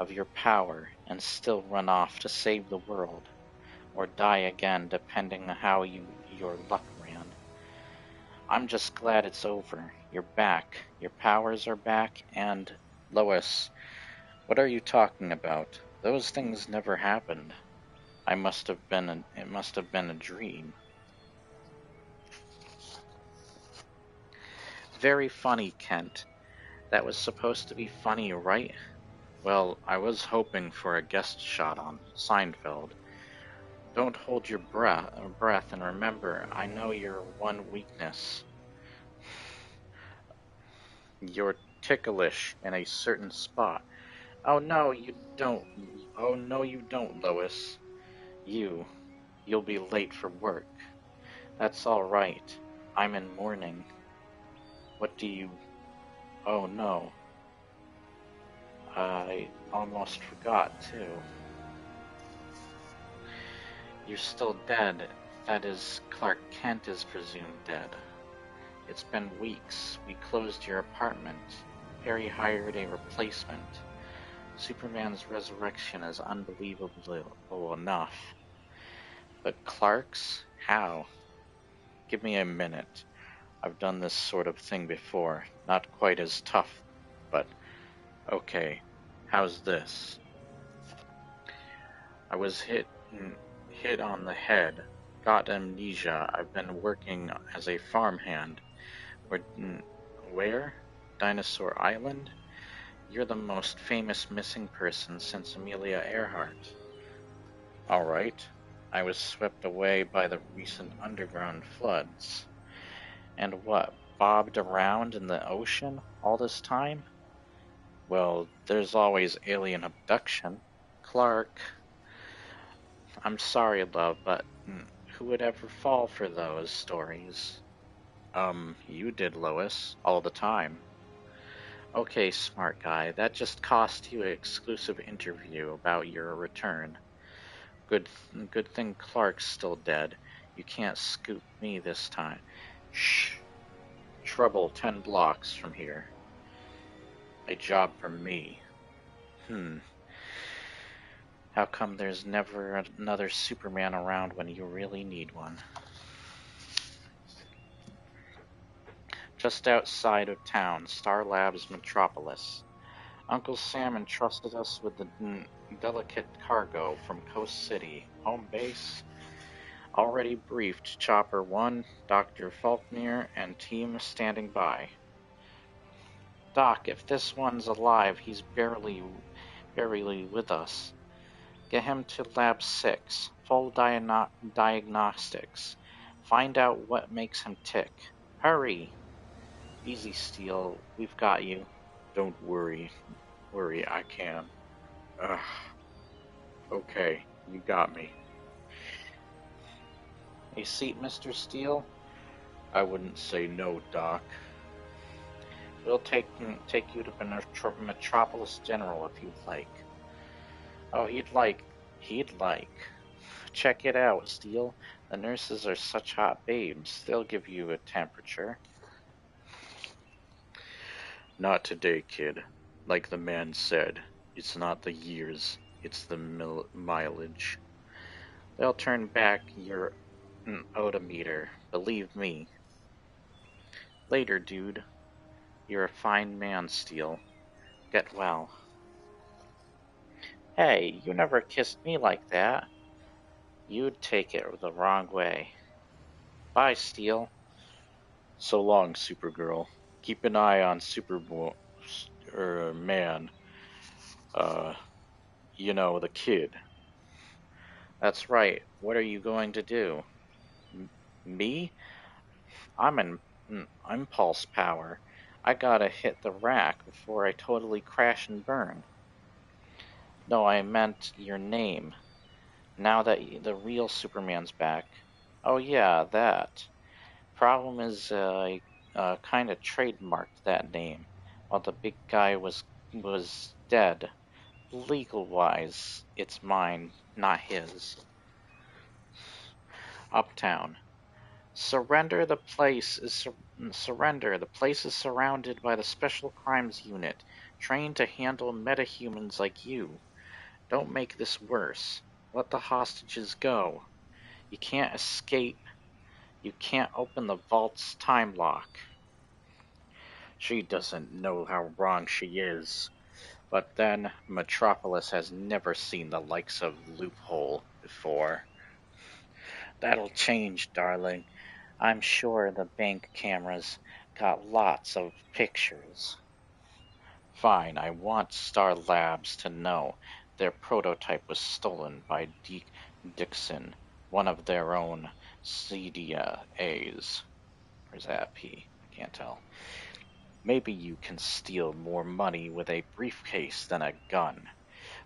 of your power and still run off to save the world. Or die again depending on how your luck ran. I'm just glad it's over. You're back. Your powers are back and... Lois, what are you talking about? Those things never happened. It must have been a dream. Very funny, Kent. That was supposed to be funny, right? Well, I was hoping for a guest shot on Seinfeld. Don't hold your breath, and remember, I know your one weakness. You're ticklish in a certain spot. Oh no, you don't. Oh no, you don't, Lois. You'll be late for work. That's all right. I'm in mourning. What do you... Oh no. I almost forgot, too. You're still dead. That is, Clark Kent is presumed dead. It's been weeks. We closed your apartment. Harry hired a replacement. Superman's resurrection is unbelievable enough. But Clark's? How? Give me a minute. I've done this sort of thing before. Not quite as tough, but... Okay, how's this? I was hit on the head. Got amnesia. I've been working as a farmhand. Where? Dinosaur Island? You're the most famous missing person since Amelia Earhart. Alright. I was swept away by the recent underground floods. And what, bobbed around in the ocean all this time? Well, there's always alien abduction. Clark, I'm sorry, love, but who would ever fall for those stories? You did, Lois, all the time. Okay, smart guy, that just cost you an exclusive interview about your return. Good thing Clark's still dead. You can't scoop me this time. Shh. Trouble 10 blocks from here. A job for me. How come there's never another Superman around when you really need one? Just outside of town, Star Labs Metropolis. Uncle Sam entrusted us with the delicate cargo from Coast City, home base. Already briefed Chopper 1, Dr. Faulkner, and team standing by. Doc, if this one's alive, he's barely with us. Get him to Lab 6, full diagnostics. Find out what makes him tick. Hurry! Easy, Steel. We've got you. Don't worry. I can. Okay, you got me. A seat, Mr. Steele? I wouldn't say no, Doc. We'll take you to Metropolis General if you'd like. Oh, he'd like. Check it out, Steele. The nurses are such hot babes. They'll give you a temperature. Not today, kid. Like the man said, it's not the years, it's the mileage. They'll turn back your odometer, believe me. Later, dude. You're a fine man, Steele. Get well. Hey, you never kissed me like that. You'd take it the wrong way. Bye, Steel. So long, Supergirl. Keep an eye on Man. Uh, the kid. That's right. What are you going to do? Me? I'm in impulse power. I gotta hit the rack before I totally crash and burn. No, I meant your name. Now that the real Superman's back. Oh yeah, that. Problem is, I kind of trademarked that name while the big guy was dead. Legal wise, it's mine, not his. Uptown. Surrender. Surrender. The place is surrounded by the Special Crimes Unit, trained to handle metahumans like you. Don't make this worse. Let the hostages go. You can't escape. You can't open the vault's time lock. She doesn't know how wrong she is. But then, Metropolis has never seen the likes of Loophole before. That'll change, darling. I'm sure the bank cameras got lots of pictures. Fine, I want Star Labs to know their prototype was stolen by Dixon, one of their own CDAs. Or is that P? I can't tell. Maybe you can steal more money with a briefcase than a gun,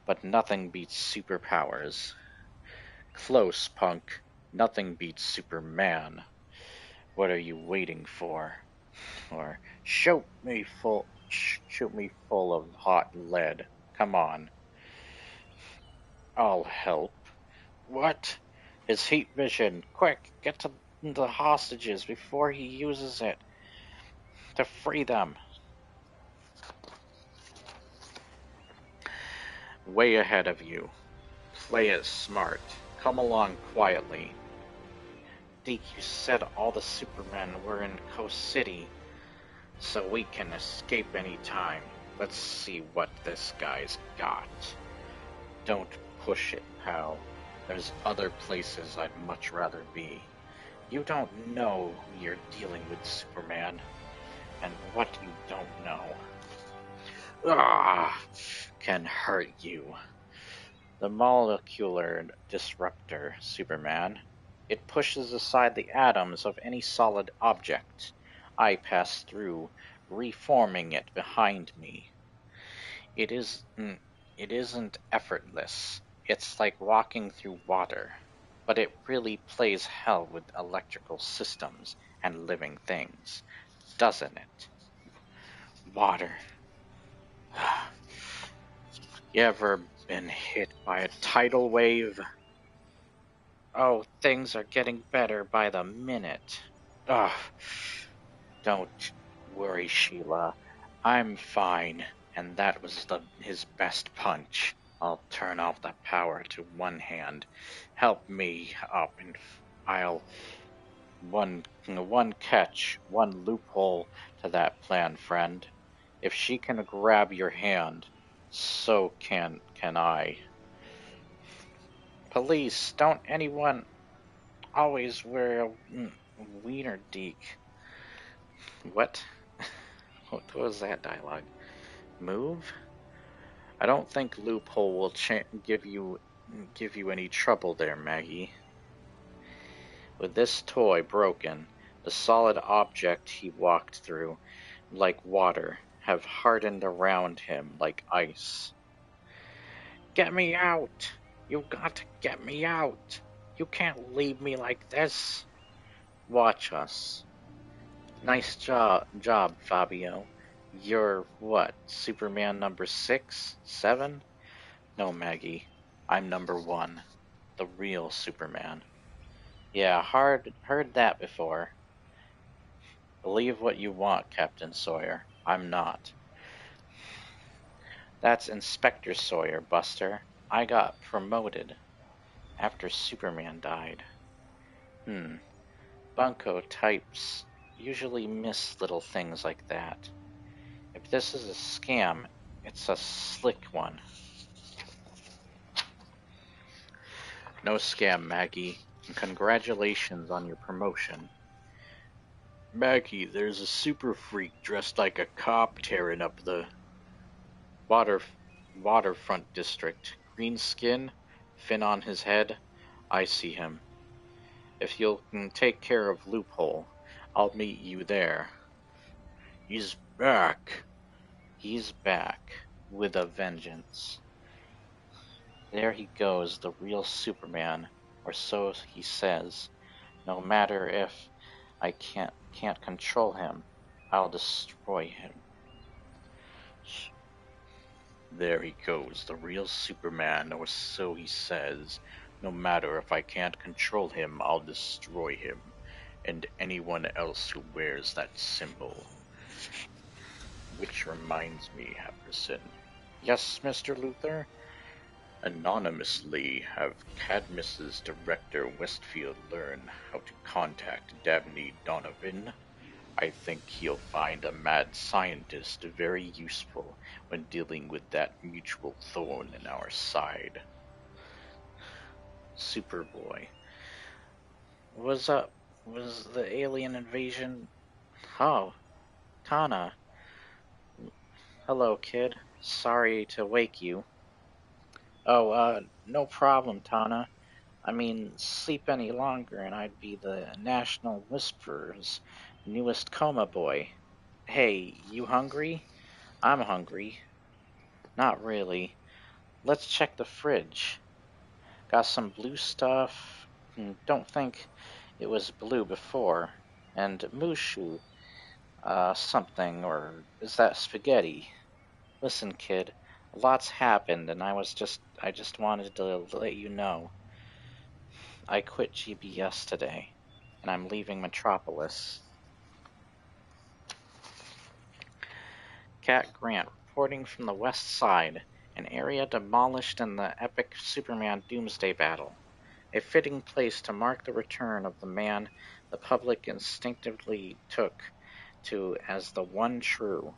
but nothing beats superpowers. Close, punk. Nothing beats Superman. What are you waiting for? Or shoot me full of hot lead. Come on. I'll help. What? His heat vision. Quick, get to the hostages before he uses it to free them. Way ahead of you. Play it smart. Come along quietly. Deke, you said all the Supermen were in Coast City, so we can escape any time. Let's see what this guy's got. Don't push it, pal. There's other places I'd much rather be. You don't know you're dealing with Superman, and what you don't know can hurt you. The molecular disruptor, Superman. It pushes aside the atoms of any solid object. I pass through, reforming it behind me. It isn't effortless. It's like walking through water, but it really plays hell with electrical systems and living things, doesn't it? Water. You ever been hit by a tidal wave? Oh, things are getting better by the minute. Don't worry, Sheila. I'm fine, and that was his best punch. I'll turn off the power to one hand. Help me up, and I'll one catch, one loophole to that plan, friend. If she can grab your hand, so can I. Police, don't anyone always wear a wiener, Deke. What? What was that dialogue? Move? I don't think Loophole will give you any trouble there, Maggie. With this toy broken, the solid object he walked through, like water, have hardened around him like ice. Get me out! You've got to get me out! You can't leave me like this! Watch us. Nice job, Fabio. You're what, Superman number 6, 7? No, Maggie. I'm number 1. The real Superman. Yeah, heard that before. Believe what you want, Captain Sawyer. I'm not. That's Inspector Sawyer, Buster. I got promoted after Superman died. Bunko types usually miss little things like that. If this is a scam, it's a slick one. No scam, Maggie. And congratulations on your promotion. Maggie, there's a super freak dressed like a cop tearing up the Water, waterfront district. Green skin, fin on his head. I see him. If you'll take care of Loophole, I'll meet you there. He's back. He's back with a vengeance. There he goes, the real Superman, or so he says. No matter if I can't control him, I'll destroy him. There he goes, the real Superman, or so he says. No matter if I can't control him, I'll destroy him, and anyone else who wears that symbol. Which reminds me, Happerson, Yes, Mr. Luther? anonymously have Cadmus's director Westfield learn how to contact Dabney Donovan. I think he'll find a mad scientist very useful when dealing with that mutual thorn in our side. Superboy. Was the alien invasion? Oh, Tana. Hello, kid. Sorry to wake you. Oh, no problem, Tana. I mean, sleep any longer and I'd be the National Whisperer's newest coma boy. Hey, you hungry? I'm hungry. Not really. Let's check the fridge. Got some blue stuff. Don't think it was blue before. And Mushu, something, or is that spaghetti? Listen, kid, a lot's happened, and I just wanted to let you know. I quit GBS today, and I'm leaving Metropolis. Cat Grant reporting from the West Side, an area demolished in the epic Superman Doomsday Battle. A fitting place to mark the return of the man the public instinctively took to as the one true.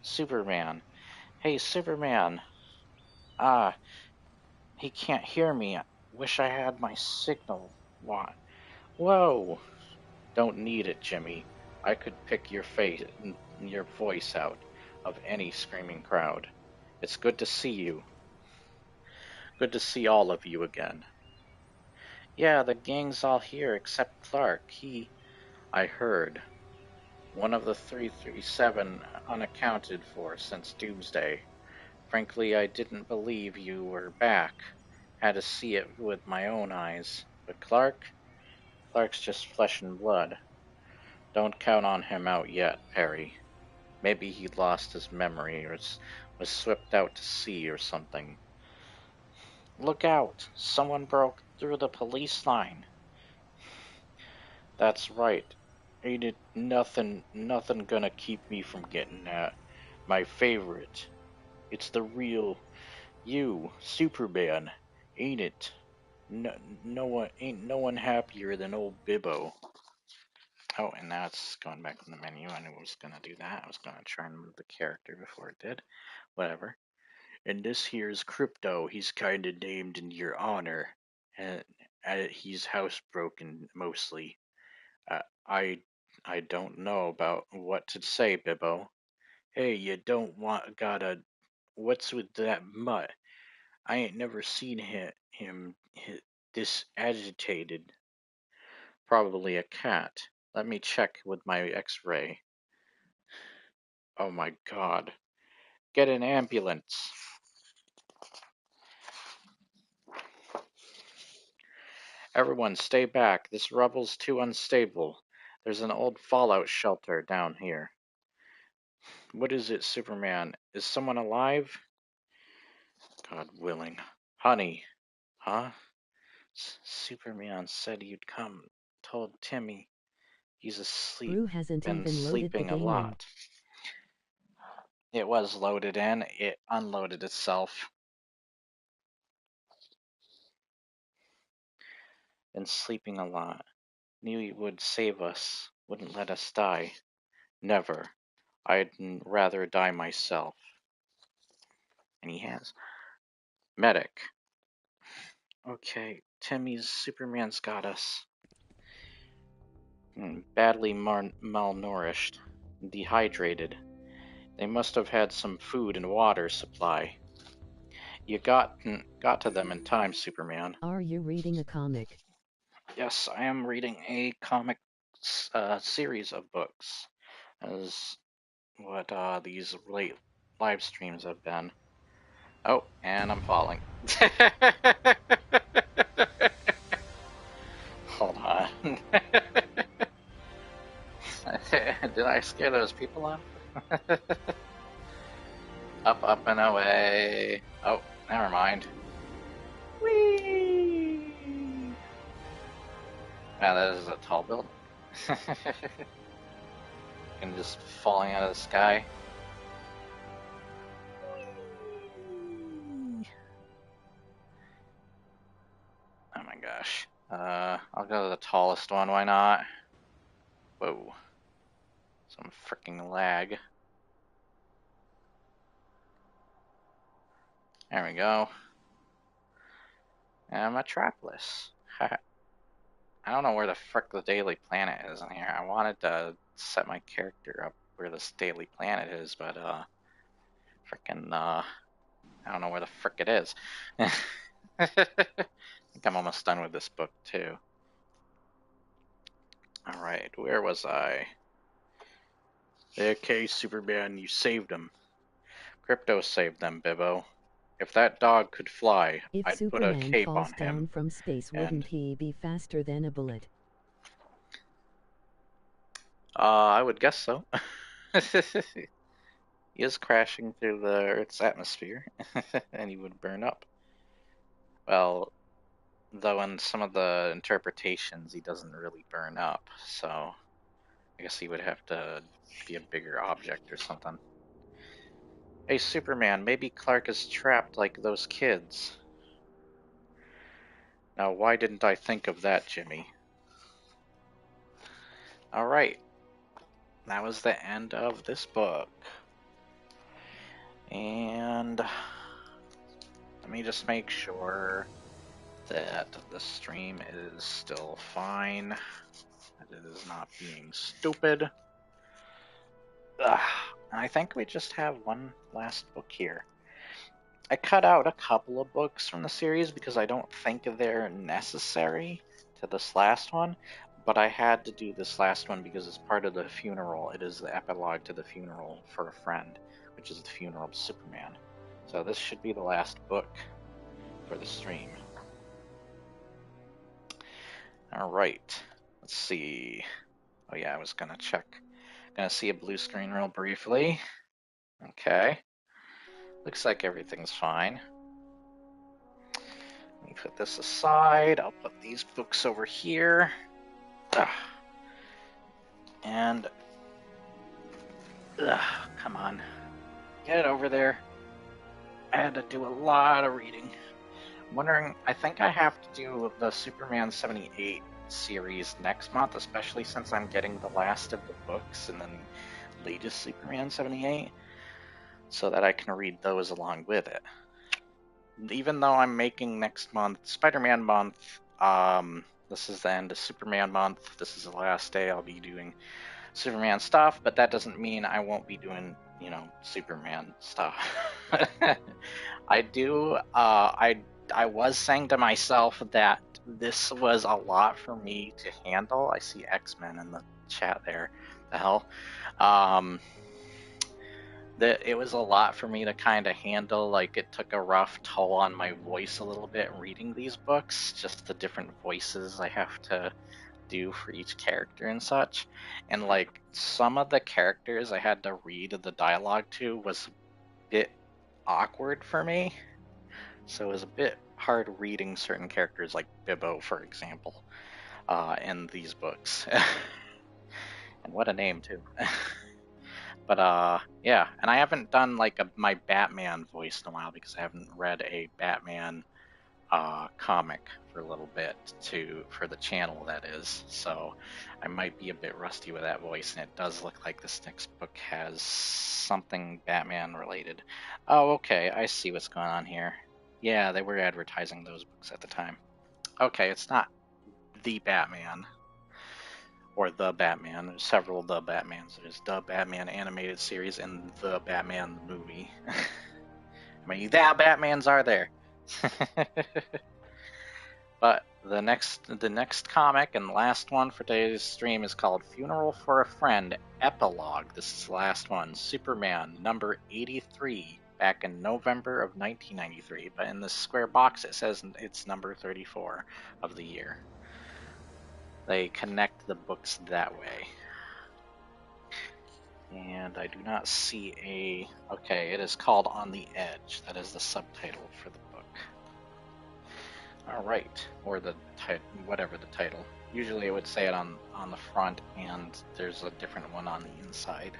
Superman. Hey, Superman. Ah, he can't hear me. Wish I had my signal. What? Whoa! Don't need it, Jimmy. I could pick your face, your voice out of any screaming crowd. It's good to see you. Good to see all of you again. Yeah, the gang's all here except Clark. I heard, one of the 337 unaccounted for since Doomsday. Frankly, I didn't believe you were back. Had to see it with my own eyes. But Clark's just flesh and blood. Don't count on him out yet, Perry. Maybe he lost his memory or was swept out to sea or something. Look out! Someone broke through the police line. That's right. Ain't it nothing gonna keep me from getting that. My favorite. It's the real you, Superman, ain't it? No, ain't no one happier than old Bibbo. Oh, and now it's going back to the menu. I knew I was gonna do that. I was gonna try and move the character before it did. Whatever. And this here's Crypto. He's kinda named in your honor. And he's housebroken mostly. Uh, I I don't know about what to say, Bibbo. Hey, you don't want gotta. What's with that mutt? I ain't never seen him this agitated. Probably a cat. Let me check with my X-ray. Oh my God! Get an ambulance. Everyone, stay back. This rebel's too unstable. There's an old fallout shelter down here. What is it, Superman? Is someone alive? God willing. Honey. Huh? Superman said you'd come. Told Timmy. He's asleep. Brew hasn't Been even loaded the sleeping a game in. lot. It was loaded in. It unloaded itself. Been sleeping a lot. Knew he would save us. Wouldn't let us die. Never. I'd rather die myself. And he has. Medic. Okay, Timmy's Superman's got us. badly malnourished, dehydrated. They must have had some food and water supply. You got to them in time, Superman. Are you reading a comic? Yes, I am reading a comic series of books, as what these late live streams have been. Oh, and I'm falling. Hold on. Did I scare those people off? Up, up, and away. Oh, never mind. Whee! Wow, that is a tall building. And just falling out of the sky. Oh my gosh. I'll go to the tallest one, why not? Whoa. Some freaking lag. There we go. And Metropolis. I don't know where the frick the Daily Planet is in here. I wanted to set my character up where this Daily Planet is, but frickin' I don't know where the frick it is. I think I'm almost done with this book too. Alright, where was I? Okay, Superman, you saved him. Crypto saved them, Bibbo. If that dog could fly, If I'd put a Superman cape falls on him. down from space, and- wouldn't he be faster than a bullet? I would guess so. He is crashing through the Earth's atmosphere, and he would burn up. Well, though in some of the interpretations, he doesn't really burn up, so I guess he would have to be a bigger object or something. Hey, Superman, maybe Clark is trapped like those kids. Now, why didn't I think of that, Jimmy? Alright, that was the end of this book. And let me just make sure that the stream is still fine, that it is not being stupid. Ugh. And I think we just have one last book here. I cut out a couple of books from the series because I don't think they're necessary to this last one, but I had to do this last one because it's part of the funeral. It is the epilogue to the funeral for a friend, which is the funeral of Superman. So this should be the last book for the stream. Alright, let's see. Oh yeah, I was gonna check. Gonna see a blue screen real briefly. Okay. Looks like everything's fine. Let me put this aside. I'll put these books over here. And come on. Get it over there. I had to do a lot of reading. I'm wondering, I think I have to do the Superman 78 series next month, especially since I'm getting the last of the books and then latest Superman 78, so that I can read those along with it. Even though I'm making next month Spider-Man month, this is the end of Superman month, this is the last day I'll be doing Superman stuff, but that doesn't mean I won't be doing, Superman stuff. I was saying to myself that this was a lot for me to handle. I see X-Men in the chat there. The hell? It was a lot for me to kind of handle. Like, it took a rough toll on my voice a little bit reading these books, just the different voices I have to do for each character and such. And like, some of the characters I had to read the dialogue to was a bit awkward for me, so it was a bit hard reading certain characters, like Bibbo, for example, in these books. And what a name too. But yeah, and I haven't done like my Batman voice in a while because I haven't read a Batman comic for a little bit for the channel, that is. So I might be a bit rusty with that voice, and it does look like this next book has something Batman related. Oh, okay, I see what's going on here. Yeah, they were advertising those books at the time. Okay, it's not the Batman. or The Batman. There's several The Batmans. There's The Batman animated series and The Batman movie. I mean, the Batmans are there. But the next comic and last one for today's stream is called Funeral for a Friend Epilogue. This is the last one. Superman number 83, back in November of 1993. But in this square box it says it's number 34 of the year. They connect the books that way. And I do not see a... Okay, it is called On the Edge. That is the subtitle for the book. Alright, or the whatever the title. Usually it would say it on the front, and there's a different one on the inside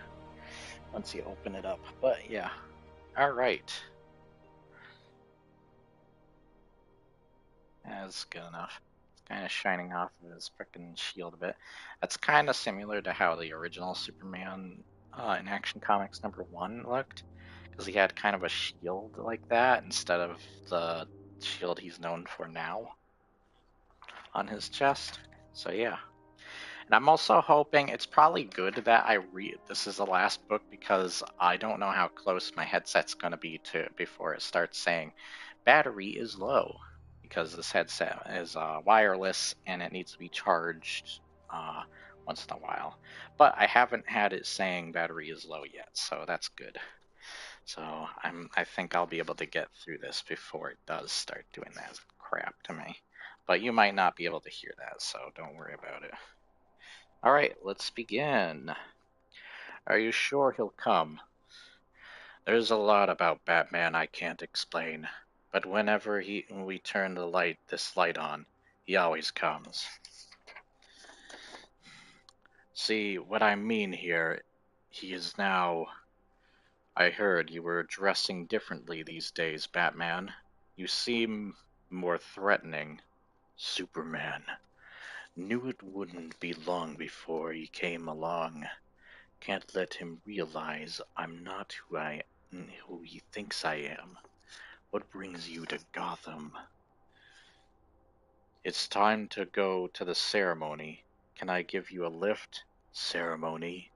once you open it up. But yeah, alright. That's good enough. It's kind of shining off of his frickin' shield a bit. That's kind of similar to how the original Superman in Action Comics number 1 looked, because he had kind of a shield like that instead of the shield he's known for now on his chest. So yeah. And I'm also hoping, it's probably good that I read this is the last book, because I don't know how close my headset's going to be to before it starts saying battery is low, because this headset is wireless and it needs to be charged once in a while. But I haven't had it saying battery is low yet, so that's good. So I think I'll be able to get through this before it does start doing that crap to me. But you might not be able to hear that, so don't worry about it. Alright, let's begin. Are you sure he'll come? There's a lot about Batman I can't explain, but whenever we turn this light on, he always comes. See, what I mean here, he is now... I heard you were dressing differently these days, Batman. You seem more threatening. Superman. Knew it wouldn't be long before he came along. Can't let him realize I'm not who he thinks I am. What brings you to Gotham? It's time to go to the ceremony. Can I give you a lift? Ceremony?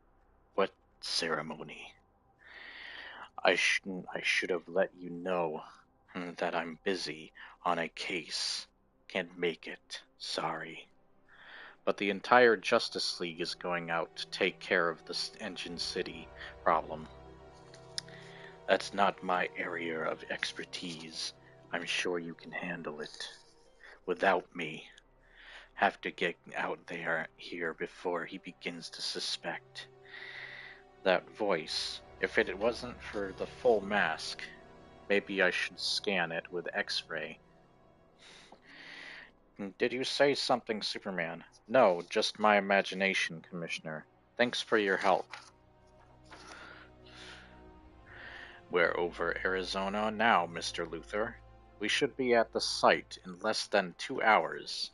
What ceremony? I should have let you know that I'm busy on a case. Can't make it. Sorry. But the entire Justice League is going out to take care of this Engine City problem. That's not my area of expertise. I'm sure you can handle it. Without me. Have to get out here before he begins to suspect. That voice... If it wasn't for the full mask, maybe I should scan it with X-ray. Did you say something, Superman? No, just my imagination, Commissioner. Thanks for your help. We're over Arizona now, Mr. Luthor. We should be at the site in less than 2 hours.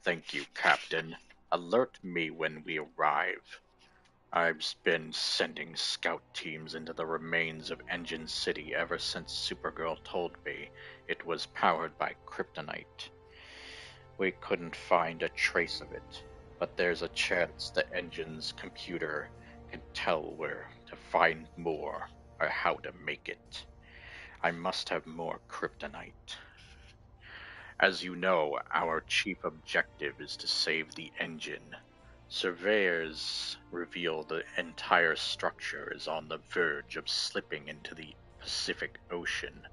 Thank you, Captain. Alert me when we arrive. I've been sending scout teams into the remains of Engine City ever since Supergirl told me it was powered by kryptonite. We couldn't find a trace of it, but there's a chance the Engine's computer can tell where to find more or how to make it. I must have more kryptonite. As you know, our chief objective is to save the Engine. Surveyors reveal the entire structure is on the verge of slipping into the Pacific Ocean.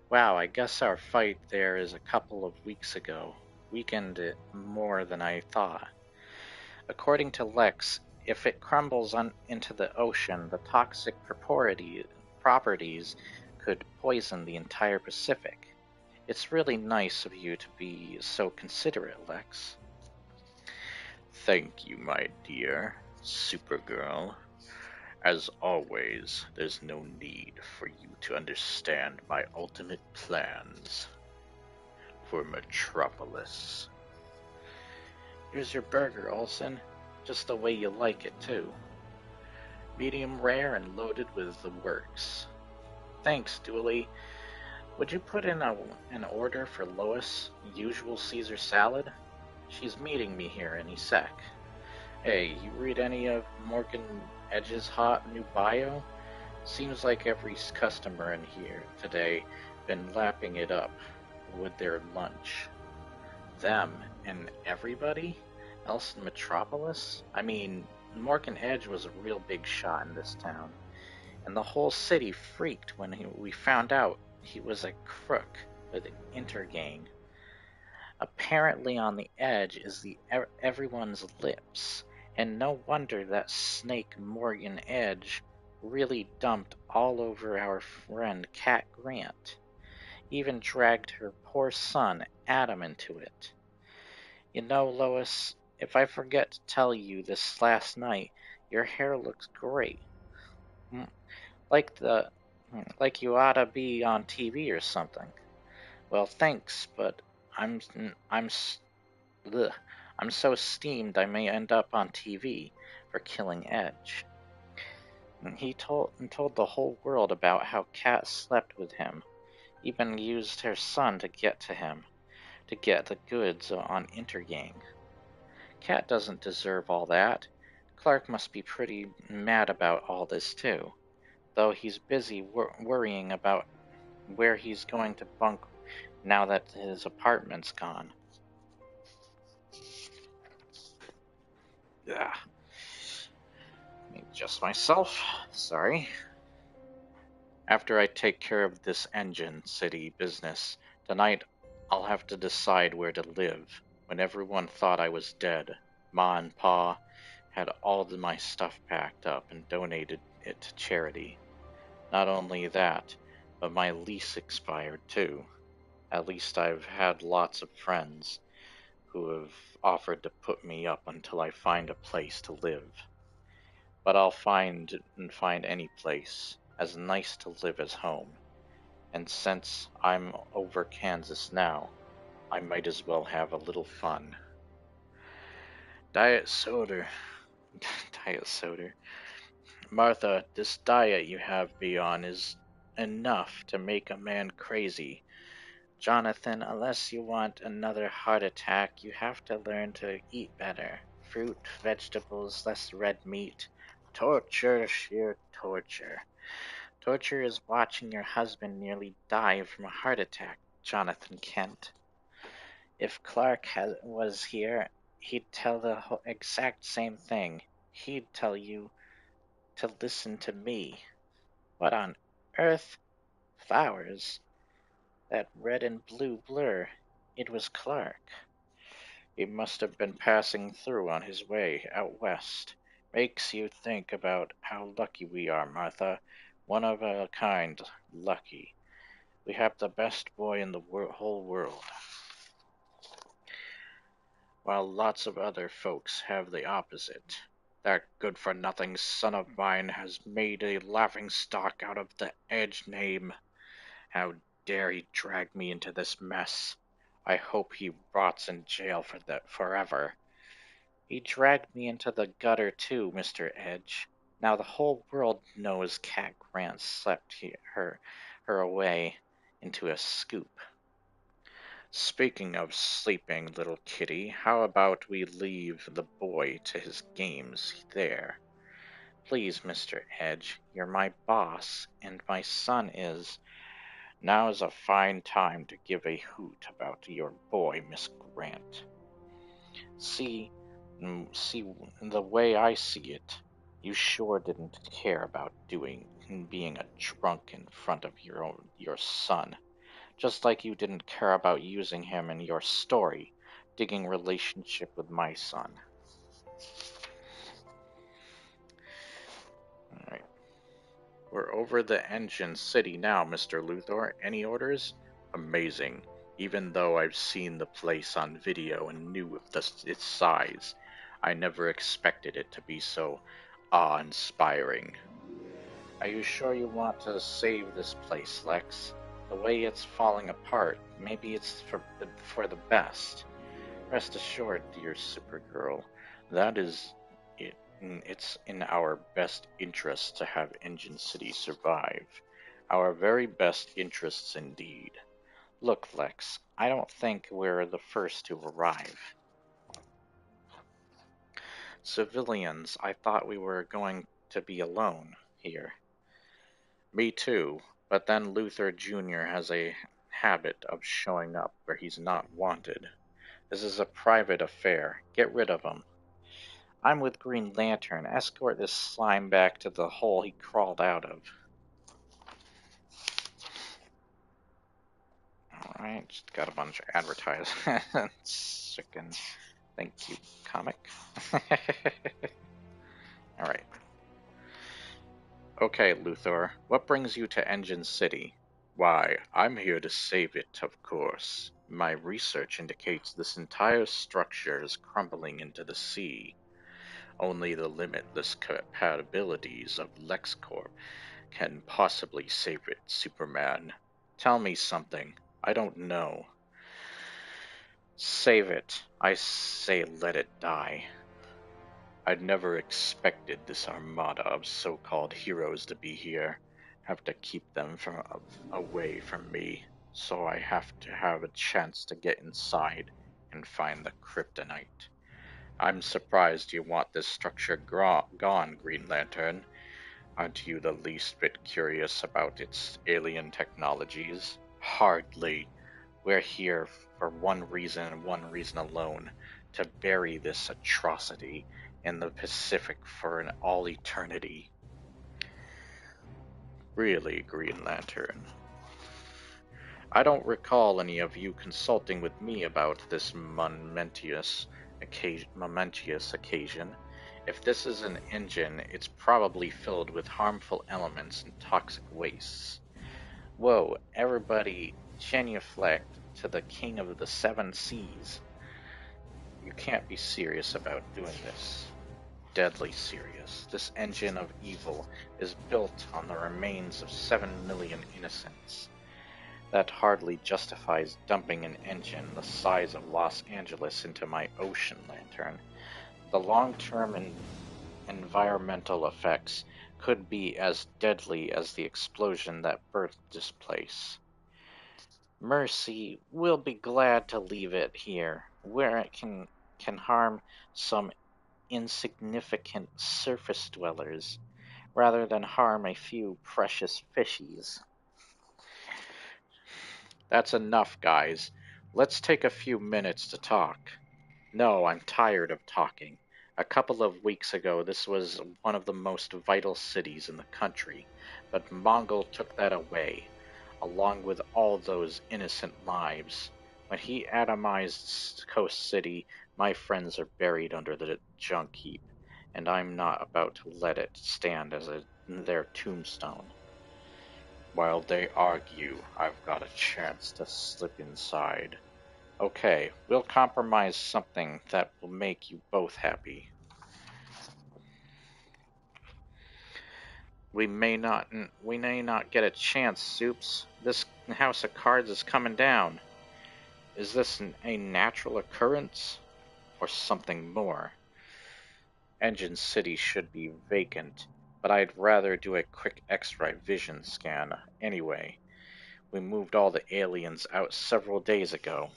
Wow, I guess our fight there is a couple of weeks ago. Weakened it more than I thought. According to Lex, if it crumbles into the ocean, the toxic properties could poison the entire Pacific. It's really nice of you to be so considerate, Lex. Thank you, my dear Supergirl. As always, there's no need for you to understand my ultimate plans for Metropolis. Here's your burger, Olsen. Just the way you like it, too. Medium rare and loaded with the works. Thanks, Dooley. Would you put in an order for Lois, usual Caesar salad? She's meeting me here any sec. Hey, you read any of Morgan Edge's hot new bio? Seems like every customer in here today been lapping it up with their lunch. Them and everybody else in Metropolis? I mean, Morgan Edge was a real big shot in this town, and the whole city freaked when we found out he was a crook with Intergang. Apparently on the edge is everyone's lips, and no wonder that snake Morgan Edge really dumped all over our friend Cat Grant. Even dragged her poor son Adam into it. You know, Lois, if I forget to tell you this last night, your hair looks great. Like the like you oughta be on TV or something. Well, thanks, but I'm I'm ugh, I'm so steamed I may end up on TV for killing Edge. And he told the whole world about how Kat slept with him, even used her son to get to him, to get the goods on Intergang. Kat doesn't deserve all that. Clark must be pretty mad about all this too, though he's busy worrying about where he's going to bunk now that his apartment's gone. Yeah. Just myself. Sorry. After I take care of this engine city business, tonight I'll have to decide where to live. When everyone thought I was dead, Ma and Pa had all of my stuff packed up and donated it to charity. Not only that, but my lease expired too. At least I've had lots of friends who have offered to put me up until I find a place to live. But I'll find any place as nice to live as home. And since I'm over Kansas now, I might as well have a little fun. Diet soda. Diet soda. Martha, this diet you have me on is enough to make a man crazy. Jonathan, unless you want another heart attack, you have to learn to eat better. Fruit, vegetables, less red meat. Torture, sheer torture. Torture is watching your husband nearly die from a heart attack, Jonathan Kent. If Clark was here, he'd tell the exact same thing. He'd tell you to listen to me. What on earth? Flowers? That red and blue blur. It was Clark. He must have been passing through on his way out west. Makes you think about how lucky we are, Martha. One of a kind, lucky. We have the best boy in the whole world, while lots of other folks have the opposite. That good-for-nothing son of mine has made a laughingstock out of the Edge name. How dare he drag me into this mess? I hope he rots in jail for that forever. He dragged me into the gutter too, Mr. Edge. Now the whole world knows Cat Grant slept her away into a scoop. Speaking of sleeping, little kitty, how about we leave the boy to his games there? Please, Mr. Edge, you're my boss, and my son is. Now is a fine time to give a hoot about your boy, Miss Grant. See, the way I see it, you sure didn't care about being a drunk in front of your son. Just like you didn't care about using him in your story, digging relationship with my son. Alright. We're over the engine city now, Mr. Luthor. Any orders? Amazing. Even though I've seen the place on video and knew of its size, I never expected it to be so awe-inspiring. Are you sure you want to save this place, Lex? The way it's falling apart, maybe it's for the best. Rest assured, dear Supergirl, that is it. It's in our best interest to have Engine City survive. Our very best interests indeed. Look, Lex, I don't think we're the first to arrive. Civilians, I thought we were going to be alone here. Me too, but then Luther Jr. has a habit of showing up where he's not wanted. This is a private affair. Get rid of him. I'm with Green Lantern. Escort this slime back to the hole he crawled out of. Alright, just got a bunch of advertisements. Chicken. Thank you, comic. Alright. Okay, Luthor, what brings you to Engine City? Why, I'm here to save it, of course. My research indicates this entire structure is crumbling into the sea. Only the limitless capabilities of LexCorp can possibly save it, Superman. Tell me something. I don't know. Save it. I say let it die. I'd never expected this armada of so-called heroes to be here. Have to keep them away from me, so I have to have a chance to get inside and find the kryptonite. I'm surprised you want this structure gone, Green Lantern. Aren't you the least bit curious about its alien technologies? Hardly. We're here for one reason and one reason alone, to bury this atrocity in the Pacific for all eternity. Really, Green Lantern? I don't recall any of you consulting with me about this momentous occasion. If this is an engine, it's probably filled with harmful elements and toxic wastes. Whoa, everybody genuflect to the King of the Seven Seas. You can't be serious about doing this. Deadly serious. This engine of evil is built on the remains of 7 million innocents. That hardly justifies dumping an engine the size of Los Angeles into my ocean lantern. The long-term environmental effects could be as deadly as the explosion that birthed this place. Mercy, we'll be glad to leave it here, where it can harm some insignificant surface dwellers, rather than harm a few precious fishies. That's enough, guys. Let's take a few minutes to talk. No, I'm tired of talking. A couple of weeks ago, this was one of the most vital cities in the country, but Mongol took that away, along with all those innocent lives. When he atomized Coast City, my friends are buried under the junk heap, and I'm not about to let it stand as their tombstone. While they argue, I've got a chance to slip inside. Okay, we'll compromise something that will make you both happy. We may not get a chance, Soups. This house of cards is coming down. Is this a natural occurrence, or something more? Engine City should be vacant, but I'd rather do a quick X-ray vision scan anyway. We moved all the aliens out several days ago,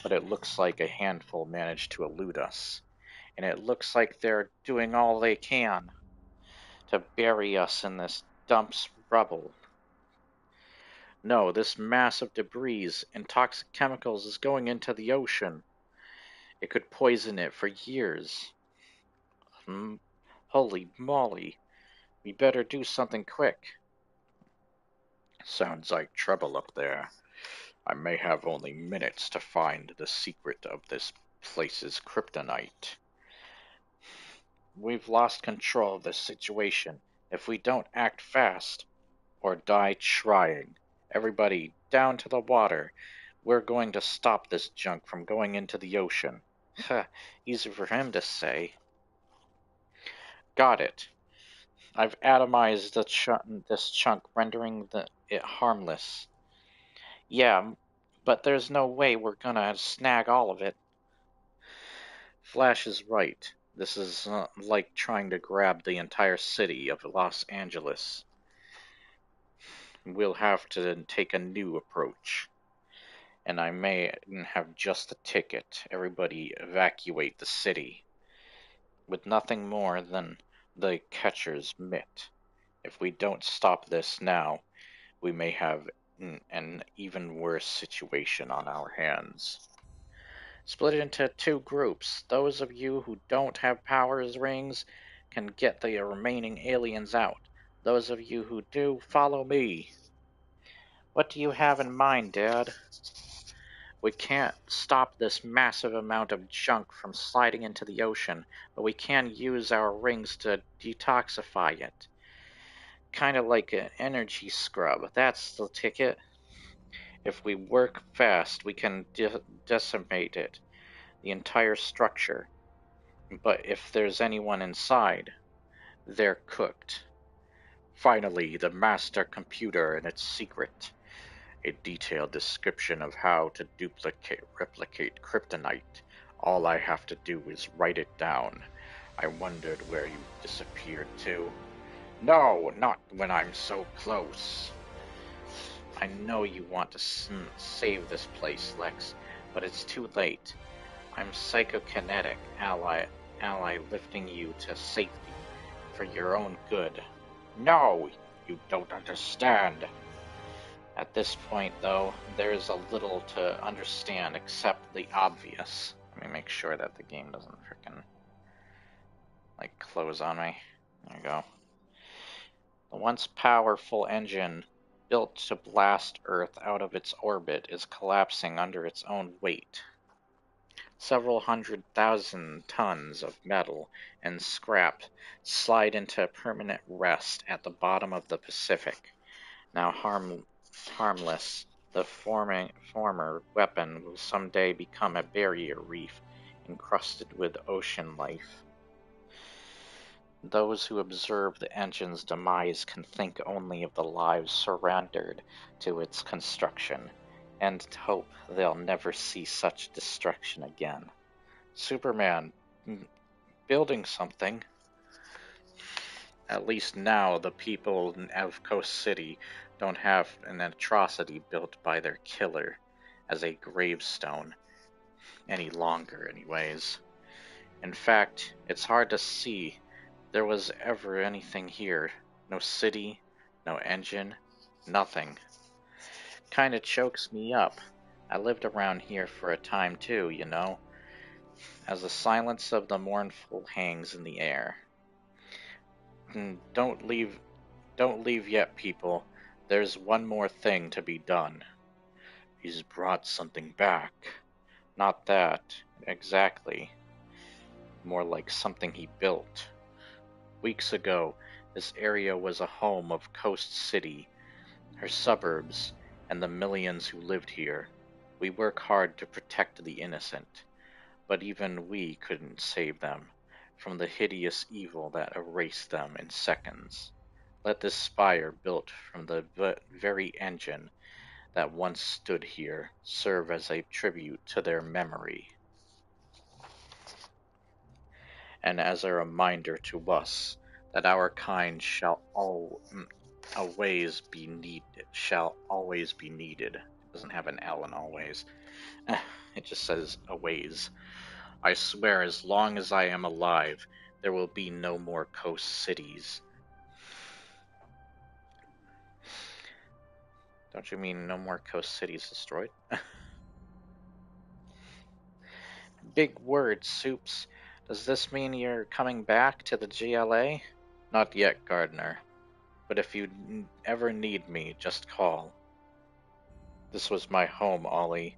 but it looks like a handful managed to elude us, and it looks like they're doing all they can to bury us in this dump's rubble. No, this mass of debris and toxic chemicals is going into the ocean. It could poison it for years. Holy moly. We better do something quick. Sounds like trouble up there. I may have only minutes to find the secret of this place's kryptonite. We've lost control of this situation. If we don't act fast, or die trying, everybody down to the water. We're going to stop this junk from going into the ocean. Easy for him to say. Got it. I've atomized this chunk, rendering it harmless. Yeah, but there's no way we're gonna snag all of it. Flash is right. This is like trying to grab the entire city of Los Angeles. We'll have to take a new approach. And I may have just the ticket. Everybody evacuate the city. with nothing more than the catcher's mitt. If we don't stop this now, we may have an even worse situation on our hands. Split into two groups. Those of you who don't have powers rings can get the remaining aliens out. Those of you who do, follow me. What do you have in mind, Dad? We can't stop this massive amount of junk from sliding into the ocean, but we can use our rings to detoxify it. Kind of like an energy scrub. That's the ticket. If we work fast, we can decimate it, the entire structure. But if there's anyone inside, they're cooked. Finally, the master computer and its secret. A detailed description of how to replicate kryptonite. All I have to do is write it down. I wondered where you disappeared to. No, not when I'm so close. I know you want to save this place, Lex, but it's too late. I'm psychokinetic ally lifting you to safety for your own good. No, you don't understand. At this point, though, there is a little to understand except the obvious. Let me make sure that the game doesn't frickin' close on me. There you go. The once powerful engine built to blast Earth out of its orbit is collapsing under its own weight. Several 100,000 tons of metal and scrap slide into permanent rest at the bottom of the Pacific. Now harmless, the former weapon will someday become a barrier reef encrusted with ocean life. Those who observe the engine's demise can think only of the lives surrendered to its construction, and hope they'll never see such destruction again. Superman, building something. At least now the people in Avco City don't have an atrocity built by their killer as a gravestone any longer, anyways. In fact, it's hard to see there was ever anything here. No city, no engine, nothing. Kinda chokes me up. I lived around here for a time too, you know, as the silence of the mournful hangs in the air. Don't leave yet, people. There's one more thing to be done. He's brought something back. Not that, exactly. More like something he built. Weeks ago, this area was a home of Coast City, her suburbs, and the millions who lived here. We work hard to protect the innocent, but even we couldn't save them from the hideous evil that erased them in seconds. Let this spire built from the very engine that once stood here serve as a tribute to their memory, and as a reminder to us that our kind shall always be needed. It doesn't have an L in always. It just says always. I swear, as long as I am alive, there will be no more coast cities. Don't you mean no more coast cities destroyed? Big words, Soups. Does this mean you're coming back to the GLA? Not yet, Gardner. But if you ever need me, just call. This was my home, Ollie.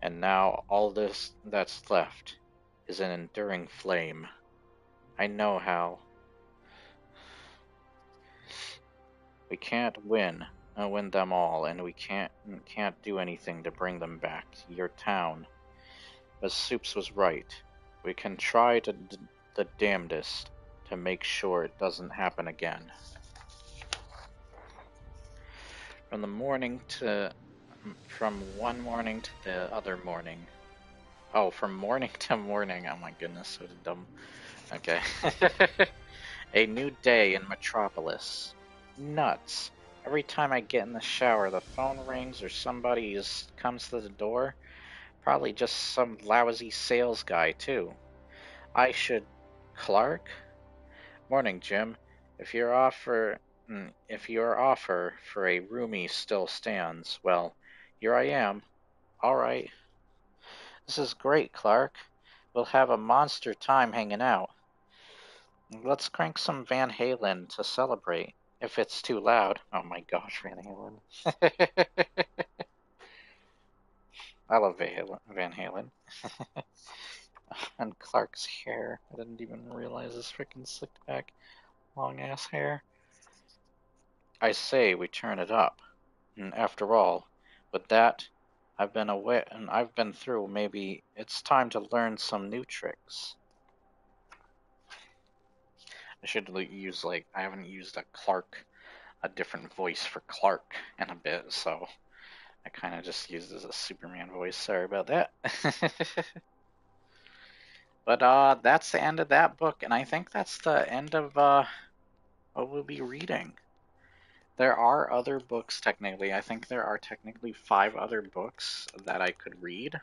And now all this that's left is an enduring flame. I know how. We can't win them all, and we can't do anything to bring them back to your town. But Soups was right. We can try the damnedest to make sure it doesn't happen again. From one morning to the other morning. Oh, from morning to morning. Oh my goodness, so dumb. Okay. A new day in Metropolis. Nuts. Every time I get in the shower, the phone rings or somebody comes to the door. Probably just some lousy sales guy, too. I should Clark? Morning, Jim. If your offer for a roomie still stands, well, here I am. All right. This is great, Clark. We'll have a monster time hanging out. Let's crank some Van Halen to celebrate. If it's too loud. Oh my gosh, Van Halen. I love Van Halen. And Clark's hair. I didn't even realize his freaking slicked back, long ass hair. I say we turn it up. And after all, with that, I've been away and I've been through. Maybe it's time to learn some new tricks. I should use I haven't used a different voice for Clark in a bit, so I kind of just used as a Superman voice. Sorry about that. But that's the end of that book, and I think that's the end of what we'll be reading. There are other books technically. I think there are technically 5 other books that I could read,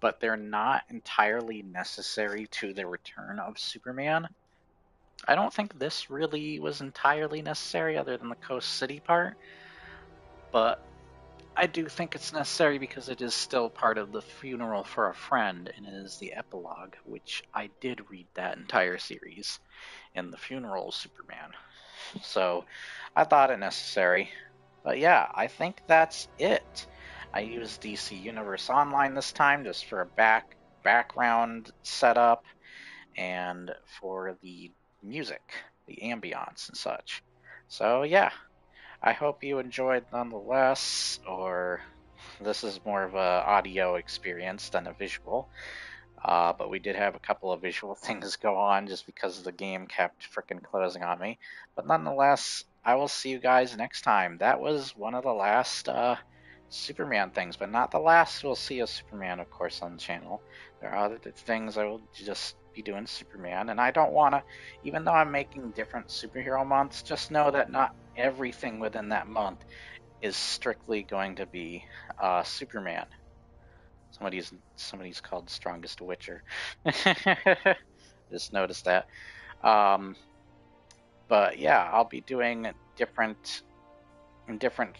but they're not entirely necessary to the return of Superman. I don't think this really was entirely necessary other than the Coast City part, but I do think it's necessary because it is still part of the funeral for a friend, and it is the epilogue, which I did read that entire series in the funeral of Superman. So I thought it necessary. But yeah, I think that's it. I used DC Universe Online this time just for a background setup and for the music, the ambiance and such. So yeah, I hope you enjoyed nonetheless, or this is more of a audio experience than a visual. But we did have a couple of visual things go on just because the game kept freaking closing on me. But nonetheless, I will see you guys next time. That was one of the last Superman things, but not the last we'll see of Superman, of course, on the channel. There are other things I will just be doing Superman, and I don't want to, even though I'm making different superhero months, just know that not everything within that month is strictly going to be Superman. Somebody's called Strongest Witcher. Just noticed that. But yeah, I'll be doing different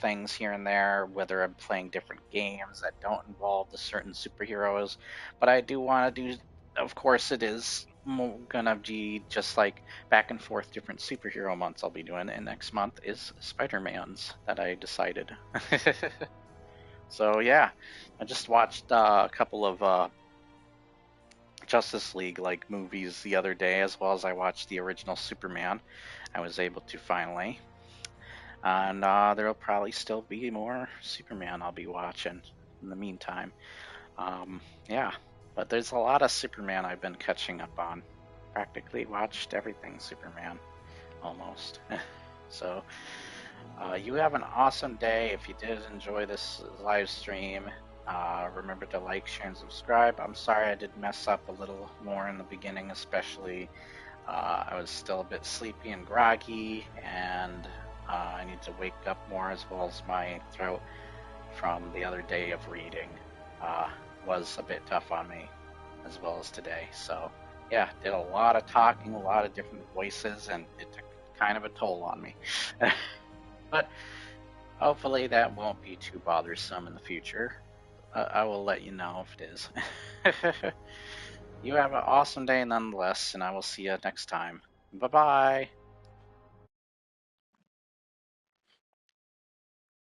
things here and there, whether I'm playing different games that don't involve the certain superheroes. But I do want to do, of course, it is gonna be just like back and forth different superhero months I'll be doing, and next month is Spider-Man's that I decided. So yeah, I just watched a couple of Justice League movies the other day, as well as I watched the original Superman. I was able to finally, and there'll probably still be more Superman I'll be watching in the meantime. Yeah, but there's a lot of Superman I've been catching up on. Practically watched everything Superman, almost. So. You have an awesome day. If you did enjoy this live stream, remember to like, share, and subscribe. I'm sorry I did mess up a little more in the beginning, especially. I was still a bit sleepy and groggy, and I need to wake up more, as well as my throat from the other day of reading was a bit tough on me, as well as today. So, yeah, did a lot of talking, a lot of different voices, and it took kind of a toll on me. But hopefully that won't be too bothersome in the future. I will let you know if it is. You have an awesome day nonetheless, and I will see you next time. Bye-bye.